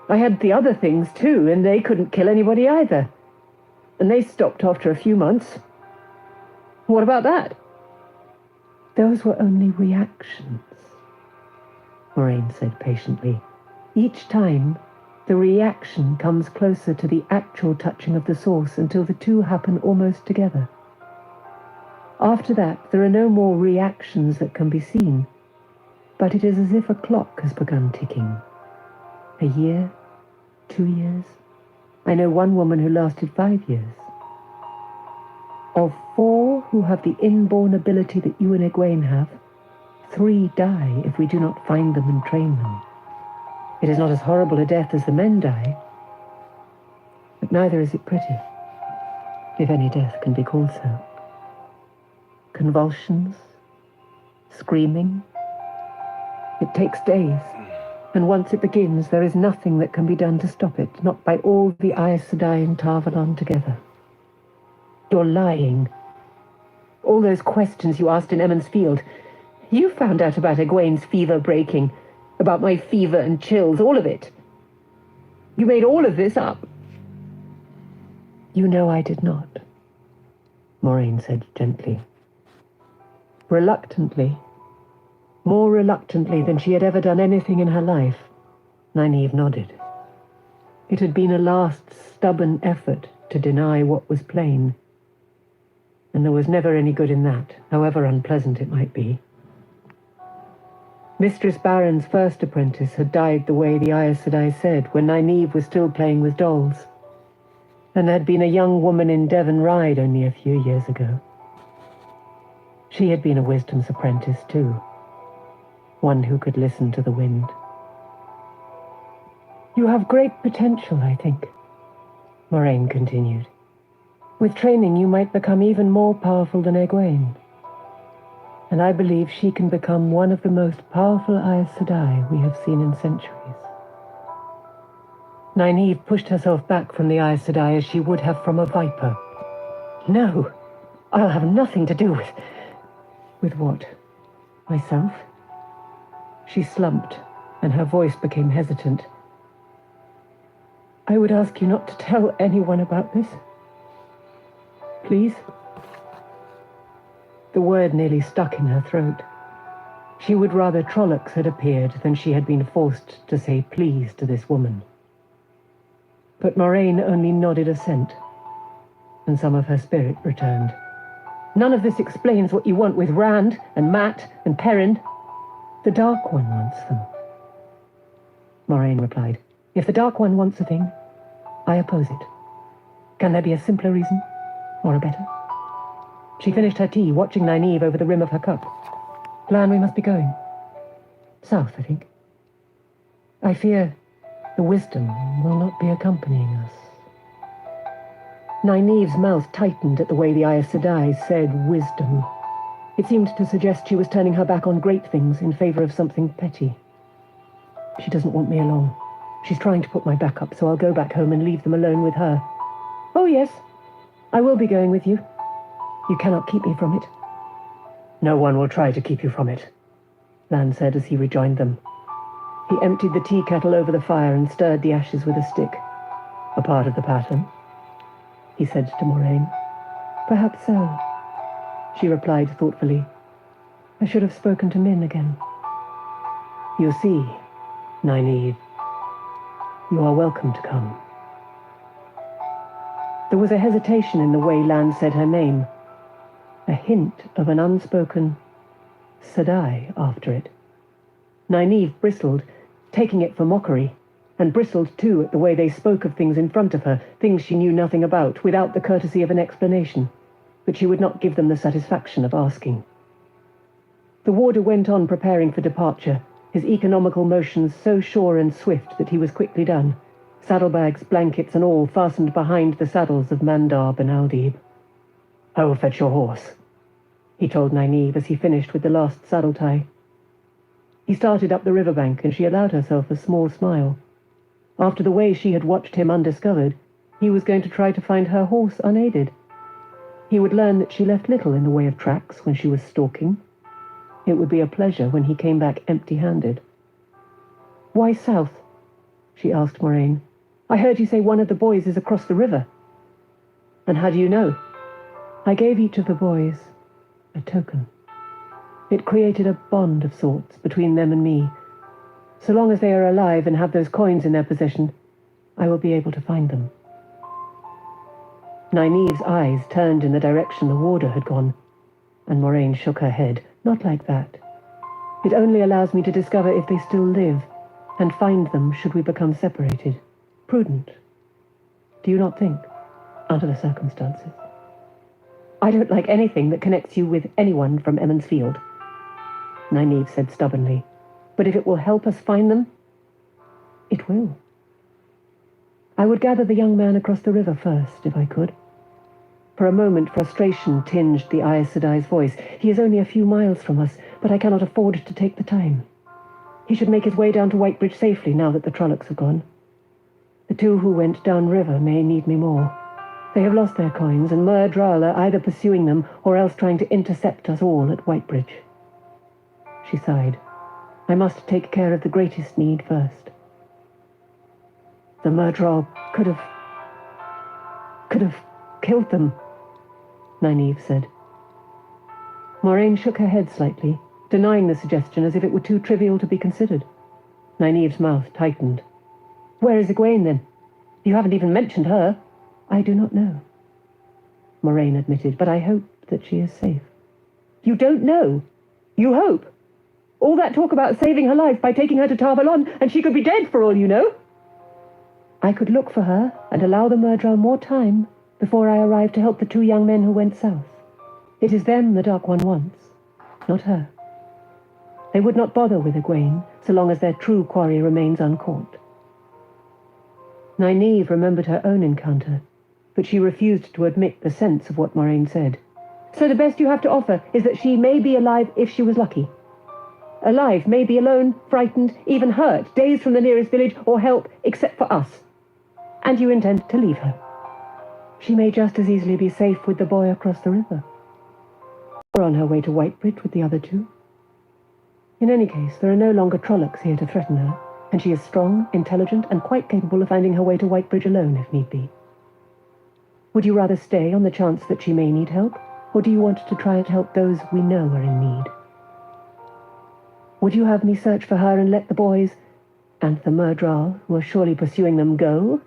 I had the other things too, and they couldn't kill anybody either. And they stopped after a few months. What about that? Those were only reactions, Moiraine said patiently. Each time, the reaction comes closer to the actual touching of the source until the two happen almost together. After that, there are no more reactions that can be seen, but it is as if a clock has begun ticking. A year, 2 years. I know one woman who lasted 5 years. Of 4 who have the inborn ability that you and Egwene have, 3 die if we do not find them and train them. It is not as horrible a death as the men die, but neither is it pretty, if any death can be called so. Convulsions, screaming. It takes days, and once it begins, there is nothing that can be done to stop it, not by all the Aes Sedai and Tar Valon together. You're lying. All those questions you asked in Emond's Field, you found out about Egwene's fever breaking, about my fever and chills, all of it. You made all of this up. You know I did not, Moiraine said gently. Reluctantly, more reluctantly than she had ever done anything in her life, Nynaeve nodded. It had been a last stubborn effort to deny what was plain, and there was never any good in that, however unpleasant it might be. Mistress Barron's first apprentice had died the way the Aes Sedai said, when Nynaeve was still playing with dolls, and there had been a young woman in Devon Ride only a few years ago. She had been a wisdom's apprentice too, one who could listen to the wind. You have great potential, I think, Moiraine continued. With training, you might become even more powerful than Egwene. And I believe she can become one of the most powerful Aes Sedai we have seen in centuries. Nynaeve pushed herself back from the Aes Sedai as she would have from a viper. No, I'll have nothing to do with... With what? Myself? She slumped, and her voice became hesitant. I would ask you not to tell anyone about this. Please? The word nearly stuck in her throat. She would rather Trollocs had appeared than she had been forced to say please to this woman. But Moiraine only nodded assent, and some of her spirit returned. None of this explains what you want with Rand and Mat and Perrin. The Dark One wants them. Moiraine replied, If the Dark One wants a thing, I oppose it. Can there be a simpler reason? Or a better? She finished her tea, watching Nynaeve over the rim of her cup. Plan, we must be going. South, I think. I fear the wisdom will not be accompanying us. Nynaeve's mouth tightened at the way the Aes Sedai said wisdom. It seemed to suggest she was turning her back on great things in favor of something petty. She doesn't want me along. She's trying to put my back up, so I'll go back home and leave them alone with her. Oh, yes. I will be going with you. You cannot keep me from it. No one will try to keep you from it, Lan said as he rejoined them. He emptied the tea kettle over the fire and stirred the ashes with a stick. A part of the pattern, he said to Moiraine. Perhaps so, she replied thoughtfully. I should have spoken to Min again. You see, Nynaeve, you are welcome to come. There was a hesitation in the way Lan said her name, a hint of an unspoken Sedai after it. Nynaeve bristled, taking it for mockery, and bristled too at the way they spoke of things in front of her, things she knew nothing about, without the courtesy of an explanation, but she would not give them the satisfaction of asking. The warder went on preparing for departure, his economical motions so sure and swift that he was quickly done, saddlebags, blankets, and all fastened behind the saddles of Mandar and Aldib. I will fetch your horse, he told Nynaeve as he finished with the last saddle tie. He started up the riverbank, and she allowed herself a small smile. After the way she had watched him undiscovered, he was going to try to find her horse unaided. He would learn that she left little in the way of tracks when she was stalking. It would be a pleasure when he came back empty-handed. Why south? She asked Moiraine. I heard you say one of the boys is across the river. And how do you know? I gave each of the boys a token. It created a bond of sorts between them and me. So long as they are alive and have those coins in their possession, I will be able to find them. Nynaeve's eyes turned in the direction the warder had gone, and Moiraine shook her head. Not like that. It only allows me to discover if they still live, and find them should we become separated. Prudent. Do you not think, under the circumstances? I don't like anything that connects you with anyone from Emond's Field, Nynaeve said stubbornly. But if it will help us find them, it will. I would gather the young man across the river first, if I could. For a moment, frustration tinged the Aes Sedai's voice. He is only a few miles from us, but I cannot afford to take the time. He should make his way down to Whitebridge safely now that the Trollocs have gone. The two who went downriver may need me more. They have lost their coins, and Mordeth are either pursuing them or else trying to intercept us all at Whitebridge. She sighed. I must take care of the greatest need first. The Mordeth could have... could have killed them, Nynaeve said. Moiraine shook her head slightly, denying the suggestion as if it were too trivial to be considered. Nynaeve's mouth tightened. Where is Egwene, then? You haven't even mentioned her. I do not know, Moiraine admitted, but I hope that she is safe. You don't know? You hope? All that talk about saving her life by taking her to Tar Valon, and she could be dead for all you know? I could look for her and allow the Murdral more time before I arrive to help the 2 young men who went south. It is them the Dark One wants, not her. They would not bother with Egwene so long as their true quarry remains uncaught. Nynaeve remembered her own encounter, but she refused to admit the sense of what Moiraine said. So the best you have to offer is that she may be alive if she was lucky. Alive, maybe alone, frightened, even hurt, days from the nearest village, or help, except for us. And you intend to leave her. She may just as easily be safe with the boy across the river, or on her way to Whitebridge with the other 2. In any case, there are no longer Trollocs here to threaten her, and she is strong, intelligent, and quite capable of finding her way to Whitebridge alone if need be. Would you rather stay on the chance that she may need help, or do you want to try and help those we know are in need? Would you have me search for her and let the boys, and the Murdral, who are surely pursuing them, go?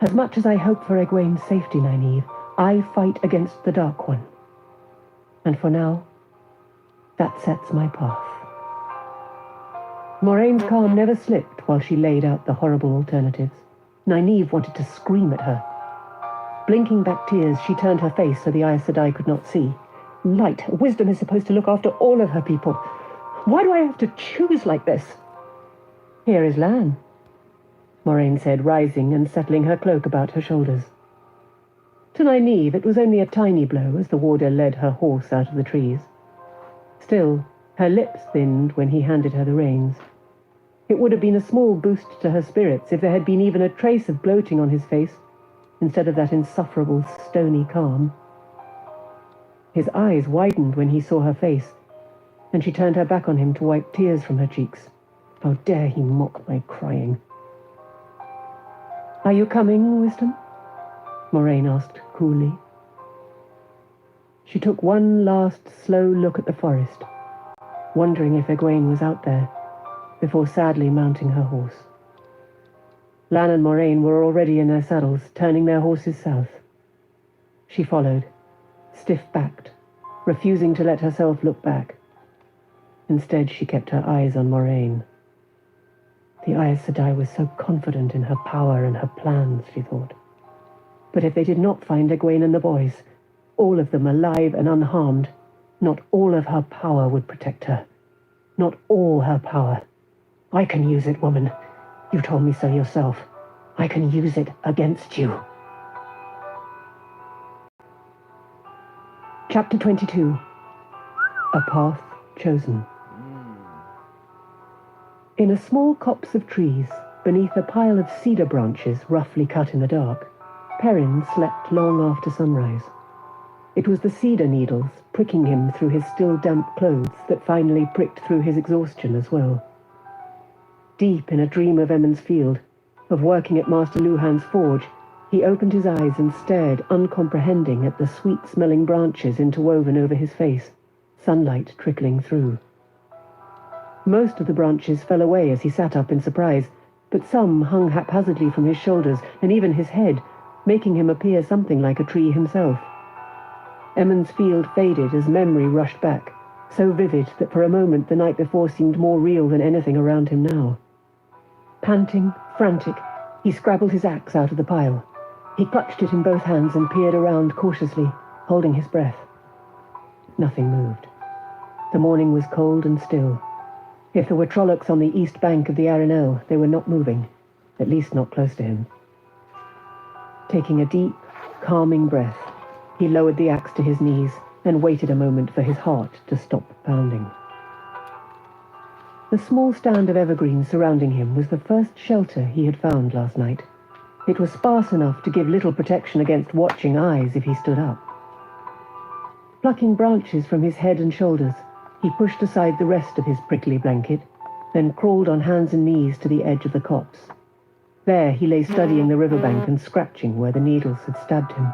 As much as I hope for Egwene's safety, Nynaeve, I fight against the Dark One. And for now, that sets my path. Moraine's calm never slipped while she laid out the horrible alternatives. Nynaeve wanted to scream at her. Blinking back tears, she turned her face so the Aes Sedai could not see. Light, wisdom is supposed to look after all of her people. Why do I have to choose like this? Here is Lan, Moiraine said, rising and settling her cloak about her shoulders. To Nynaeve, it was only a tiny blow as the warder led her horse out of the trees. Still, her lips thinned when he handed her the reins. It would have been a small boost to her spirits if there had been even a trace of bloating on his face, instead of that insufferable, stony calm. His eyes widened when he saw her face, and she turned her back on him to wipe tears from her cheeks. How dare he mock my crying? Are you coming, Wisdom? Moiraine asked coolly. She took one last slow look at the forest, wondering if Egwene was out there, before sadly mounting her horse. Lan and Moiraine were already in their saddles, turning their horses south. She followed, stiff-backed, refusing to let herself look back. Instead, she kept her eyes on Moiraine. The Aes Sedai was so confident in her power and her plans, she thought. But if they did not find Egwene and the boys, all of them alive and unharmed, not all of her power would protect her. Not all her power. I can use it, woman. You told me so yourself. I can use it against you. Chapter 22. A Path Chosen. In a small copse of trees, beneath a pile of cedar branches roughly cut in the dark, Perrin slept long after sunrise. It was the cedar needles pricking him through his still damp clothes that finally pricked through his exhaustion as well. Deep in a dream of Emond's Field, of working at Master Luhan's forge, he opened his eyes and stared uncomprehending at the sweet-smelling branches interwoven over his face, sunlight trickling through. Most of the branches fell away as he sat up in surprise, but some hung haphazardly from his shoulders and even his head, making him appear something like a tree himself. Emond's Field faded as memory rushed back, so vivid that for a moment the night before seemed more real than anything around him now. Panting, frantic, he scrabbled his axe out of the pile. He clutched it in both hands and peered around cautiously, holding his breath. Nothing moved. The morning was cold and still. If there were Trollocs on the east bank of the Aridhol, they were not moving, at least not close to him. Taking a deep, calming breath, he lowered the axe to his knees and waited a moment for his heart to stop pounding. The small stand of evergreens surrounding him was the first shelter he had found last night. It was sparse enough to give little protection against watching eyes if he stood up. Plucking branches from his head and shoulders, he pushed aside the rest of his prickly blanket, then crawled on hands and knees to the edge of the copse. There he lay studying the riverbank and scratching where the needles had stabbed him.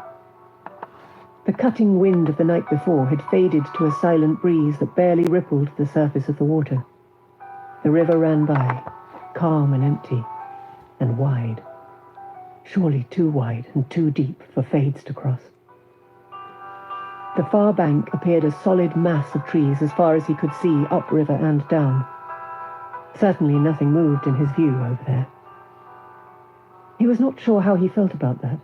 The cutting wind of the night before had faded to a silent breeze that barely rippled the surface of the water. The river ran by, calm and empty, and wide. Surely too wide and too deep for Fades to cross. The far bank appeared a solid mass of trees as far as he could see upriver and down. Certainly nothing moved in his view over there. He was not sure how he felt about that.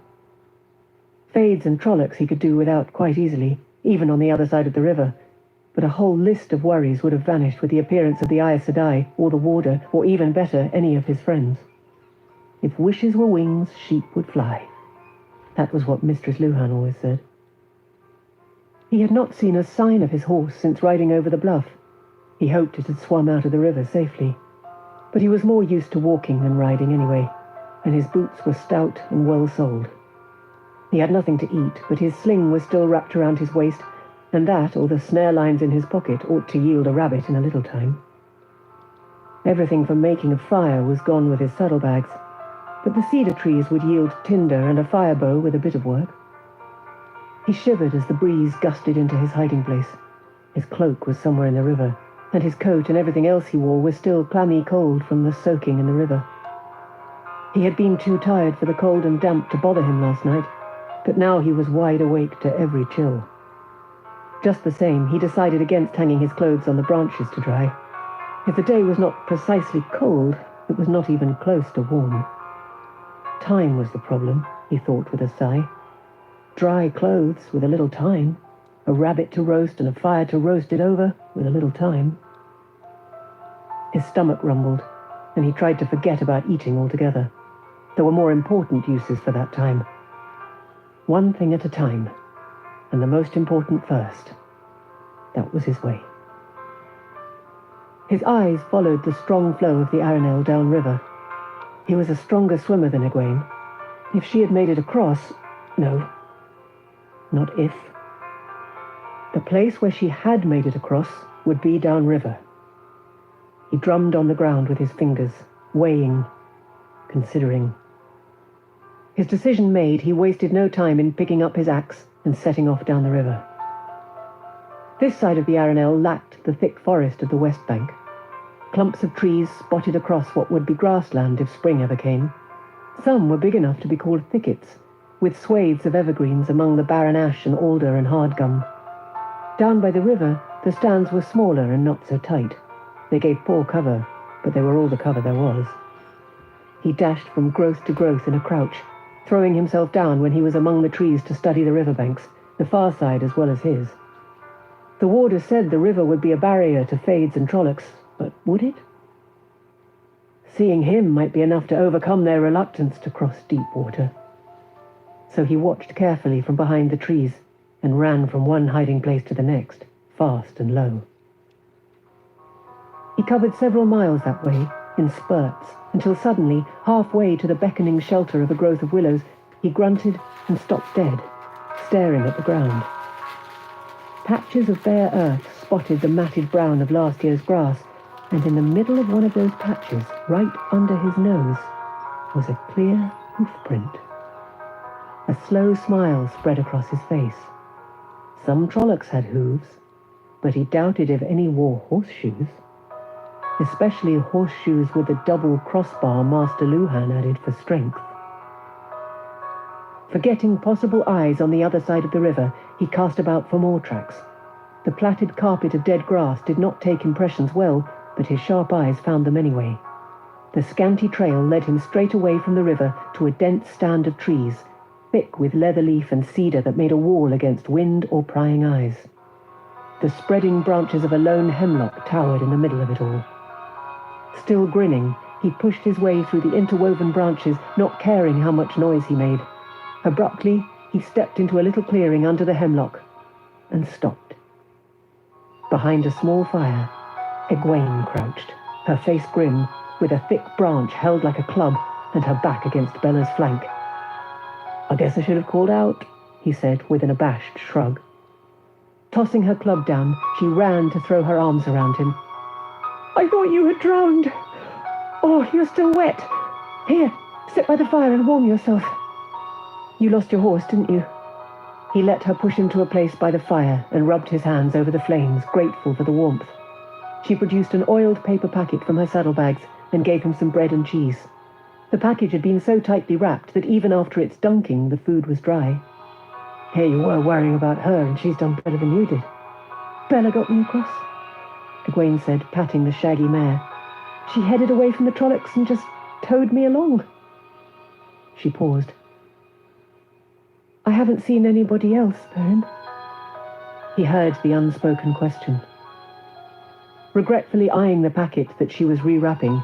Fades and Trollocs he could do without quite easily, even on the other side of the river, but a whole list of worries would have vanished with the appearance of the Aes Sedai, or the Warder, or even better, any of his friends. If wishes were wings, sheep would fly. That was what Mistress Luhan always said. He had not seen a sign of his horse since riding over the bluff. He hoped it had swum out of the river safely. But he was more used to walking than riding anyway, and his boots were stout and well-soled. He had nothing to eat, but his sling was still wrapped around his waist, and that, or the snare lines in his pocket, ought to yield a rabbit in a little time. Everything for making a fire was gone with his saddlebags, but the cedar trees would yield tinder and a fire bow with a bit of work. He shivered as the breeze gusted into his hiding place. His cloak was somewhere in the river, and his coat and everything else he wore was still clammy cold from the soaking in the river. He had been too tired for the cold and damp to bother him last night, but now he was wide awake to every chill. Just the same, he decided against hanging his clothes on the branches to dry. If the day was not precisely cold, it was not even close to warm. Time was the problem, he thought with a sigh. Dry clothes with a little time. A rabbit to roast and a fire to roast it over with a little time. His stomach rumbled, and he tried to forget about eating altogether. There were more important uses for that time. One thing at a time, and the most important first. That was his way. His eyes followed the strong flow of the Aridhol downriver. He was a stronger swimmer than Egwene. If she had made it across... No. Not if. The place where she had made it across would be downriver. He drummed on the ground with his fingers, weighing, considering. His decision made, he wasted no time in picking up his axe and setting off down the river. This side of the Aridhol lacked the thick forest of the west bank. Clumps of trees spotted across what would be grassland if spring ever came. Some were big enough to be called thickets, with swathes of evergreens among the barren ash and alder and hardgum. Down by the river, the stands were smaller and not so tight. They gave poor cover, but they were all the cover there was. He dashed from growth to growth in a crouch, throwing himself down when he was among the trees to study the riverbanks, the far side as well as his. The warder said the river would be a barrier to Fades and Trollocs, but would it? Seeing him might be enough to overcome their reluctance to cross deep water. So he watched carefully from behind the trees and ran from one hiding place to the next, fast and low. He covered several miles that way, in spurts, until suddenly, halfway to the beckoning shelter of a growth of willows, he grunted and stopped dead, staring at the ground. Patches of bare earth spotted the matted brown of last year's grass, and in the middle of one of those patches, right under his nose, was a clear hoofprint. A slow smile spread across his face. Some Trollocs had hooves, but he doubted if any wore horseshoes, especially horseshoes with the double crossbar Master Luhan added for strength. Forgetting possible eyes on the other side of the river, he cast about for more tracks. The plaited carpet of dead grass did not take impressions well, but his sharp eyes found them anyway. The scanty trail led him straight away from the river to a dense stand of trees, thick with leather leaf and cedar that made a wall against wind or prying eyes. The spreading branches of a lone hemlock towered in the middle of it all. Still grinning, he pushed his way through the interwoven branches, not caring how much noise he made. Abruptly, he stepped into a little clearing under the hemlock and stopped. Behind a small fire, Egwene crouched, her face grim, with a thick branch held like a club and her back against Bella's flank. "I guess I should have called out," he said with an abashed shrug. Tossing her club down, she ran to throw her arms around him. "I thought you had drowned. Oh, you're still wet. Here, Sit by the fire and warm yourself. You lost your horse, didn't you? He let her push him to a place by the fire and rubbed his hands over the flames, grateful for the warmth. She produced an oiled paper packet from her saddlebags and gave him some bread and cheese. The package had been so tightly wrapped that even after its dunking, the food was dry. Here you were worrying about her, and she's done better than you did. Bella got me across, Egwene said, patting the shaggy mare. She headed away from the Trollocs and just towed me along. She paused. I haven't seen anybody else, Perrin. He heard the unspoken question. Regretfully eyeing the packet that she was rewrapping,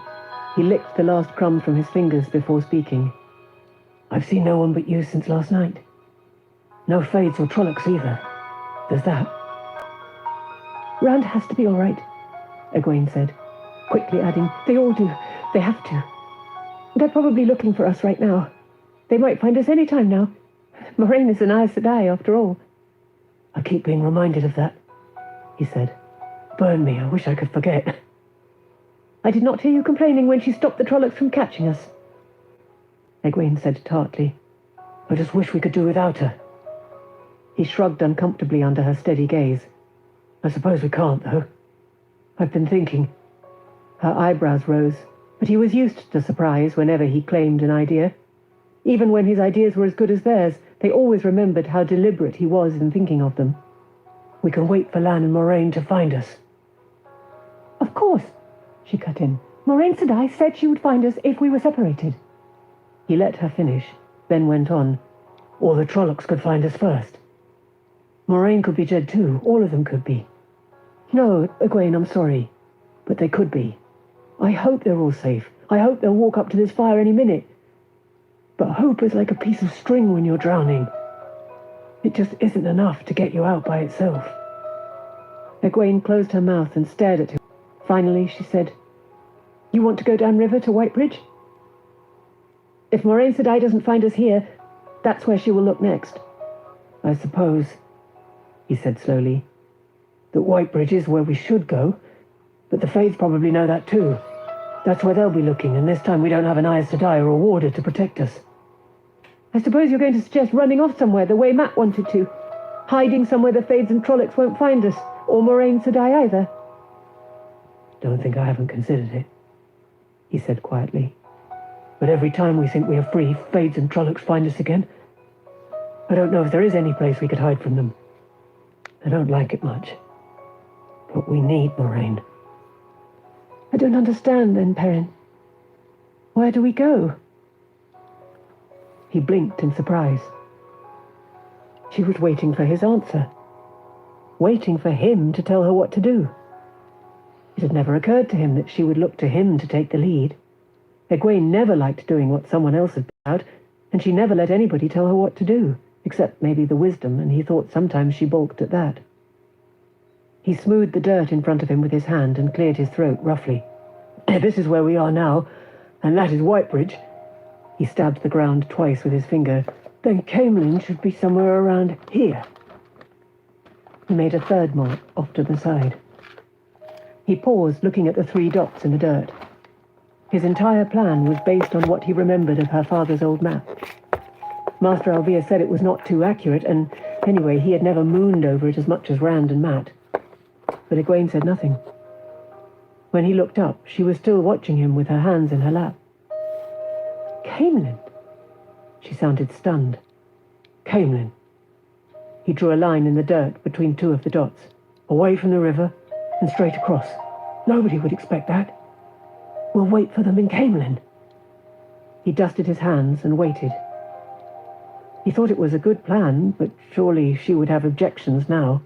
he licked the last crumb from his fingers before speaking. I've seen no one but you since last night. No Fades or Trollocs either. There's that. Rand has to be all right, Egwene said, quickly adding, they all do. They have to. They're probably looking for us right now. They might find us any time now. Moiraine is an Aes Sedai, after all. I keep being reminded of that, he said. Burn me, I wish I could forget. I did not hear you complaining when she stopped the Trollocs from catching us, Egwene said tartly. I just wish we could do without her. He shrugged uncomfortably under her steady gaze. I suppose we can't, though. I've been thinking. Her eyebrows rose, but he was used to surprise whenever he claimed an idea. Even when his ideas were as good as theirs, they always remembered how deliberate he was in thinking of them. We can wait for Lan and Moiraine to find us. Of course, she cut in. Moiraine Sedai said she would find us if we were separated. He let her finish, then went on. Or the Trollocs could find us first. Moiraine could be dead too, all of them could be. No, Egwene, I'm sorry, but they could be. I hope they're all safe. I hope they'll walk up to this fire any minute. But hope is like a piece of string when you're drowning. It just isn't enough to get you out by itself. Egwene closed her mouth and stared at him. Finally, she said, You want to go downriver to Whitebridge? If Moiraine Sedai doesn't find us here, that's where she will look next. I suppose, he said slowly, that Whitebridge is where we should go, but the Fades probably know that too. That's where they'll be looking, and this time we don't have an Aes Sedai or a warder to protect us. I suppose you're going to suggest running off somewhere the way Matt wanted to, hiding somewhere the Fades and Trollocs won't find us, or Moiraine Sedai either. Don't think I haven't considered it, he said quietly. But every time we think we are free, Fades and Trollocs find us again. I don't know if there is any place we could hide from them. I don't like it much. But we need Moiraine. I don't understand then, Perrin. Where do we go? He blinked in surprise. She was waiting for his answer. Waiting for him to tell her what to do. It had never occurred to him that she would look to him to take the lead. Egwene never liked doing what someone else had put out, and she never let anybody tell her what to do, except maybe the wisdom, and he thought sometimes she balked at that. He smoothed the dirt in front of him with his hand and cleared his throat roughly. This is where we are now, and that is Whitebridge. He stabbed the ground twice with his finger. Then Camelin should be somewhere around here. He made a third mark off to the side. He paused, looking at the 3 dots in the dirt. His entire plan was based on what he remembered of her father's old map. Master Alvia said it was not too accurate, and anyway, he had never mooned over it as much as Rand and Matt. But Egwene said nothing. When he looked up, she was still watching him with her hands in her lap. Camelin? She sounded stunned. Camelin. He drew a line in the dirt between 2 of the dots, away from the river and straight across. Nobody would expect that. We'll wait for them in Camelin. He dusted his hands and waited. He thought it was a good plan, but surely she would have objections now.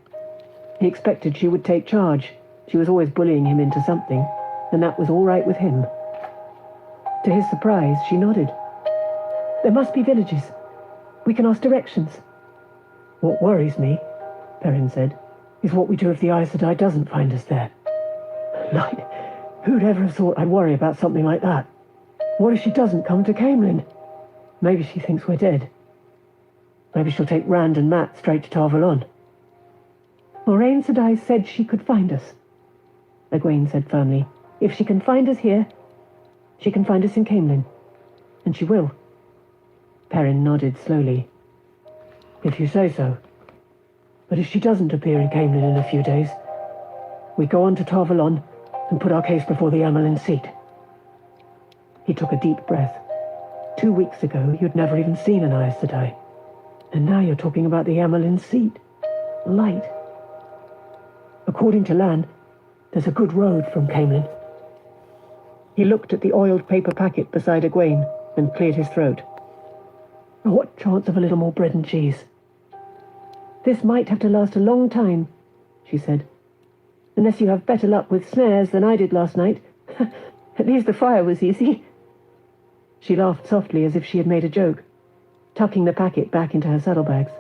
He expected she would take charge. She was always bullying him into something, and that was all right with him. To his surprise, she nodded. There must be villages. We can ask directions. What worries me, Perrin said, is what we do if the Aes Sedai doesn't find us there. Like, who'd ever have thought I'd worry about something like that? What if she doesn't come to Camelin? Maybe she thinks we're dead. Maybe she'll take Rand and Matt straight to Tarvalon. Moiraine Sedai said she could find us, Egwene said firmly. If she can find us here, she can find us in Camelin. And she will. Perrin nodded slowly. If you say so. But if she doesn't appear in Camelin in a few days, we go on to Tarvalon and put our case before the Amelin seat. He took a deep breath. 2 weeks ago, you'd never even seen an Aes Sedai. And now you're talking about the Amelin seat. Light. According to Lan, there's a good road from Camelin. He looked at the oiled paper packet beside Egwene and cleared his throat. What chance of a little more bread and cheese? This might have to last a long time, she said. Unless you have better luck with snares than I did last night. At least the fire was easy. She laughed softly as if she had made a joke, tucking the packet back into her saddlebags.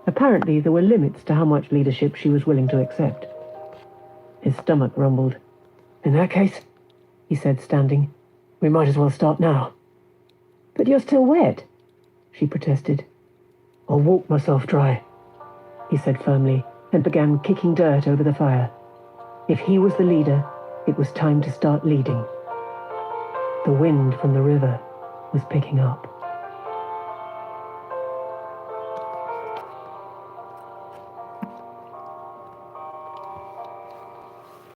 Apparently there were limits to how much leadership she was willing to accept. His stomach rumbled. In that case, he said, standing, we might as well start now. But you're still wet, she protested. I'll walk myself dry, he said firmly, and began kicking dirt over the fire. If he was the leader, it was time to start leading. The wind from the river was picking up.